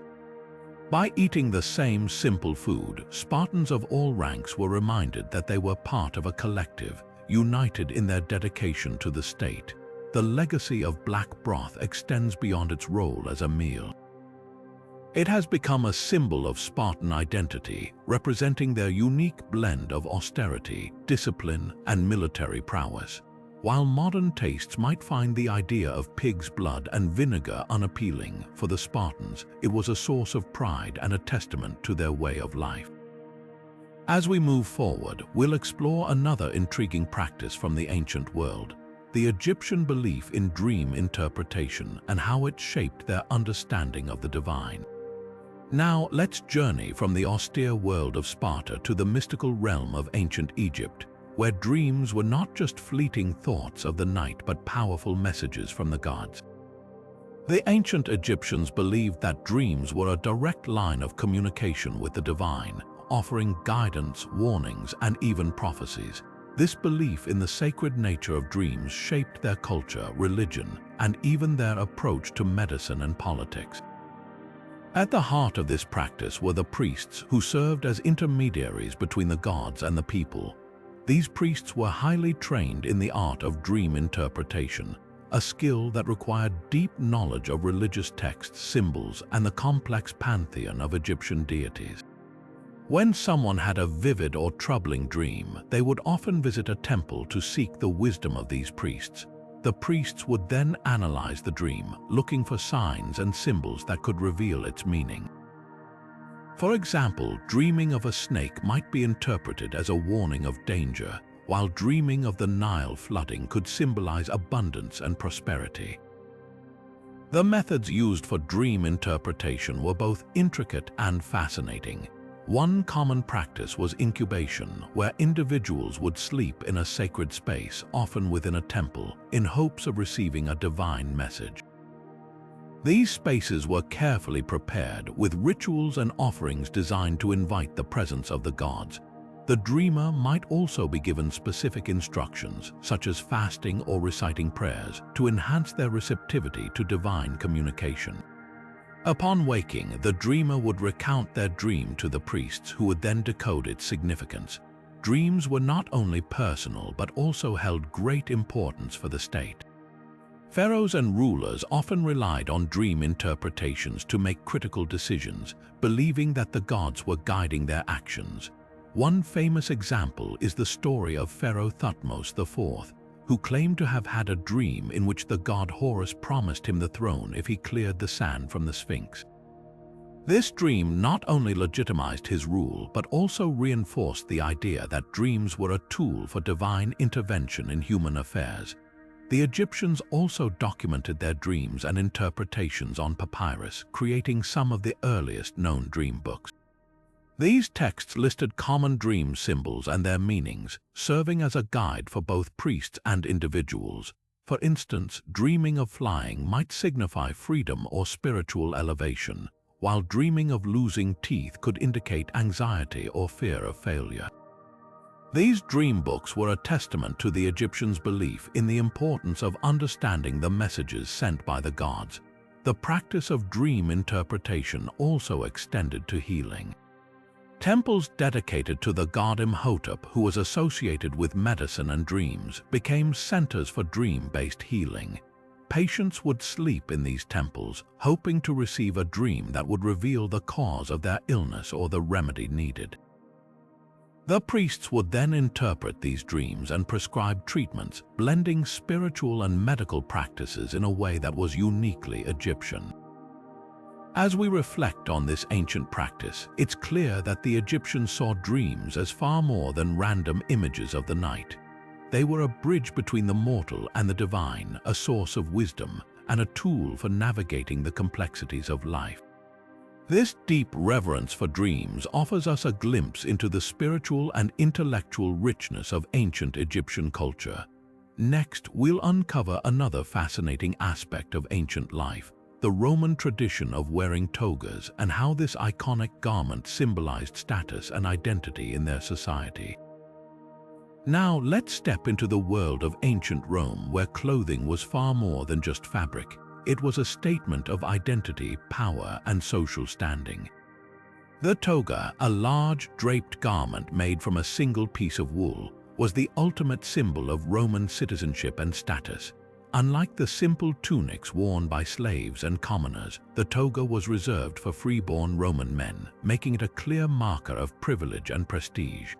A: By eating the same simple food, Spartans of all ranks were reminded that they were part of a collective, united in their dedication to the state. The legacy of black broth extends beyond its role as a meal. It has become a symbol of Spartan identity, representing their unique blend of austerity, discipline, and military prowess. While modern tastes might find the idea of pig's blood and vinegar unappealing, for the Spartans, it was a source of pride and a testament to their way of life. As we move forward, we'll explore another intriguing practice from the ancient world, the Egyptian belief in dream interpretation and how it shaped their understanding of the divine. Now, let's journey from the austere world of Sparta to the mystical realm of ancient Egypt, where dreams were not just fleeting thoughts of the night but powerful messages from the gods. The ancient Egyptians believed that dreams were a direct line of communication with the divine, offering guidance, warnings, and even prophecies. This belief in the sacred nature of dreams shaped their culture, religion, and even their approach to medicine and politics. At the heart of this practice were the priests, who served as intermediaries between the gods and the people. These priests were highly trained in the art of dream interpretation, a skill that required deep knowledge of religious texts, symbols, and the complex pantheon of Egyptian deities. When someone had a vivid or troubling dream, they would often visit a temple to seek the wisdom of these priests. The priests would then analyze the dream, looking for signs and symbols that could reveal its meaning. For example, dreaming of a snake might be interpreted as a warning of danger, while dreaming of the Nile flooding could symbolize abundance and prosperity. The methods used for dream interpretation were both intricate and fascinating. One common practice was incubation, where individuals would sleep in a sacred space, often within a temple, in hopes of receiving a divine message. These spaces were carefully prepared, with rituals and offerings designed to invite the presence of the gods. The dreamer might also be given specific instructions, such as fasting or reciting prayers, to enhance their receptivity to divine communication. Upon waking, the dreamer would recount their dream to the priests, who would then decode its significance. Dreams were not only personal but also held great importance for the state. Pharaohs and rulers often relied on dream interpretations to make critical decisions, believing that the gods were guiding their actions. One famous example is the story of Pharaoh Thutmose IV, who claimed to have had a dream in which the god Horus promised him the throne if he cleared the sand from the Sphinx. This dream not only legitimized his rule but also reinforced the idea that dreams were a tool for divine intervention in human affairs. The Egyptians also documented their dreams and interpretations on papyrus, creating some of the earliest known dream books. These texts listed common dream symbols and their meanings, serving as a guide for both priests and individuals. For instance, dreaming of flying might signify freedom or spiritual elevation, while dreaming of losing teeth could indicate anxiety or fear of failure. These dream books were a testament to the Egyptians' belief in the importance of understanding the messages sent by the gods. The practice of dream interpretation also extended to healing. Temples dedicated to the god Imhotep, who was associated with medicine and dreams, became centers for dream-based healing. Patients would sleep in these temples, hoping to receive a dream that would reveal the cause of their illness or the remedy needed. The priests would then interpret these dreams and prescribe treatments, blending spiritual and medical practices in a way that was uniquely Egyptian. As we reflect on this ancient practice, it's clear that the Egyptians saw dreams as far more than random images of the night. They were a bridge between the mortal and the divine, a source of wisdom, and a tool for navigating the complexities of life. This deep reverence for dreams offers us a glimpse into the spiritual and intellectual richness of ancient Egyptian culture. Next, we'll uncover another fascinating aspect of ancient life, the Roman tradition of wearing togas and how this iconic garment symbolized status and identity in their society. Now, let's step into the world of ancient Rome, where clothing was far more than just fabric. It was a statement of identity, power, and social standing. The toga, a large draped garment made from a single piece of wool, was the ultimate symbol of Roman citizenship and status. Unlike the simple tunics worn by slaves and commoners, the toga was reserved for freeborn Roman men, making it a clear marker of privilege and prestige.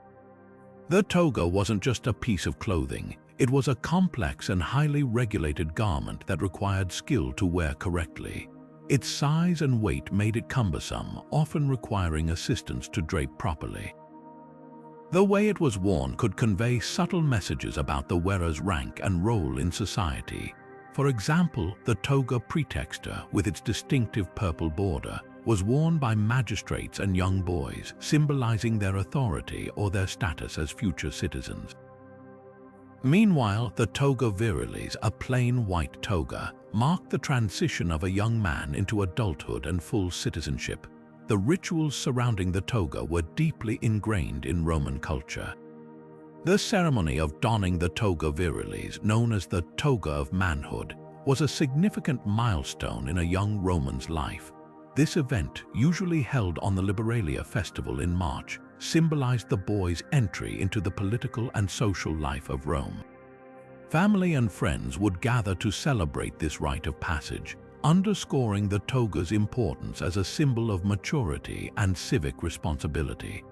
A: The toga wasn't just a piece of clothing. It was a complex and highly regulated garment that required skill to wear correctly. Its size and weight made it cumbersome, often requiring assistance to drape properly. The way it was worn could convey subtle messages about the wearer's rank and role in society. For example, the toga praetexta, with its distinctive purple border, was worn by magistrates and young boys, symbolizing their authority or their status as future citizens. Meanwhile, the toga virilis, a plain white toga, marked the transition of a young man into adulthood and full citizenship. The rituals surrounding the toga were deeply ingrained in Roman culture. The ceremony of donning the toga virilis, known as the toga of manhood, was a significant milestone in a young Roman's life. This event, usually held on the Liberalia festival in March, symbolized the boy's entry into the political and social life of Rome. Family and friends would gather to celebrate this rite of passage, underscoring the toga's importance as a symbol of maturity and civic responsibility.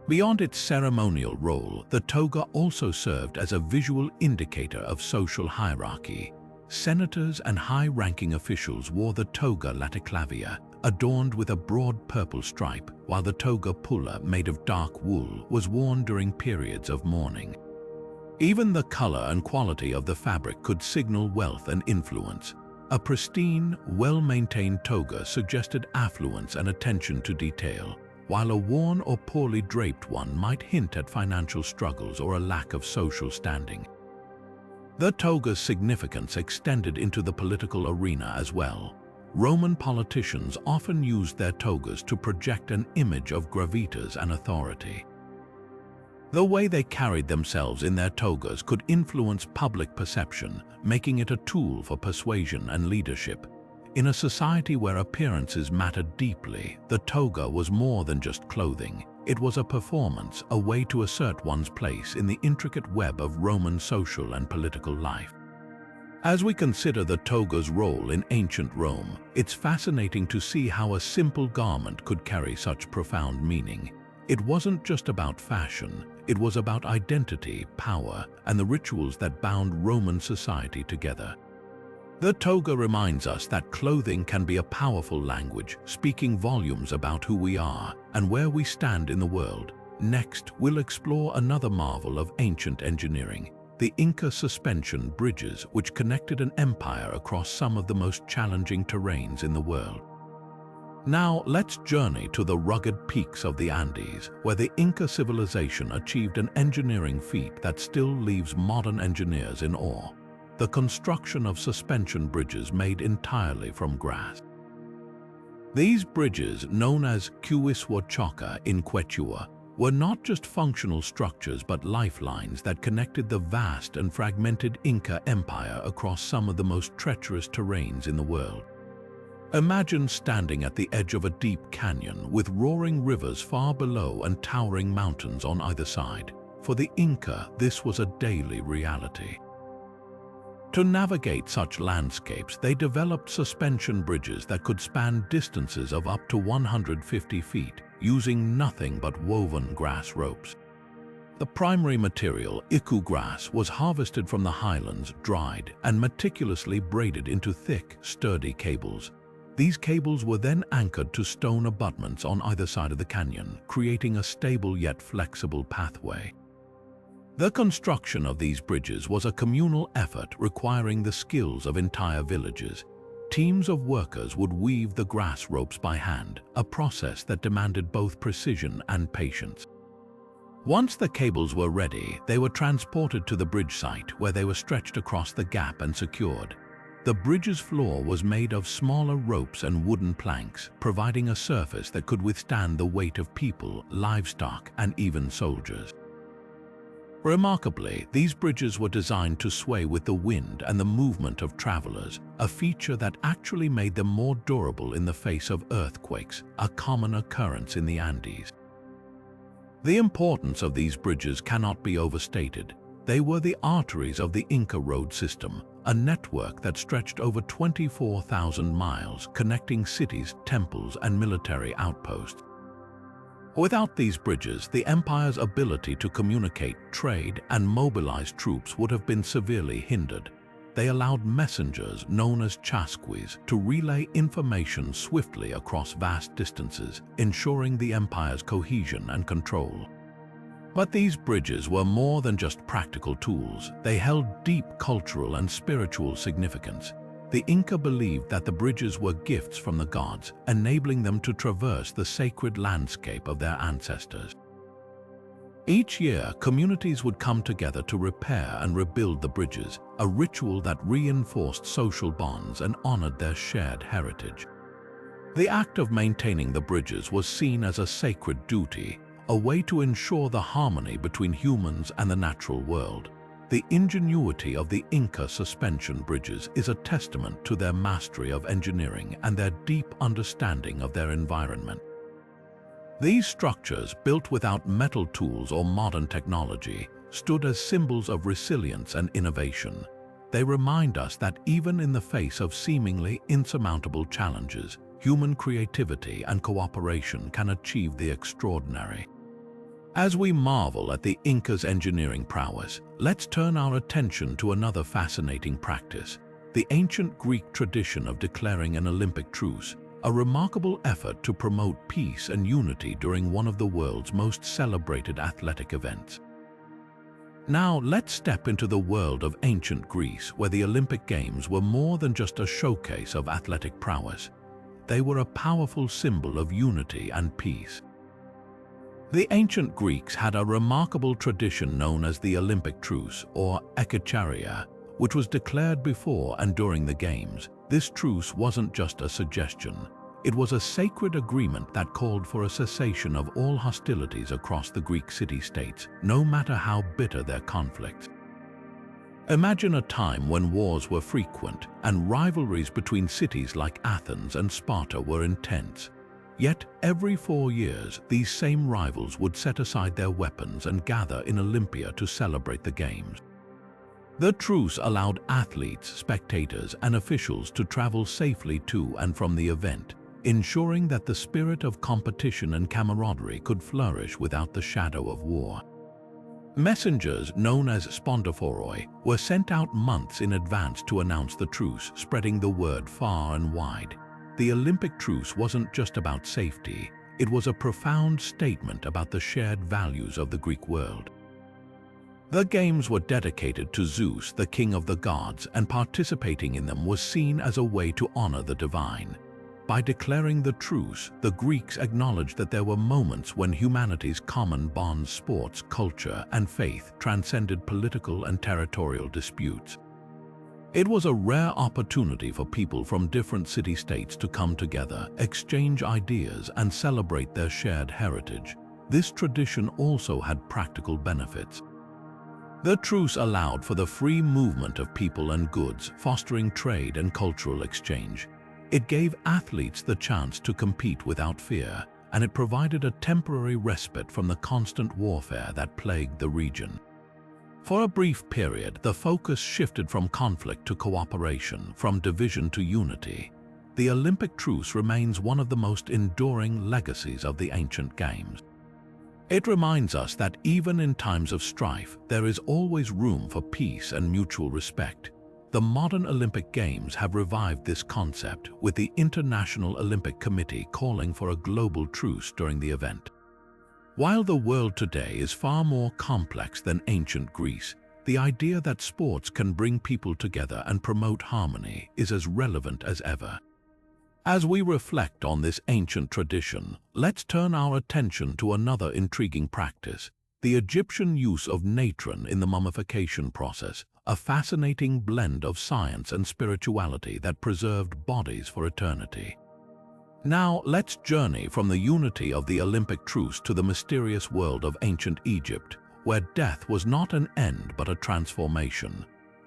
A: Beyond its ceremonial role, the toga also served as a visual indicator of social hierarchy. Senators and high-ranking officials wore the toga laticlavia, adorned with a broad purple stripe, while the toga pulla, made of dark wool, was worn during periods of mourning. Even the color and quality of the fabric could signal wealth and influence. A pristine, well-maintained toga suggested affluence and attention to detail, while a worn or poorly draped one might hint at financial struggles or a lack of social standing. The toga's significance extended into the political arena as well. Roman politicians often used their togas to project an image of gravitas and authority. The way they carried themselves in their togas could influence public perception, making it a tool for persuasion and leadership. In a society where appearances mattered deeply, the toga was more than just clothing. It was a performance, a way to assert one's place in the intricate web of Roman social and political life. As we consider the toga's role in ancient Rome, it's fascinating to see how a simple garment could carry such profound meaning. It wasn't just about fashion, it was about identity, power, and the rituals that bound Roman society together. The toga reminds us that clothing can be a powerful language, speaking volumes about who we are and where we stand in the world. Next, we'll explore another marvel of ancient engineering, the Inca suspension bridges, which connected an empire across some of the most challenging terrains in the world. Now, let's journey to the rugged peaks of the Andes, where the Inca civilization achieved an engineering feat that still leaves modern engineers in awe: the construction of suspension bridges made entirely from grass. These bridges, known as Huayhuachoca in Quechua, were not just functional structures but lifelines that connected the vast and fragmented Inca Empire across some of the most treacherous terrains in the world. Imagine standing at the edge of a deep canyon with roaring rivers far below and towering mountains on either side. For the Inca, this was a daily reality. To navigate such landscapes, they developed suspension bridges that could span distances of up to 150 feet, using nothing but woven grass ropes. The primary material, iku grass, was harvested from the highlands, dried, and meticulously braided into thick, sturdy cables. These cables were then anchored to stone abutments on either side of the canyon, creating a stable yet flexible pathway. The construction of these bridges was a communal effort requiring the skills of entire villages. Teams of workers would weave the grass ropes by hand, a process that demanded both precision and patience. Once the cables were ready, they were transported to the bridge site where they were stretched across the gap and secured. The bridge's floor was made of smaller ropes and wooden planks, providing a surface that could withstand the weight of people, livestock, and even soldiers. Remarkably, these bridges were designed to sway with the wind and the movement of travelers, a feature that actually made them more durable in the face of earthquakes, a common occurrence in the Andes. The importance of these bridges cannot be overstated. They were the arteries of the Inca road system, a network that stretched over 24,000 miles, connecting cities, temples, and military outposts. Without these bridges, the empire's ability to communicate, trade, and mobilize troops would have been severely hindered. They allowed messengers, known as chasquis, to relay information swiftly across vast distances, ensuring the empire's cohesion and control. But these bridges were more than just practical tools. They held deep cultural and spiritual significance. The Inca believed that the bridges were gifts from the gods, enabling them to traverse the sacred landscape of their ancestors. Each year, communities would come together to repair and rebuild the bridges, a ritual that reinforced social bonds and honored their shared heritage. The act of maintaining the bridges was seen as a sacred duty, a way to ensure the harmony between humans and the natural world. The ingenuity of the Inca suspension bridges is a testament to their mastery of engineering and their deep understanding of their environment. These structures, built without metal tools or modern technology, stood as symbols of resilience and innovation. They remind us that even in the face of seemingly insurmountable challenges, human creativity and cooperation can achieve the extraordinary. As we marvel at the Inca's engineering prowess, let's turn our attention to another fascinating practice, the ancient Greek tradition of declaring an Olympic truce, a remarkable effort to promote peace and unity during one of the world's most celebrated athletic events. Now, let's step into the world of ancient Greece, where the Olympic Games were more than just a showcase of athletic prowess. They were a powerful symbol of unity and peace. The ancient Greeks had a remarkable tradition known as the Olympic truce, or ekicharia, which was declared before and during the Games. This truce wasn't just a suggestion. It was a sacred agreement that called for a cessation of all hostilities across the Greek city-states, no matter how bitter their conflicts. Imagine a time when wars were frequent and rivalries between cities like Athens and Sparta were intense. Yet, every 4 years, these same rivals would set aside their weapons and gather in Olympia to celebrate the Games. The truce allowed athletes, spectators, and officials to travel safely to and from the event, ensuring that the spirit of competition and camaraderie could flourish without the shadow of war. Messengers, known as spondophoroi, were sent out months in advance to announce the truce, spreading the word far and wide. The Olympic truce wasn't just about safety, it was a profound statement about the shared values of the Greek world. The Games were dedicated to Zeus, the king of the gods, and participating in them was seen as a way to honor the divine. By declaring the truce, the Greeks acknowledged that there were moments when humanity's common bonds, sports, culture, and faith transcended political and territorial disputes. It was a rare opportunity for people from different city-states to come together, exchange ideas, and celebrate their shared heritage. This tradition also had practical benefits. The truce allowed for the free movement of people and goods, fostering trade and cultural exchange. It gave athletes the chance to compete without fear, and it provided a temporary respite from the constant warfare that plagued the region. For a brief period, the focus shifted from conflict to cooperation, from division to unity. The Olympic truce remains one of the most enduring legacies of the ancient Games. It reminds us that even in times of strife, there is always room for peace and mutual respect. The modern Olympic Games have revived this concept, with the International Olympic Committee calling for a global truce during the event. While the world today is far more complex than ancient Greece, the idea that sports can bring people together and promote harmony is as relevant as ever. As we reflect on this ancient tradition, let's turn our attention to another intriguing practice: the Egyptian use of natron in the mummification process, a fascinating blend of science and spirituality that preserved bodies for eternity. Now, let's journey from the unity of the Olympic truce to the mysterious world of ancient Egypt, where death was not an end but a transformation.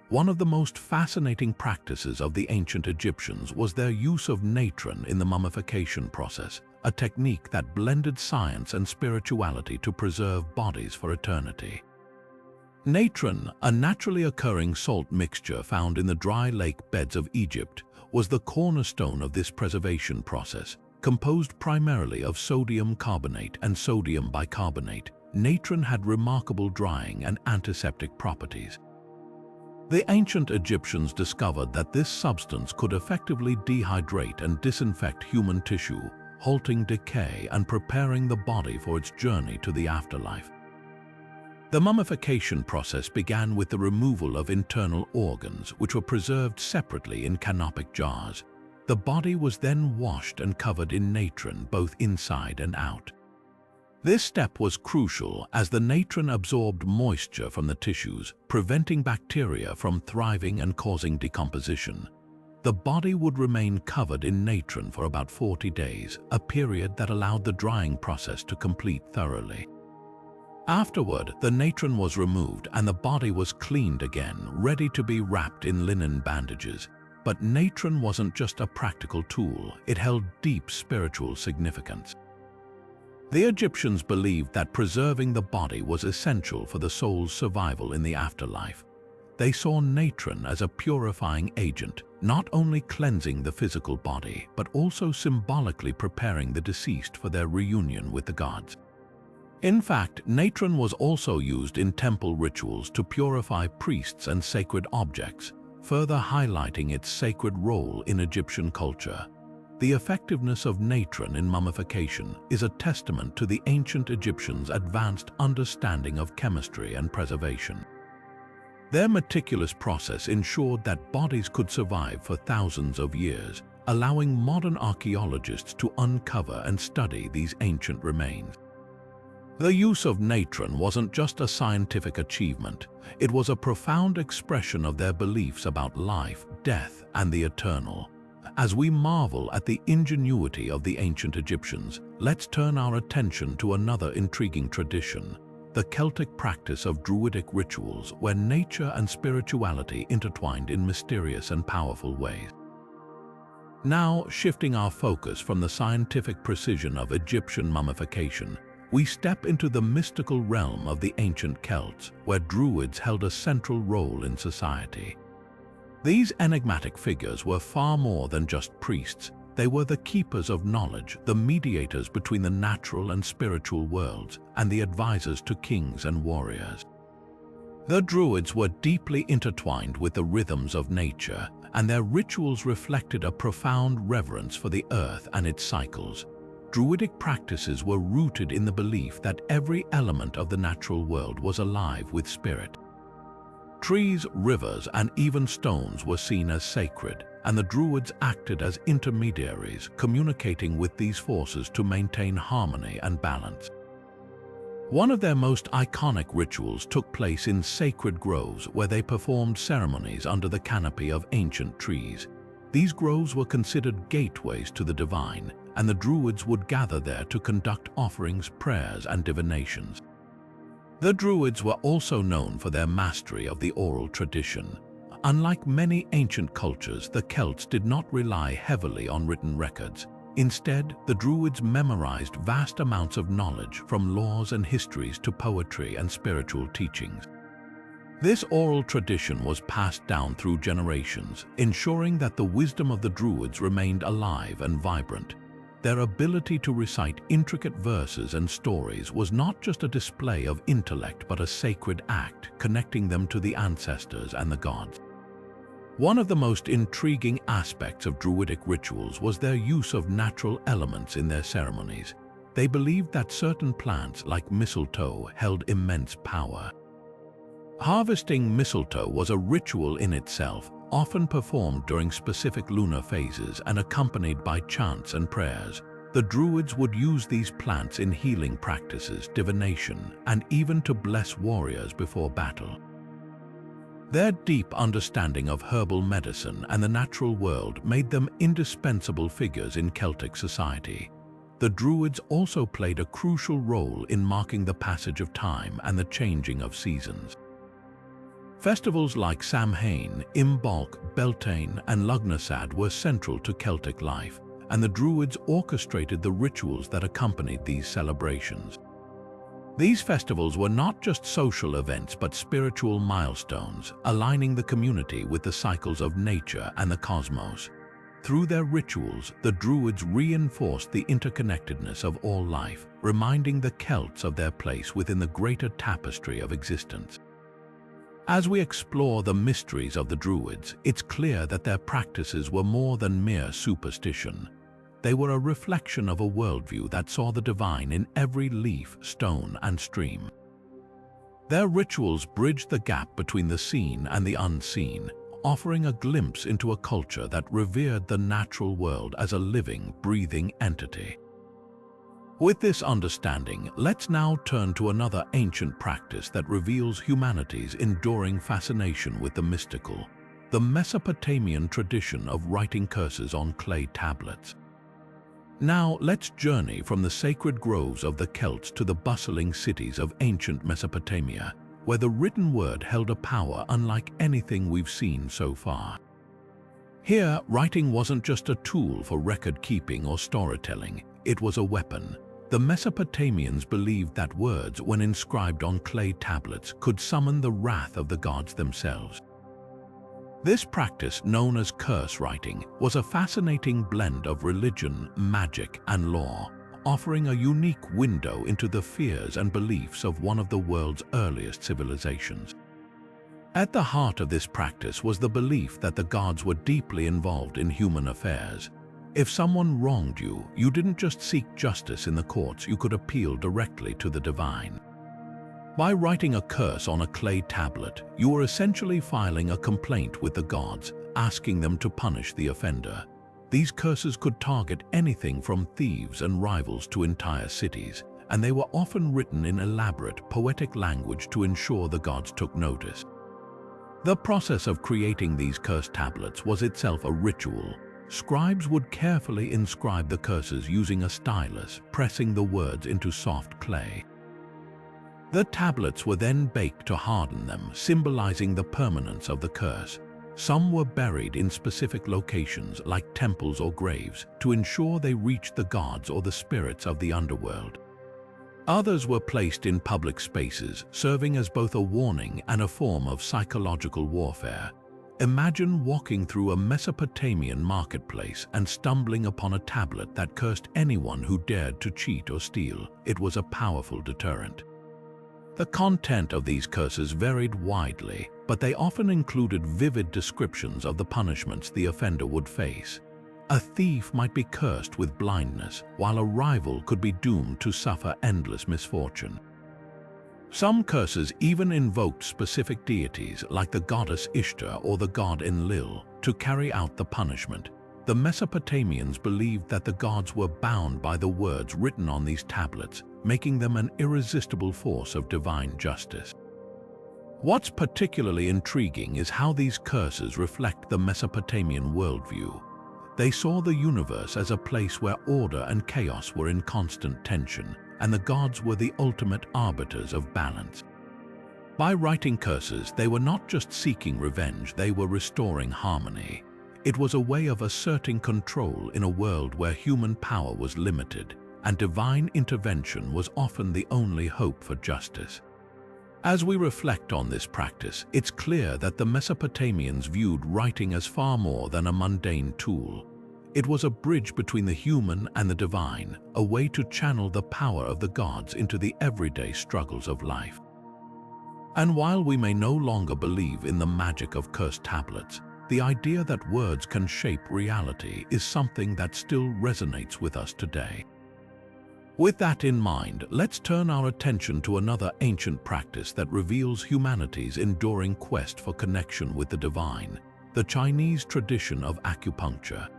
A: One of the most fascinating practices of the ancient Egyptians was their use of natron in the mummification process, a technique that blended science and spirituality to preserve bodies for eternity. Natron, a naturally occurring salt mixture found in the dry lake beds of Egypt, was the cornerstone of this preservation process. Composed primarily of sodium carbonate and sodium bicarbonate, natron had remarkable drying and antiseptic properties. The ancient Egyptians discovered that this substance could effectively dehydrate and disinfect human tissue, halting decay and preparing the body for its journey to the afterlife. The mummification process began with the removal of internal organs, which were preserved separately in canopic jars. The body was then washed and covered in natron both inside and out. This step was crucial as the natron absorbed moisture from the tissues, preventing bacteria from thriving and causing decomposition. The body would remain covered in natron for about 40 days, a period that allowed the drying process to complete thoroughly. Afterward, the natron was removed and the body was cleaned again, ready to be wrapped in linen bandages. But natron wasn't just a practical tool, it held deep spiritual significance. The Egyptians believed that preserving the body was essential for the soul's survival in the afterlife. They saw natron as a purifying agent, not only cleansing the physical body, but also symbolically preparing the deceased for their reunion with the gods. In fact, natron was also used in temple rituals to purify priests and sacred objects, further highlighting its sacred role in Egyptian culture. The effectiveness of natron in mummification is a testament to the ancient Egyptians' advanced understanding of chemistry and preservation. Their meticulous process ensured that bodies could survive for thousands of years, allowing modern archaeologists to uncover and study these ancient remains. The use of natron wasn't just a scientific achievement, it was a profound expression of their beliefs about life, death, and the eternal. As we marvel at the ingenuity of the ancient Egyptians, let's turn our attention to another intriguing tradition: the Celtic practice of druidic rituals, where nature and spirituality intertwined in mysterious and powerful ways. Now, shifting our focus from the scientific precision of Egyptian mummification, we step into the mystical realm of the ancient Celts, where druids held a central role in society. These enigmatic figures were far more than just priests. They were the keepers of knowledge, the mediators between the natural and spiritual worlds, and the advisors to kings and warriors. The druids were deeply intertwined with the rhythms of nature, and their rituals reflected a profound reverence for the earth and its cycles. Druidic practices were rooted in the belief that every element of the natural world was alive with spirit. Trees, rivers, and even stones were seen as sacred, and the druids acted as intermediaries, communicating with these forces to maintain harmony and balance. One of their most iconic rituals took place in sacred groves, where they performed ceremonies under the canopy of ancient trees. These groves were considered gateways to the divine, and the druids would gather there to conduct offerings, prayers, and divinations. The druids were also known for their mastery of the oral tradition. Unlike many ancient cultures, the Celts did not rely heavily on written records. Instead, the druids memorized vast amounts of knowledge, from laws and histories to poetry and spiritual teachings. This oral tradition was passed down through generations, ensuring that the wisdom of the druids remained alive and vibrant. Their ability to recite intricate verses and stories was not just a display of intellect but a sacred act, connecting them to the ancestors and the gods. One of the most intriguing aspects of Druidic rituals was their use of natural elements in their ceremonies. They believed that certain plants, like mistletoe, held immense power. Harvesting mistletoe was a ritual in itself, often performed during specific lunar phases and accompanied by chants and prayers. The Druids would use these plants in healing practices, divination, and even to bless warriors before battle. Their deep understanding of herbal medicine and the natural world made them indispensable figures in Celtic society. The Druids also played a crucial role in marking the passage of time and the changing of seasons. Festivals like Samhain, Imbolc, Beltane, and Lugnasad were central to Celtic life, and the Druids orchestrated the rituals that accompanied these celebrations. These festivals were not just social events but spiritual milestones, aligning the community with the cycles of nature and the cosmos. Through their rituals, the Druids reinforced the interconnectedness of all life, reminding the Celts of their place within the greater tapestry of existence. As we explore the mysteries of the Druids, it's clear that their practices were more than mere superstition. They were a reflection of a worldview that saw the divine in every leaf, stone, and stream. Their rituals bridged the gap between the seen and the unseen, offering a glimpse into a culture that revered the natural world as a living, breathing entity. With this understanding, let's now turn to another ancient practice that reveals humanity's enduring fascination with the mystical: the Mesopotamian tradition of writing curses on clay tablets. Now, let's journey from the sacred groves of the Celts to the bustling cities of ancient Mesopotamia, where the written word held a power unlike anything we've seen so far. Here, writing wasn't just a tool for record-keeping or storytelling, it was a weapon. The Mesopotamians believed that words, when inscribed on clay tablets, could summon the wrath of the gods themselves. This practice, known as curse writing, was a fascinating blend of religion, magic, and law, offering a unique window into the fears and beliefs of one of the world's earliest civilizations. At the heart of this practice was the belief that the gods were deeply involved in human affairs. If someone wronged you, you didn't just seek justice in the courts, you could appeal directly to the divine. By writing a curse on a clay tablet, you were essentially filing a complaint with the gods, asking them to punish the offender. These curses could target anything from thieves and rivals to entire cities, and they were often written in elaborate, poetic language to ensure the gods took notice. The process of creating these curse tablets was itself a ritual. Scribes would carefully inscribe the curses using a stylus, pressing the words into soft clay. The tablets were then baked to harden them, symbolizing the permanence of the curse. Some were buried in specific locations like temples or graves to ensure they reached the gods or the spirits of the underworld. Others were placed in public spaces, serving as both a warning and a form of psychological warfare. Imagine walking through a Mesopotamian marketplace and stumbling upon a tablet that cursed anyone who dared to cheat or steal. It was a powerful deterrent. The content of these curses varied widely, but they often included vivid descriptions of the punishments the offender would face. A thief might be cursed with blindness, while a rival could be doomed to suffer endless misfortune. Some curses even invoked specific deities like the goddess Ishtar or the god Enlil to carry out the punishment. The Mesopotamians believed that the gods were bound by the words written on these tablets, making them an irresistible force of divine justice. What's particularly intriguing is how these curses reflect the Mesopotamian worldview. They saw the universe as a place where order and chaos were in constant tension, and the gods were the ultimate arbiters of balance. By writing curses, they were not just seeking revenge, they were restoring harmony. It was a way of asserting control in a world where human power was limited, and divine intervention was often the only hope for justice. As we reflect on this practice, it's clear that the Mesopotamians viewed writing as far more than a mundane tool. It was a bridge between the human and the divine, a way to channel the power of the gods into the everyday struggles of life. And while we may no longer believe in the magic of cursed tablets, the idea that words can shape reality is something that still resonates with us today. With that in mind, let's turn our attention to another ancient practice that reveals humanity's enduring quest for connection with the divine, the Chinese tradition of acupuncture.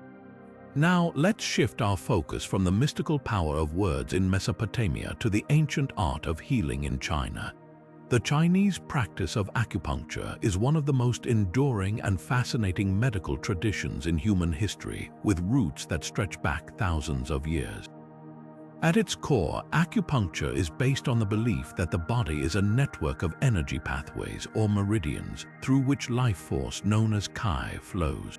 A: Now, let's shift our focus from the mystical power of words in Mesopotamia to the ancient art of healing in China. The Chinese practice of acupuncture is one of the most enduring and fascinating medical traditions in human history, with roots that stretch back thousands of years. At its core, acupuncture is based on the belief that the body is a network of energy pathways or meridians through which life force known as Qi flows.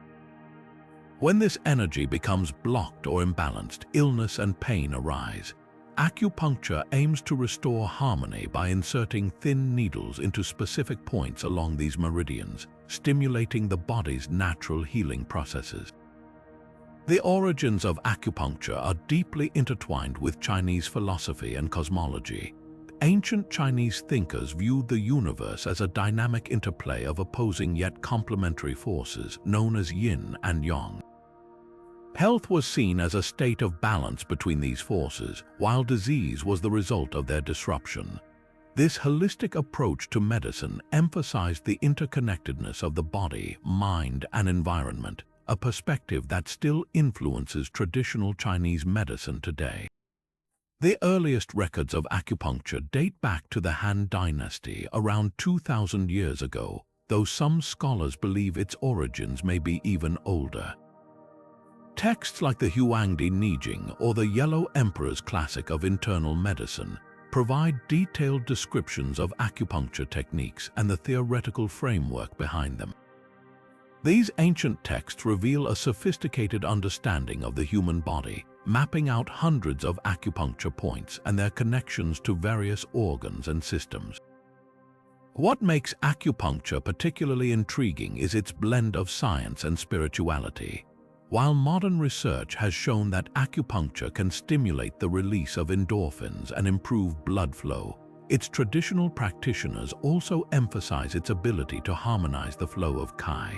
A: When this energy becomes blocked or imbalanced, illness and pain arise. Acupuncture aims to restore harmony by inserting thin needles into specific points along these meridians, stimulating the body's natural healing processes. The origins of acupuncture are deeply intertwined with Chinese philosophy and cosmology. Ancient Chinese thinkers viewed the universe as a dynamic interplay of opposing yet complementary forces known as yin and yang. Health was seen as a state of balance between these forces, while disease was the result of their disruption. This holistic approach to medicine emphasized the interconnectedness of the body, mind, and environment, a perspective that still influences traditional Chinese medicine today. The earliest records of acupuncture date back to the Han Dynasty around 2,000 years ago, though some scholars believe its origins may be even older. Texts like the Huangdi Nijing or the Yellow Emperor's Classic of Internal Medicine provide detailed descriptions of acupuncture techniques and the theoretical framework behind them. These ancient texts reveal a sophisticated understanding of the human body, mapping out hundreds of acupuncture points and their connections to various organs and systems. What makes acupuncture particularly intriguing is its blend of science and spirituality. While modern research has shown that acupuncture can stimulate the release of endorphins and improve blood flow, its traditional practitioners also emphasize its ability to harmonize the flow of Qi.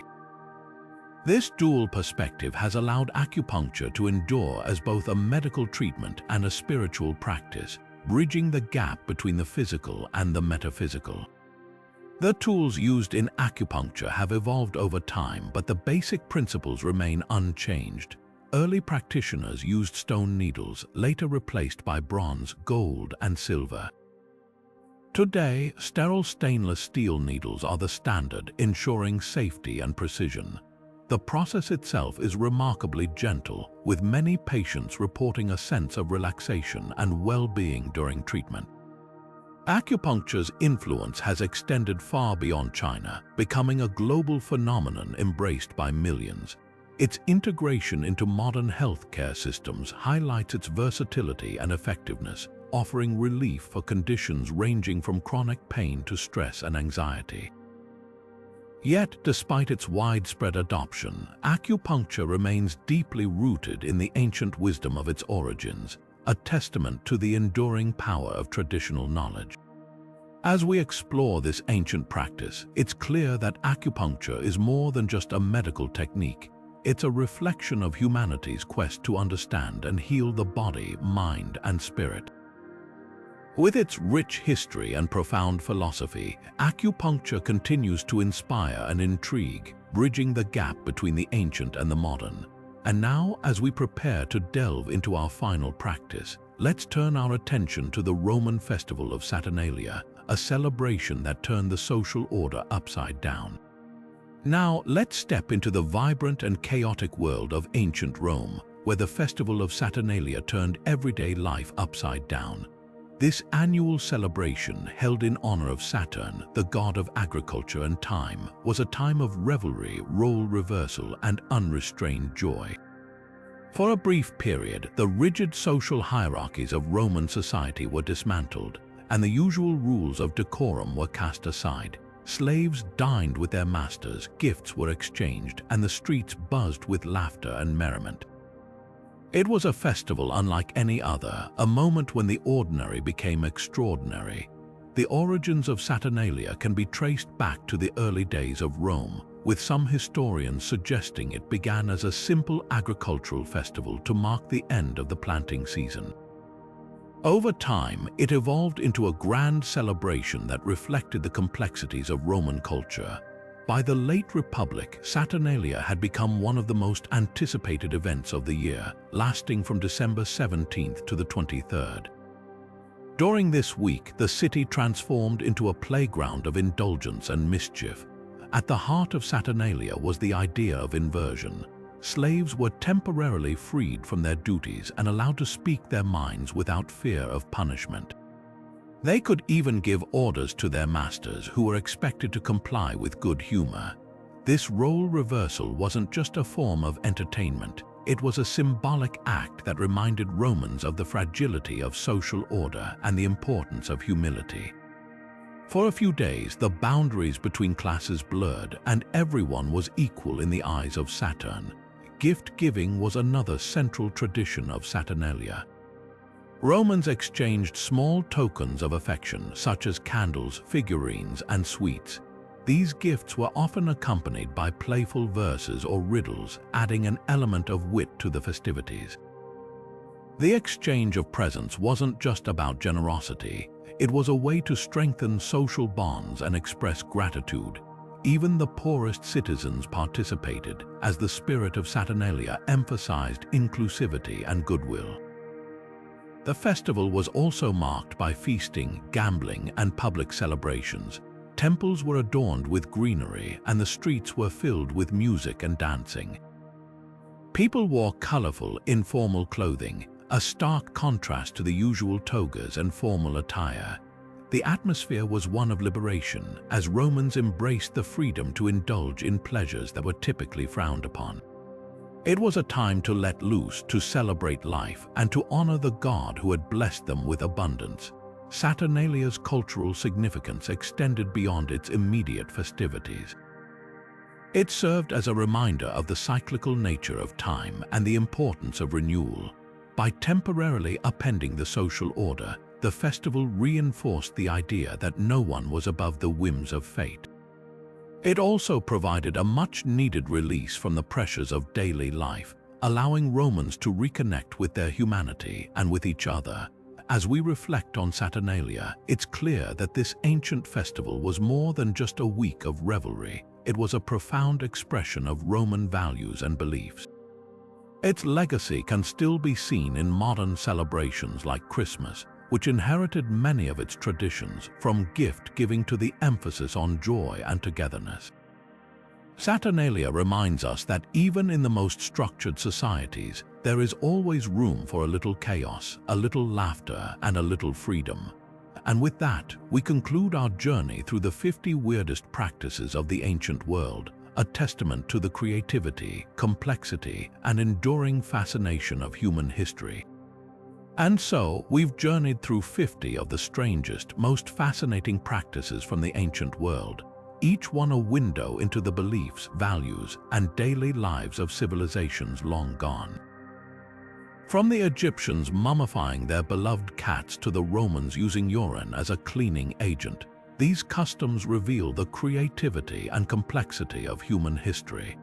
A: This dual perspective has allowed acupuncture to endure as both a medical treatment and a spiritual practice, bridging the gap between the physical and the metaphysical. The tools used in acupuncture have evolved over time, but the basic principles remain unchanged. Early practitioners used stone needles, later replaced by bronze, gold, and silver. Today, sterile stainless steel needles are the standard, ensuring safety and precision. The process itself is remarkably gentle, with many patients reporting a sense of relaxation and well-being during treatment. Acupuncture's influence has extended far beyond China, becoming a global phenomenon embraced by millions. Its integration into modern healthcare systems highlights its versatility and effectiveness, offering relief for conditions ranging from chronic pain to stress and anxiety. Yet, despite its widespread adoption, acupuncture remains deeply rooted in the ancient wisdom of its origins, a testament to the enduring power of traditional knowledge. As we explore this ancient practice, it's clear that acupuncture is more than just a medical technique. It's a reflection of humanity's quest to understand and heal the body, mind, and spirit. With its rich history and profound philosophy, acupuncture continues to inspire and intrigue, bridging the gap between the ancient and the modern. And now, as we prepare to delve into our final practice, let's turn our attention to the Roman festival of Saturnalia, a celebration that turned the social order upside down. Now, let's step into the vibrant and chaotic world of ancient Rome, where the festival of Saturnalia turned everyday life upside down. This annual celebration, held in honor of Saturn, the god of agriculture and time, was a time of revelry, role reversal, and unrestrained joy. For a brief period, the rigid social hierarchies of Roman society were dismantled, and the usual rules of decorum were cast aside. Slaves dined with their masters, gifts were exchanged, and the streets buzzed with laughter and merriment. It was a festival unlike any other, a moment when the ordinary became extraordinary. The origins of Saturnalia can be traced back to the early days of Rome, with some historians suggesting it began as a simple agricultural festival to mark the end of the planting season. Over time, it evolved into a grand celebration that reflected the complexities of Roman culture. By the late Republic, Saturnalia had become one of the most anticipated events of the year, lasting from December 17th to the 23rd. During this week, the city transformed into a playground of indulgence and mischief. At the heart of Saturnalia was the idea of inversion. Slaves were temporarily freed from their duties and allowed to speak their minds without fear of punishment. They could even give orders to their masters, who were expected to comply with good humor. This role reversal wasn't just a form of entertainment. It was a symbolic act that reminded Romans of the fragility of social order and the importance of humility. For a few days, the boundaries between classes blurred, and everyone was equal in the eyes of Saturn. Gift-giving was another central tradition of Saturnalia. Romans exchanged small tokens of affection, such as candles, figurines, and sweets. These gifts were often accompanied by playful verses or riddles, adding an element of wit to the festivities. The exchange of presents wasn't just about generosity. It was a way to strengthen social bonds and express gratitude. Even the poorest citizens participated, as the spirit of Saturnalia emphasized inclusivity and goodwill. The festival was also marked by feasting, gambling, and public celebrations. Temples were adorned with greenery, and the streets were filled with music and dancing. People wore colorful, informal clothing, a stark contrast to the usual togas and formal attire. The atmosphere was one of liberation, as Romans embraced the freedom to indulge in pleasures that were typically frowned upon. It was a time to let loose, to celebrate life, and to honor the god who had blessed them with abundance. Saturnalia's cultural significance extended beyond its immediate festivities. It served as a reminder of the cyclical nature of time and the importance of renewal. By temporarily upending the social order, the festival reinforced the idea that no one was above the whims of fate. It also provided a much-needed release from the pressures of daily life, allowing Romans to reconnect with their humanity and with each other. As we reflect on Saturnalia, it's clear that this ancient festival was more than just a week of revelry. It was a profound expression of Roman values and beliefs. Its legacy can still be seen in modern celebrations like Christmas, which inherited many of its traditions, from gift-giving to the emphasis on joy and togetherness. Saturnalia reminds us that even in the most structured societies, there is always room for a little chaos, a little laughter, and a little freedom. And with that, we conclude our journey through the 50 weirdest practices of the ancient world, a testament to the creativity, complexity, and enduring fascination of human history. And so, we've journeyed through 50 of the strangest, most fascinating practices from the ancient world, each one a window into the beliefs, values, and daily lives of civilizations long gone. From the Egyptians mummifying their beloved cats to the Romans using urine as a cleaning agent, these customs reveal the creativity and complexity of human history.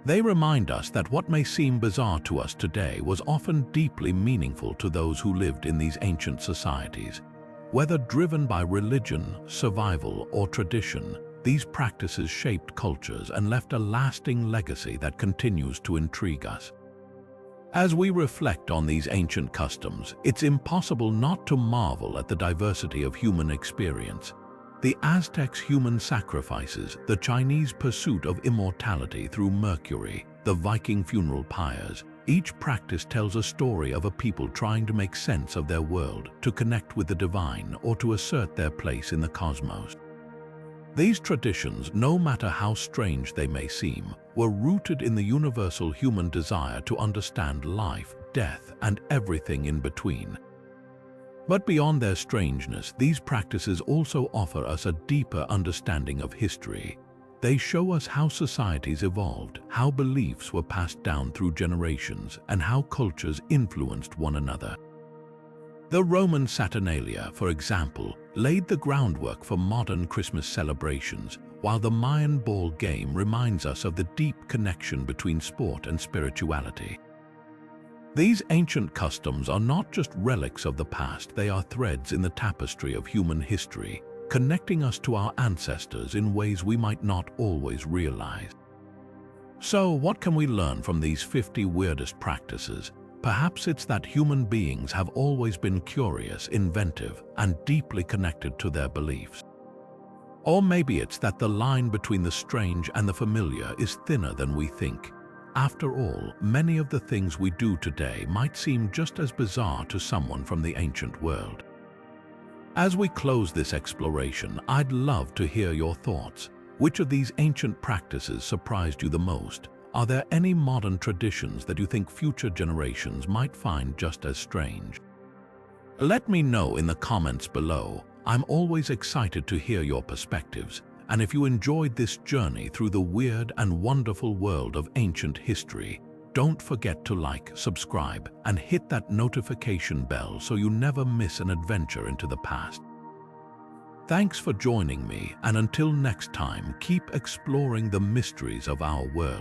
A: They remind us that what may seem bizarre to us today was often deeply meaningful to those who lived in these ancient societies. Whether driven by religion, survival, or tradition, these practices shaped cultures and left a lasting legacy that continues to intrigue us. As we reflect on these ancient customs, it's impossible not to marvel at the diversity of human experience. The Aztecs' human sacrifices, the Chinese pursuit of immortality through mercury, the Viking funeral pyres, each practice tells a story of a people trying to make sense of their world, to connect with the divine, or to assert their place in the cosmos. These traditions, no matter how strange they may seem, were rooted in the universal human desire to understand life, death, and everything in between. But beyond their strangeness, these practices also offer us a deeper understanding of history. They show us how societies evolved, how beliefs were passed down through generations, and how cultures influenced one another. The Roman Saturnalia, for example, laid the groundwork for modern Christmas celebrations, while the Mayan ball game reminds us of the deep connection between sport and spirituality. These ancient customs are not just relics of the past, they are threads in the tapestry of human history, connecting us to our ancestors in ways we might not always realize. So, what can we learn from these 50 weirdest practices? Perhaps it's that human beings have always been curious, inventive, and deeply connected to their beliefs. Or maybe it's that the line between the strange and the familiar is thinner than we think. After all, many of the things we do today might seem just as bizarre to someone from the ancient world. As we close this exploration, I'd love to hear your thoughts. Which of these ancient practices surprised you the most? Are there any modern traditions that you think future generations might find just as strange? Let me know in the comments below. I'm always excited to hear your perspectives. And if you enjoyed this journey through the weird and wonderful world of ancient history, don't forget to like, subscribe, and hit that notification bell so you never miss an adventure into the past. Thanks for joining me, and until next time, keep exploring the mysteries of our world.